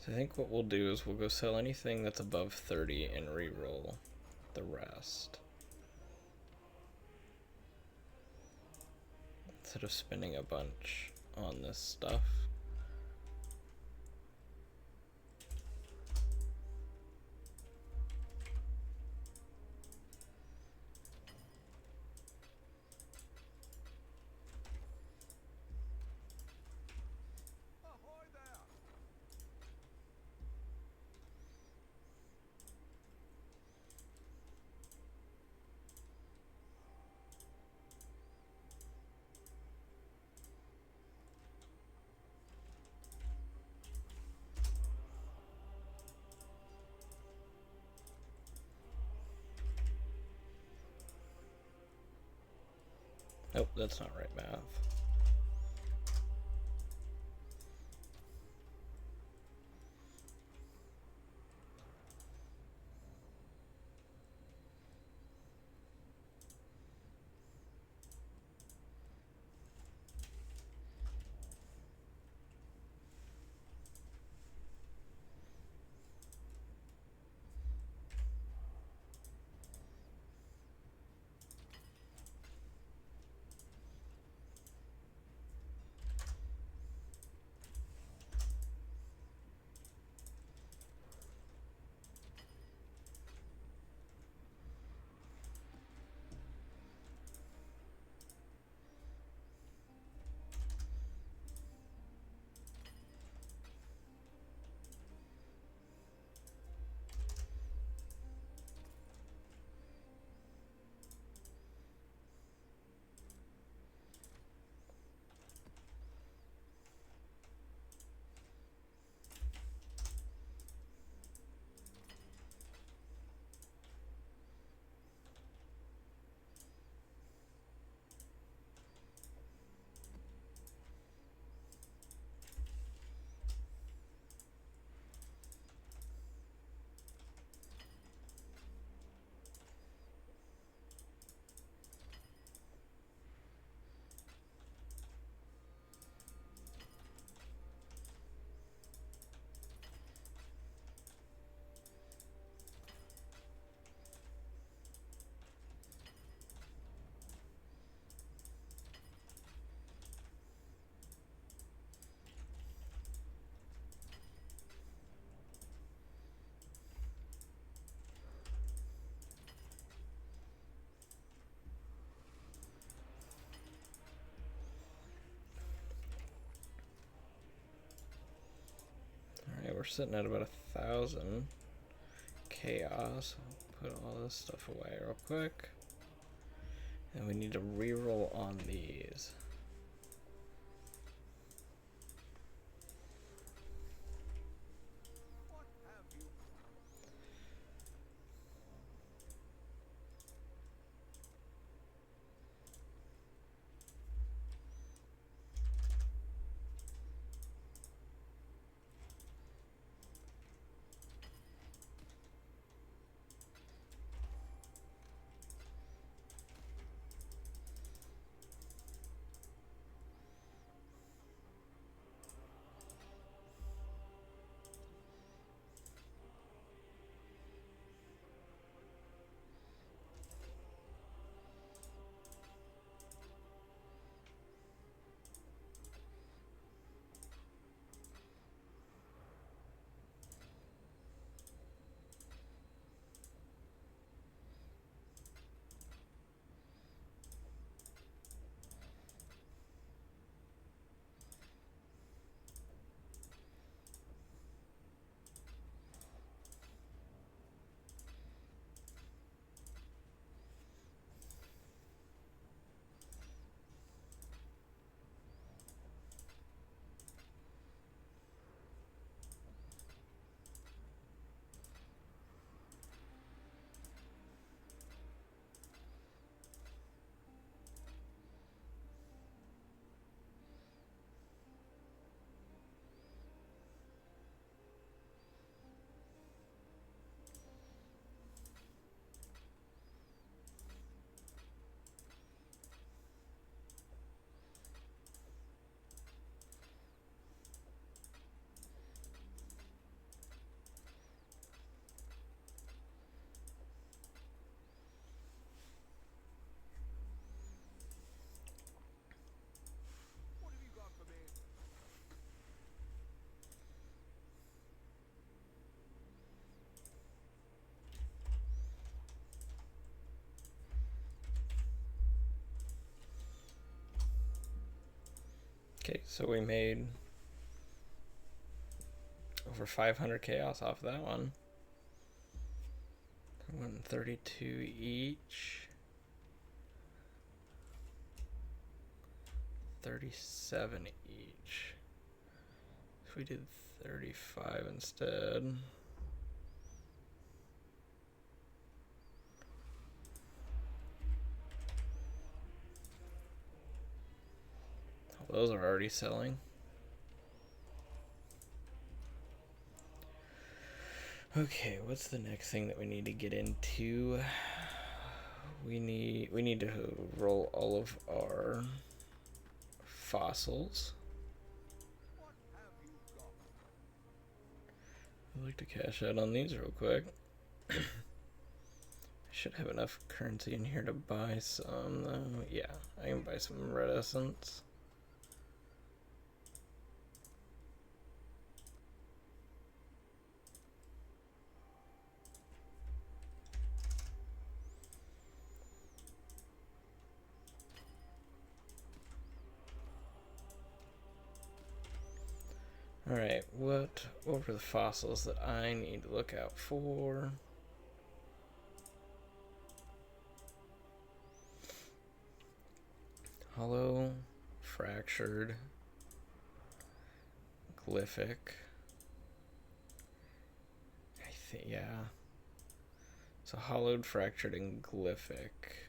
So I think what we'll do is we'll go sell anything that's above 30 and re-roll the rest. Instead of spending a bunch on this stuff.
Ahoy there!
Nope, that's not right math. Alright, we're sitting at about 1,000 chaos. I'll put all this stuff away real quick. And we need to re-roll on these.
What have you?
Okay, so we made over 500 chaos off that one. 132 each. 37 each. If we did 35 instead. Those are already selling. Okay, what's the next thing that we need to get into? We need to roll all of our fossils. I'd like to cash out on these real quick. I should have enough currency in here to buy some, though. Yeah, I can buy some red essence. Alright, what were the fossils that I need to look out for? Hollow, fractured, glyphic. I think, yeah. So hollowed, fractured, and glyphic.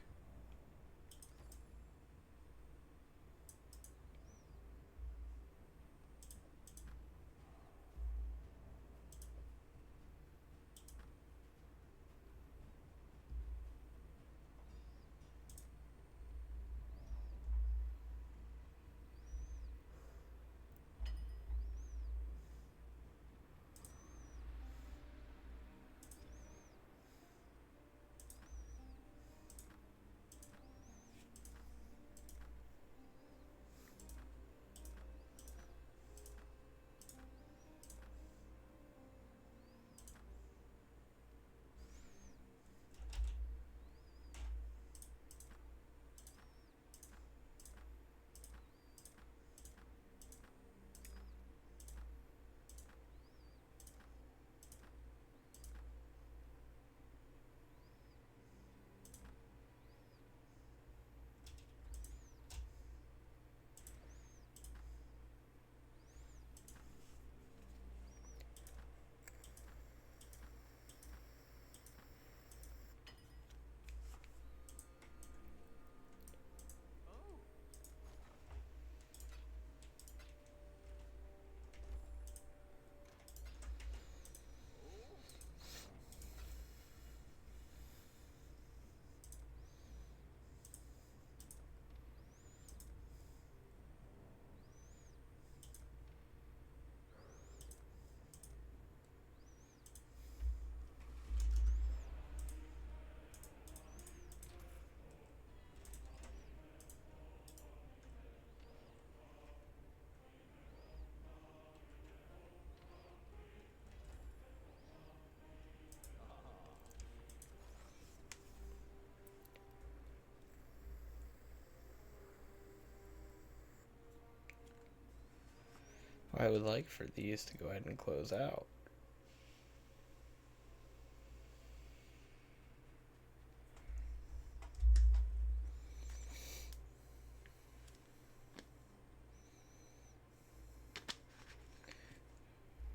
I would like for these to go ahead and close out.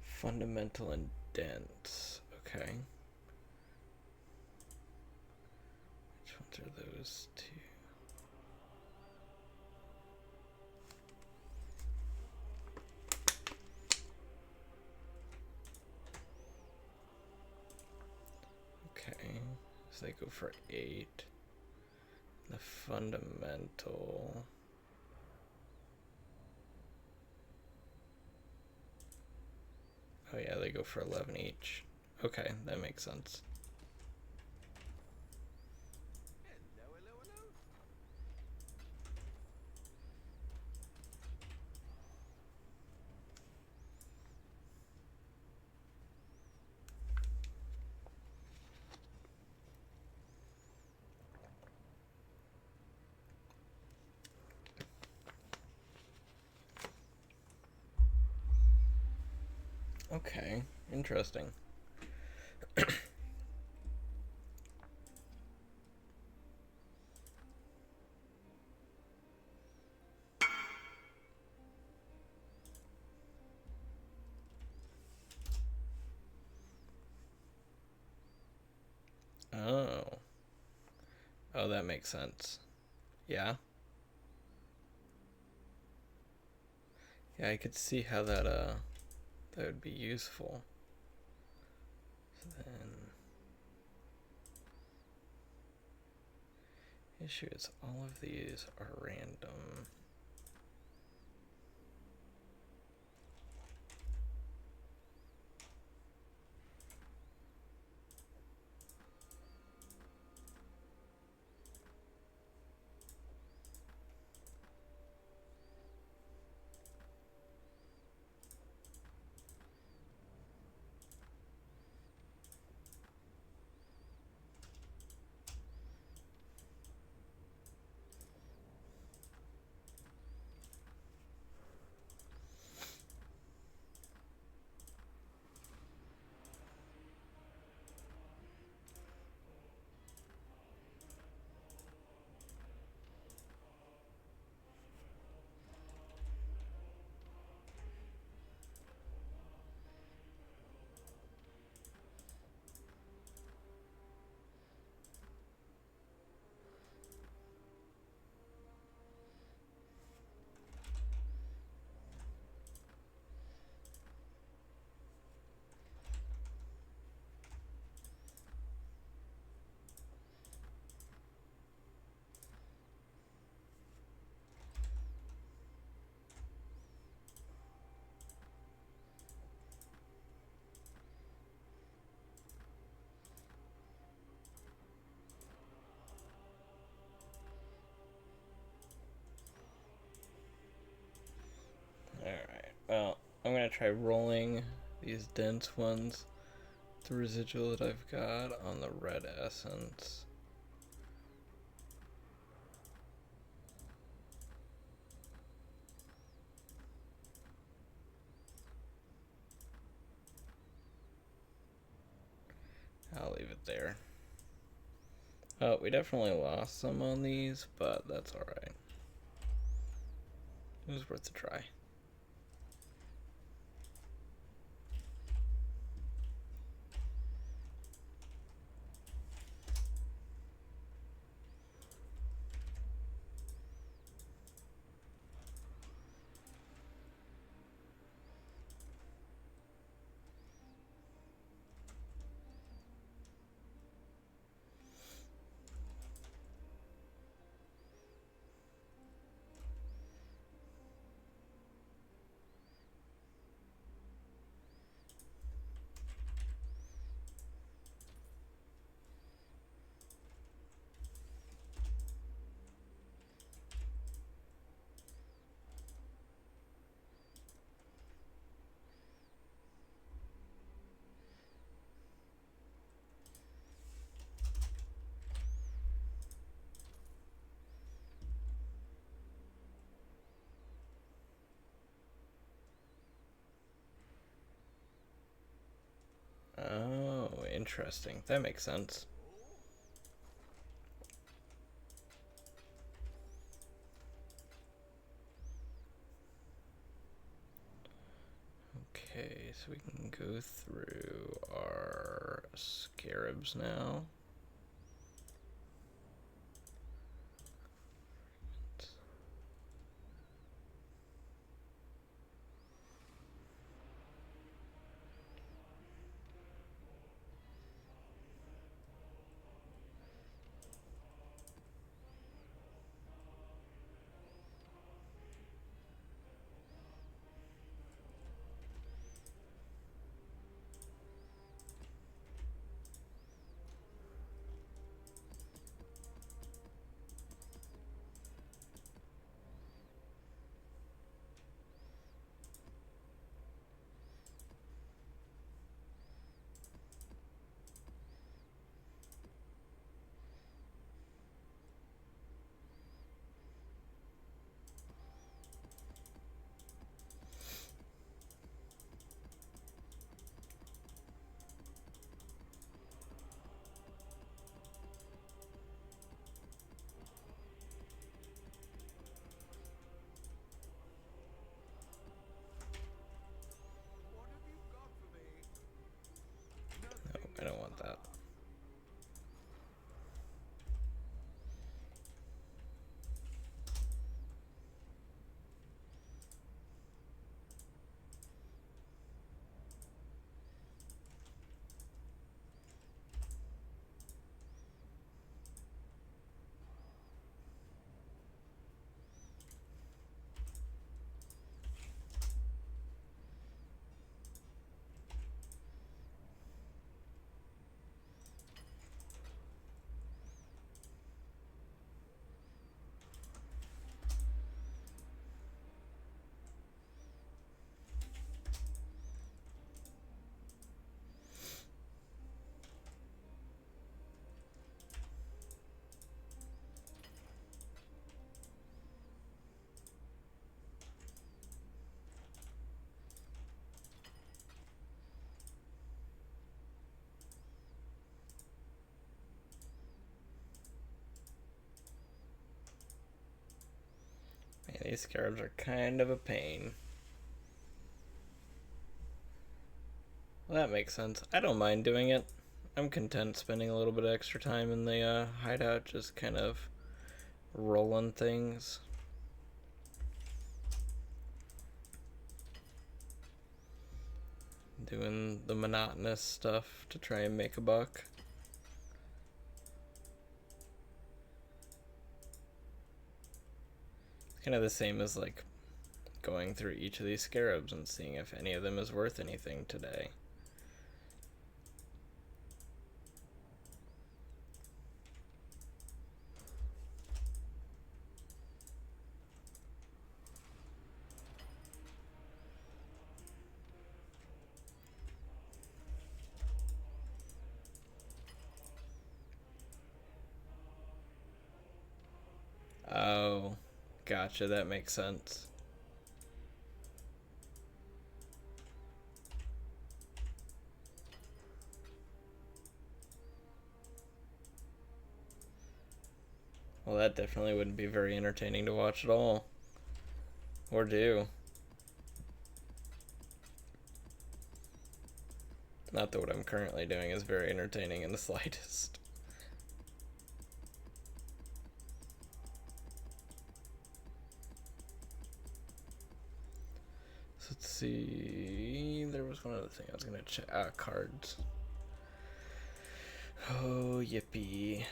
Fundamental and dense. Okay. Which ones are those two? Okay. So they go for 8. The fundamental. Oh yeah, they go for 11 each. Okay, that makes sense. Okay, interesting. Oh. Oh, that makes sense. Yeah. Yeah, I could see how that would be useful. So then issue is all of these are random. Alright, well, I'm gonna try rolling these dense ones, the residual that I've got on the red essence. I'll leave it there. Oh, we definitely lost some on these, but that's alright. It was worth a try. Oh, interesting. That makes sense. Okay, so we can go through our scarabs now. These scarabs are kind of a pain. Well, that makes sense. I don't mind doing it. I'm content spending a little bit of extra time in the hideout, just kind of rolling things. Doing the monotonous stuff to try and make a buck. It's kind of the same as like going through each of these scarabs and seeing if any of them is worth anything today. Oh, gotcha, that makes sense. Well, that definitely wouldn't be very entertaining to watch at all. Or do. Not that what I'm currently doing is very entertaining in the slightest. So let's see. There was one other thing I was gonna check. Cards. Oh, yippee.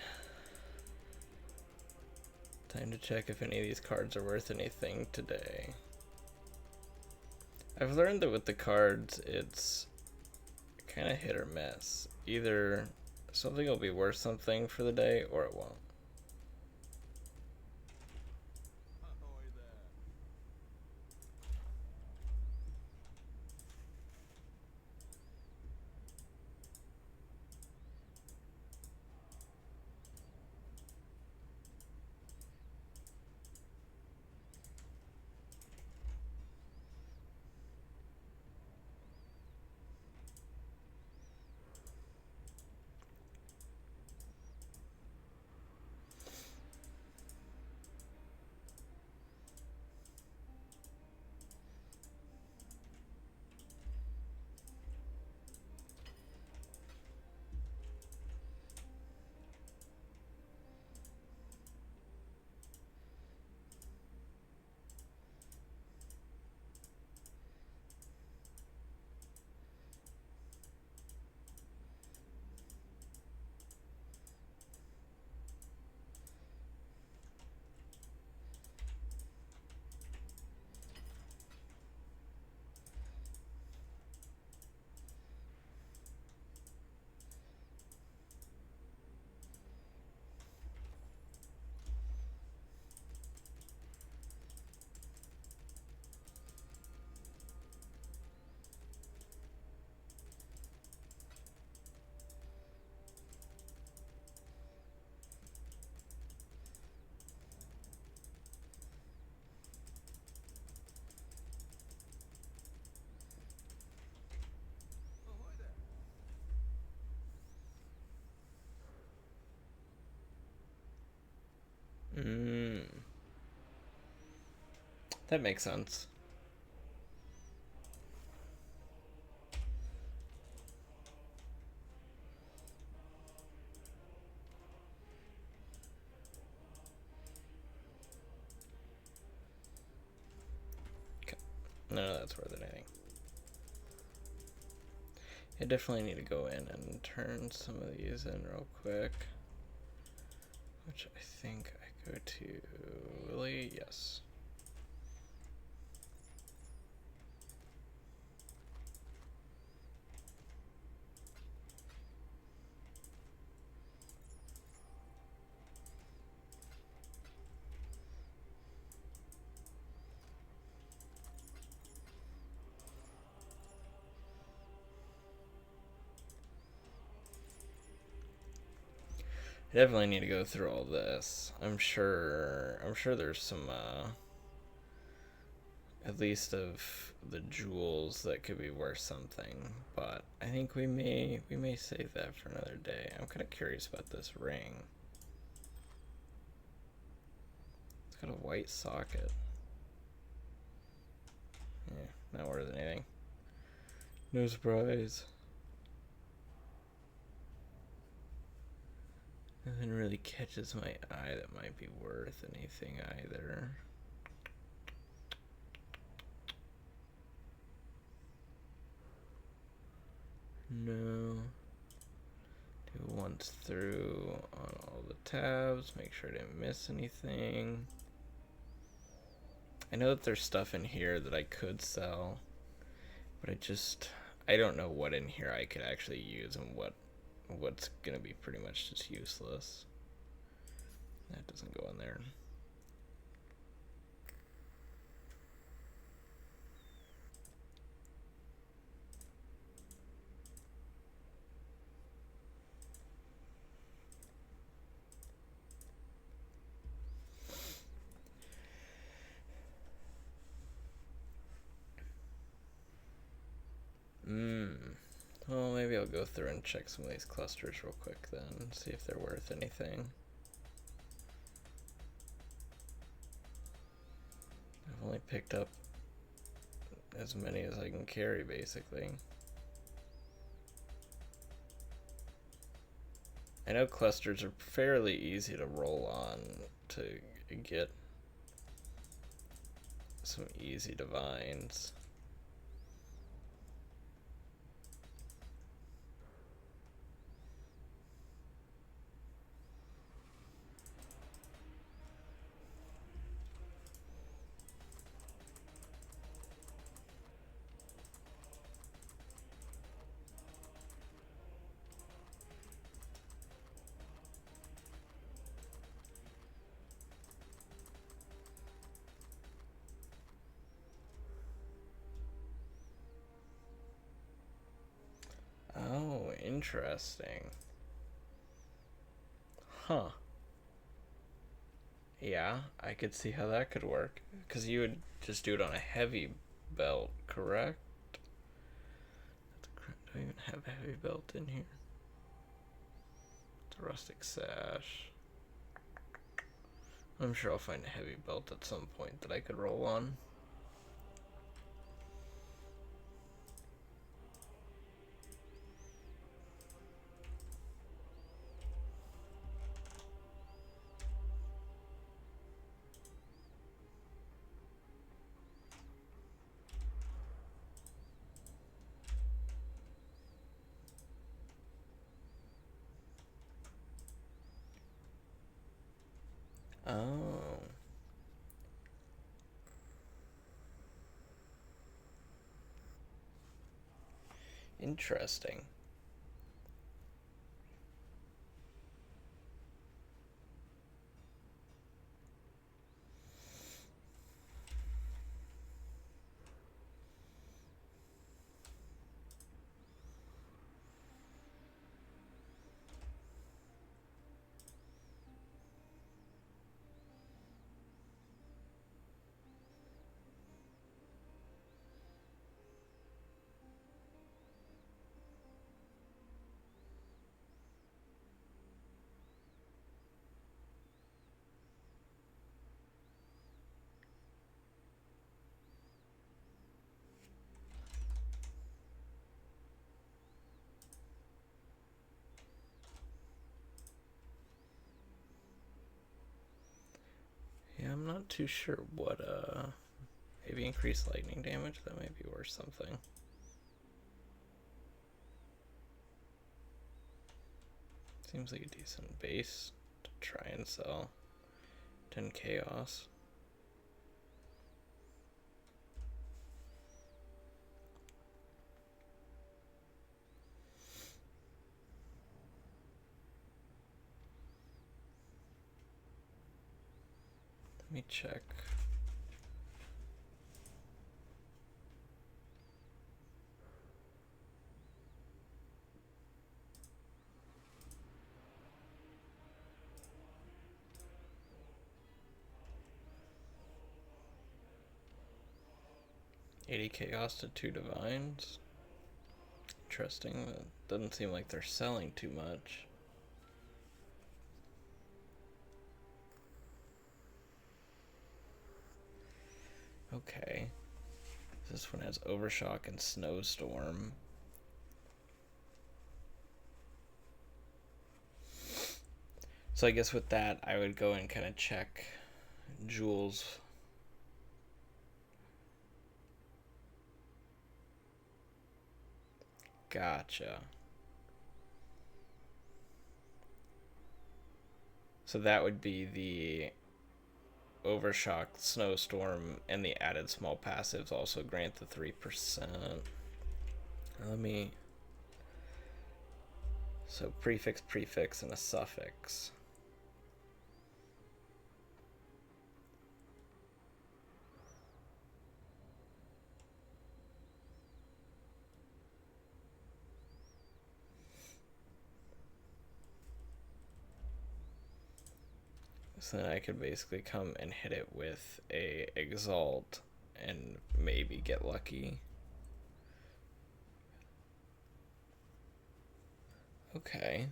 Time to check if any of these cards are worth anything today. I've learned that with the cards, it's kind of hit or miss. Either something will be worth something for the day, or it won't. That makes sense. Okay. None of that's worth anything. I definitely need to go in and turn some of these in real quick. Which I think I go to Willie, yes. I definitely need to go through all this. I'm sure there's some at least of the jewels that could be worth something, but I think we may save that for another day. I'm kind of curious about this ring. It's got a white socket. Yeah, not worth anything. No surprise. Nothing really catches my eye that might be worth anything either. No. Do once through on all the tabs. Make sure I didn't miss anything. I know that there's stuff in here that I could sell, but I don't know what in here I could actually use and what's gonna be pretty much just useless. That doesn't go in there. Well, maybe I'll go through and check some of these clusters real quick then, see if they're worth anything. I've only picked up as many as I can carry, basically. I know clusters are fairly easy to roll on to get some easy divines. Oh, interesting. Huh. Yeah, I could see how that could work. Because you would just do it on a heavy belt, correct? Do I even have a heavy belt in here? It's a rustic sash. I'm sure I'll find a heavy belt at some point that I could roll on. Oh. Interesting. Yeah, I'm not too sure what, maybe increased lightning damage? That might be worth something. Seems like a decent base to try and sell. 10 chaos. Let me check. $80 chaos to 2 divines. Interesting. That doesn't seem like they're selling too much. Okay. This one has Overshock and Snowstorm. So I guess with that, I would go and kind of check Jules. Gotcha. So that would be the Overshock, Snowstorm, and the added small passives also grant the 3%. Let me... So prefix, prefix, and a suffix. So then I could basically come and hit it with a Exalt and maybe get lucky. Okay.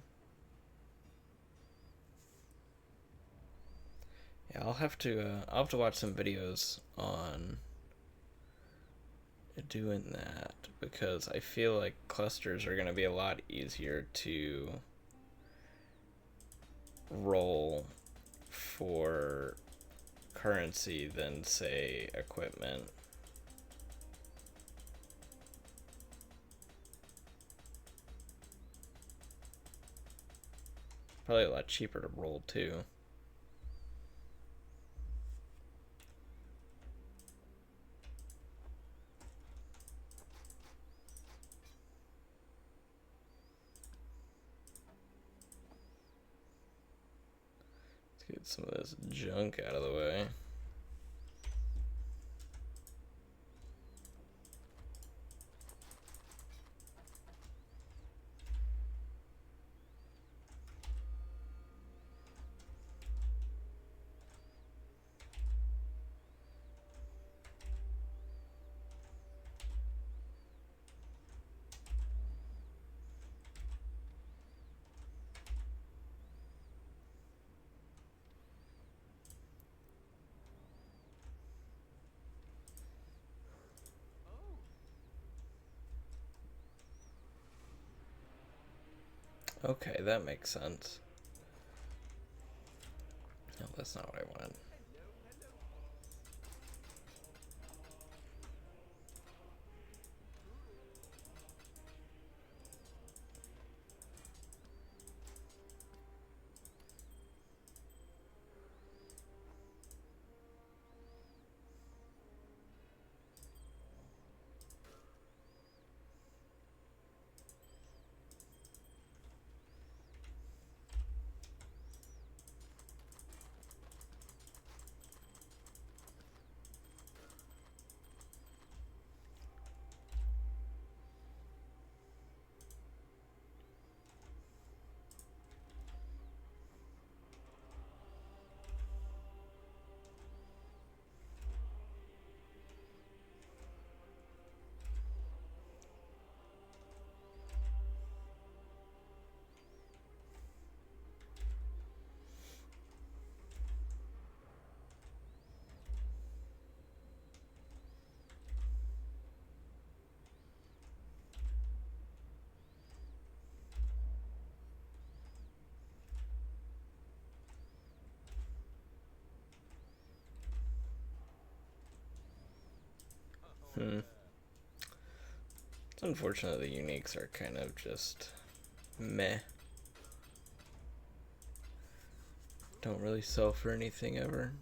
Yeah, I'll have to watch some videos on doing that, because I feel like clusters are going to be a lot easier to roll for currency than, say, equipment. Probably a lot cheaper to roll too. Let's get some of this junk out of the way. Okay, that makes sense. No, that's not what I wanted. It's unfortunate the uniques are kind of just meh. Don't really sell for anything ever.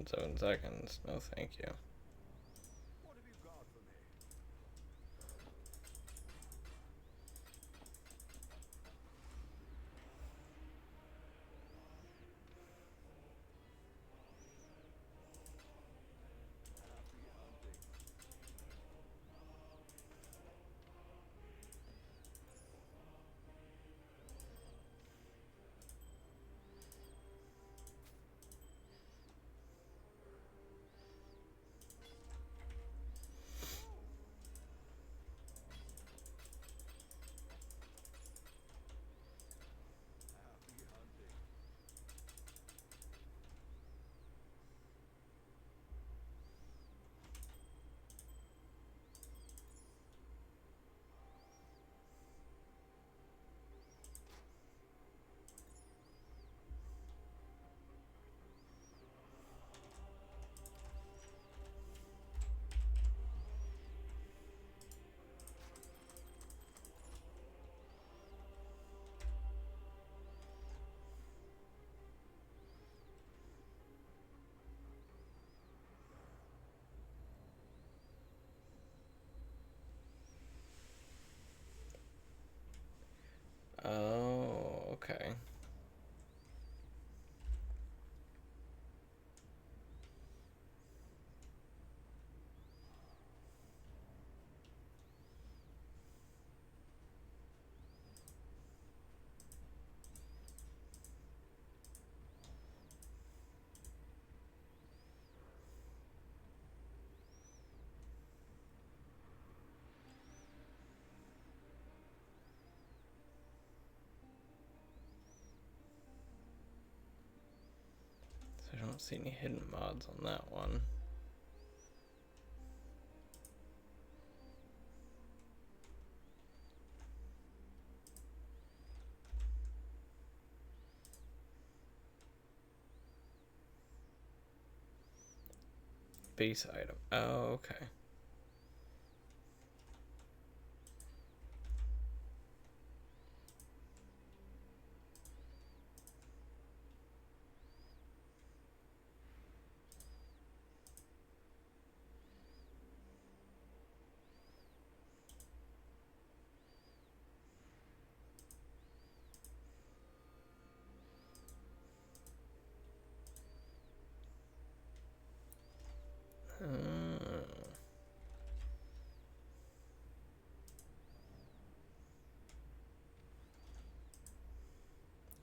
7 seconds. No, thank you.
What have you got for me? Happy hunting. Happy hunting.
Oh, okay. So I don't see any hidden mods on that one. Base item. Oh, okay.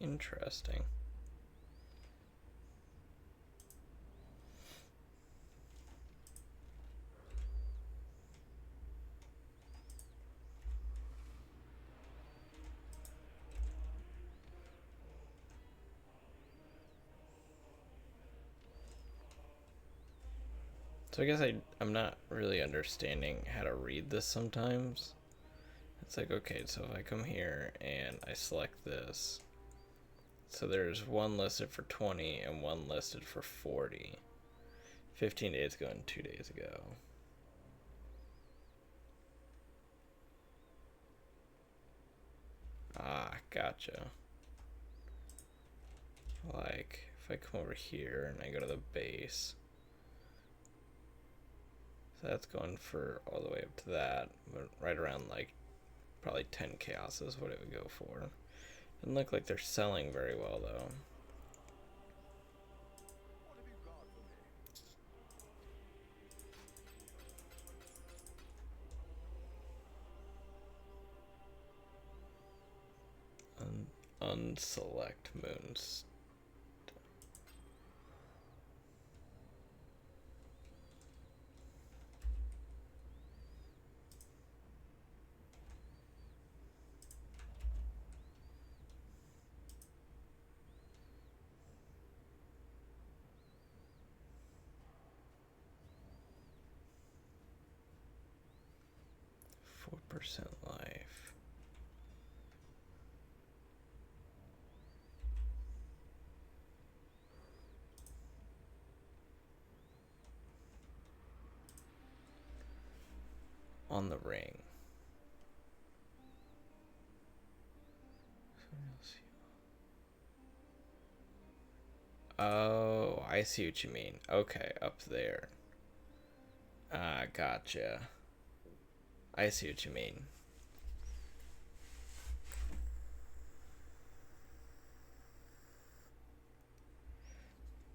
Interesting. So I guess I'm not really understanding how to read this sometimes. It's like, okay, so if I come here and I select this, so there's one listed for 20 and one listed for 40. 15 days ago and 2 days ago. Ah, gotcha. Like, if I come over here and I go to the base, so that's going for all the way up to that, but right around like probably 10 chaos is what it would go for. Doesn't look like they're selling very well though.
What have you got for me?
Unselect moons. %, life. On the ring. Oh, I see what you mean. Okay, up there. Ah, gotcha. I see what you mean.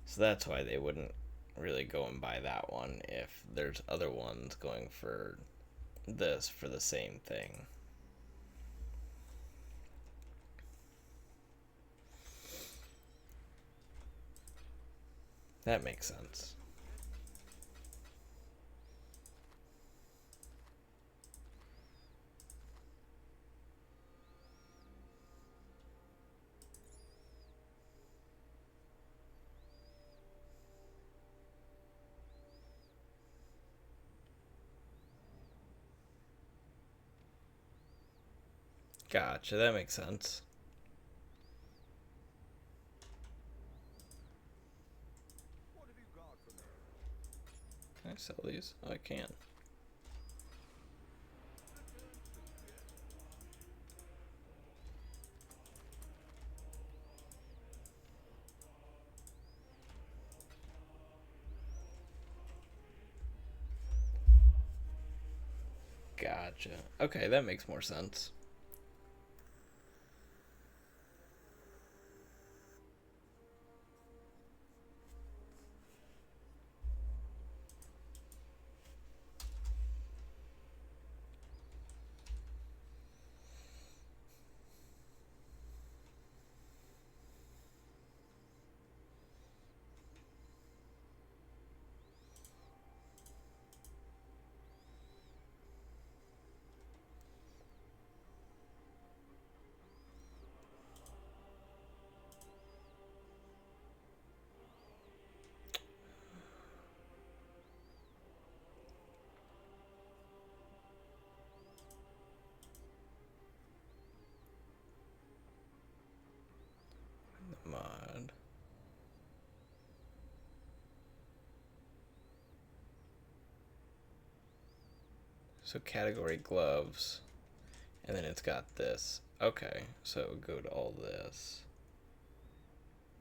So that's why they wouldn't really go and buy that one if there's other ones going for this for the same thing. That makes sense. Gotcha, that makes sense.
What have you got for me?
Can I sell these? Oh, I can. Gotcha. Okay, that makes more sense. Mod. So category gloves. And then it's got this. Okay, so it would go to all this.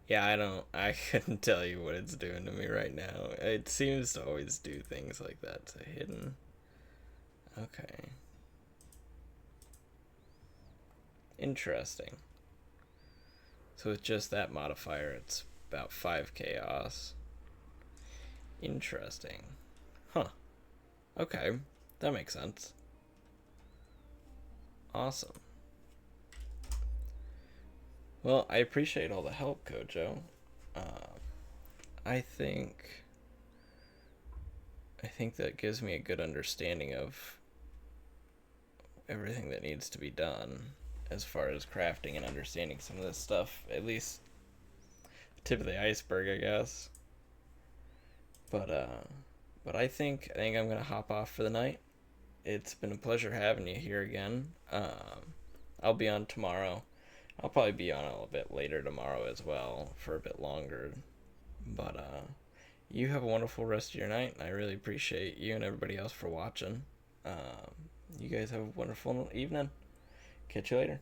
Yeah, I couldn't tell you what it's doing to me right now. It seems to always do things like that. So hidden. Okay. Interesting. So with just that modifier, it's about 5 chaos. Interesting. Huh. Okay, that makes sense. Awesome. Well, I appreciate all the help, Kojo. Uh, I think that gives me a good understanding of everything that needs to be done as far as crafting and understanding some of this stuff. At least tip of the iceberg, I guess. But I think I'm gonna hop off for the night. It's been a pleasure having you here again. I'll be on tomorrow. I'll probably be on a little bit later tomorrow as well for a bit longer. But you have a wonderful rest of your night. I really appreciate you and everybody else for watching. You guys have a wonderful evening. Catch you later.